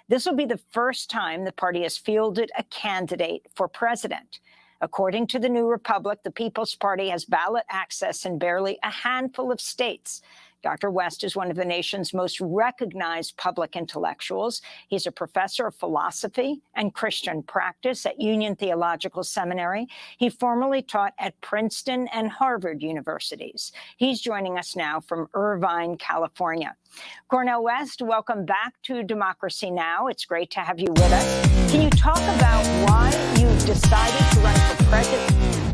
This will be the first time the party has fielded a candidate for president. According to the New Republic, the People's Party has ballot access in barely a handful of states. Dr. West is one of the nation's most recognized public intellectuals. He's a professor of philosophy and Christian practice at Union Theological Seminary. He formerly taught at Princeton and Harvard universities. He's joining us now from Irvine, California. Cornel West, welcome back to Democracy Now! It's great to have you with us. Can you talk about why you've decided to run for president?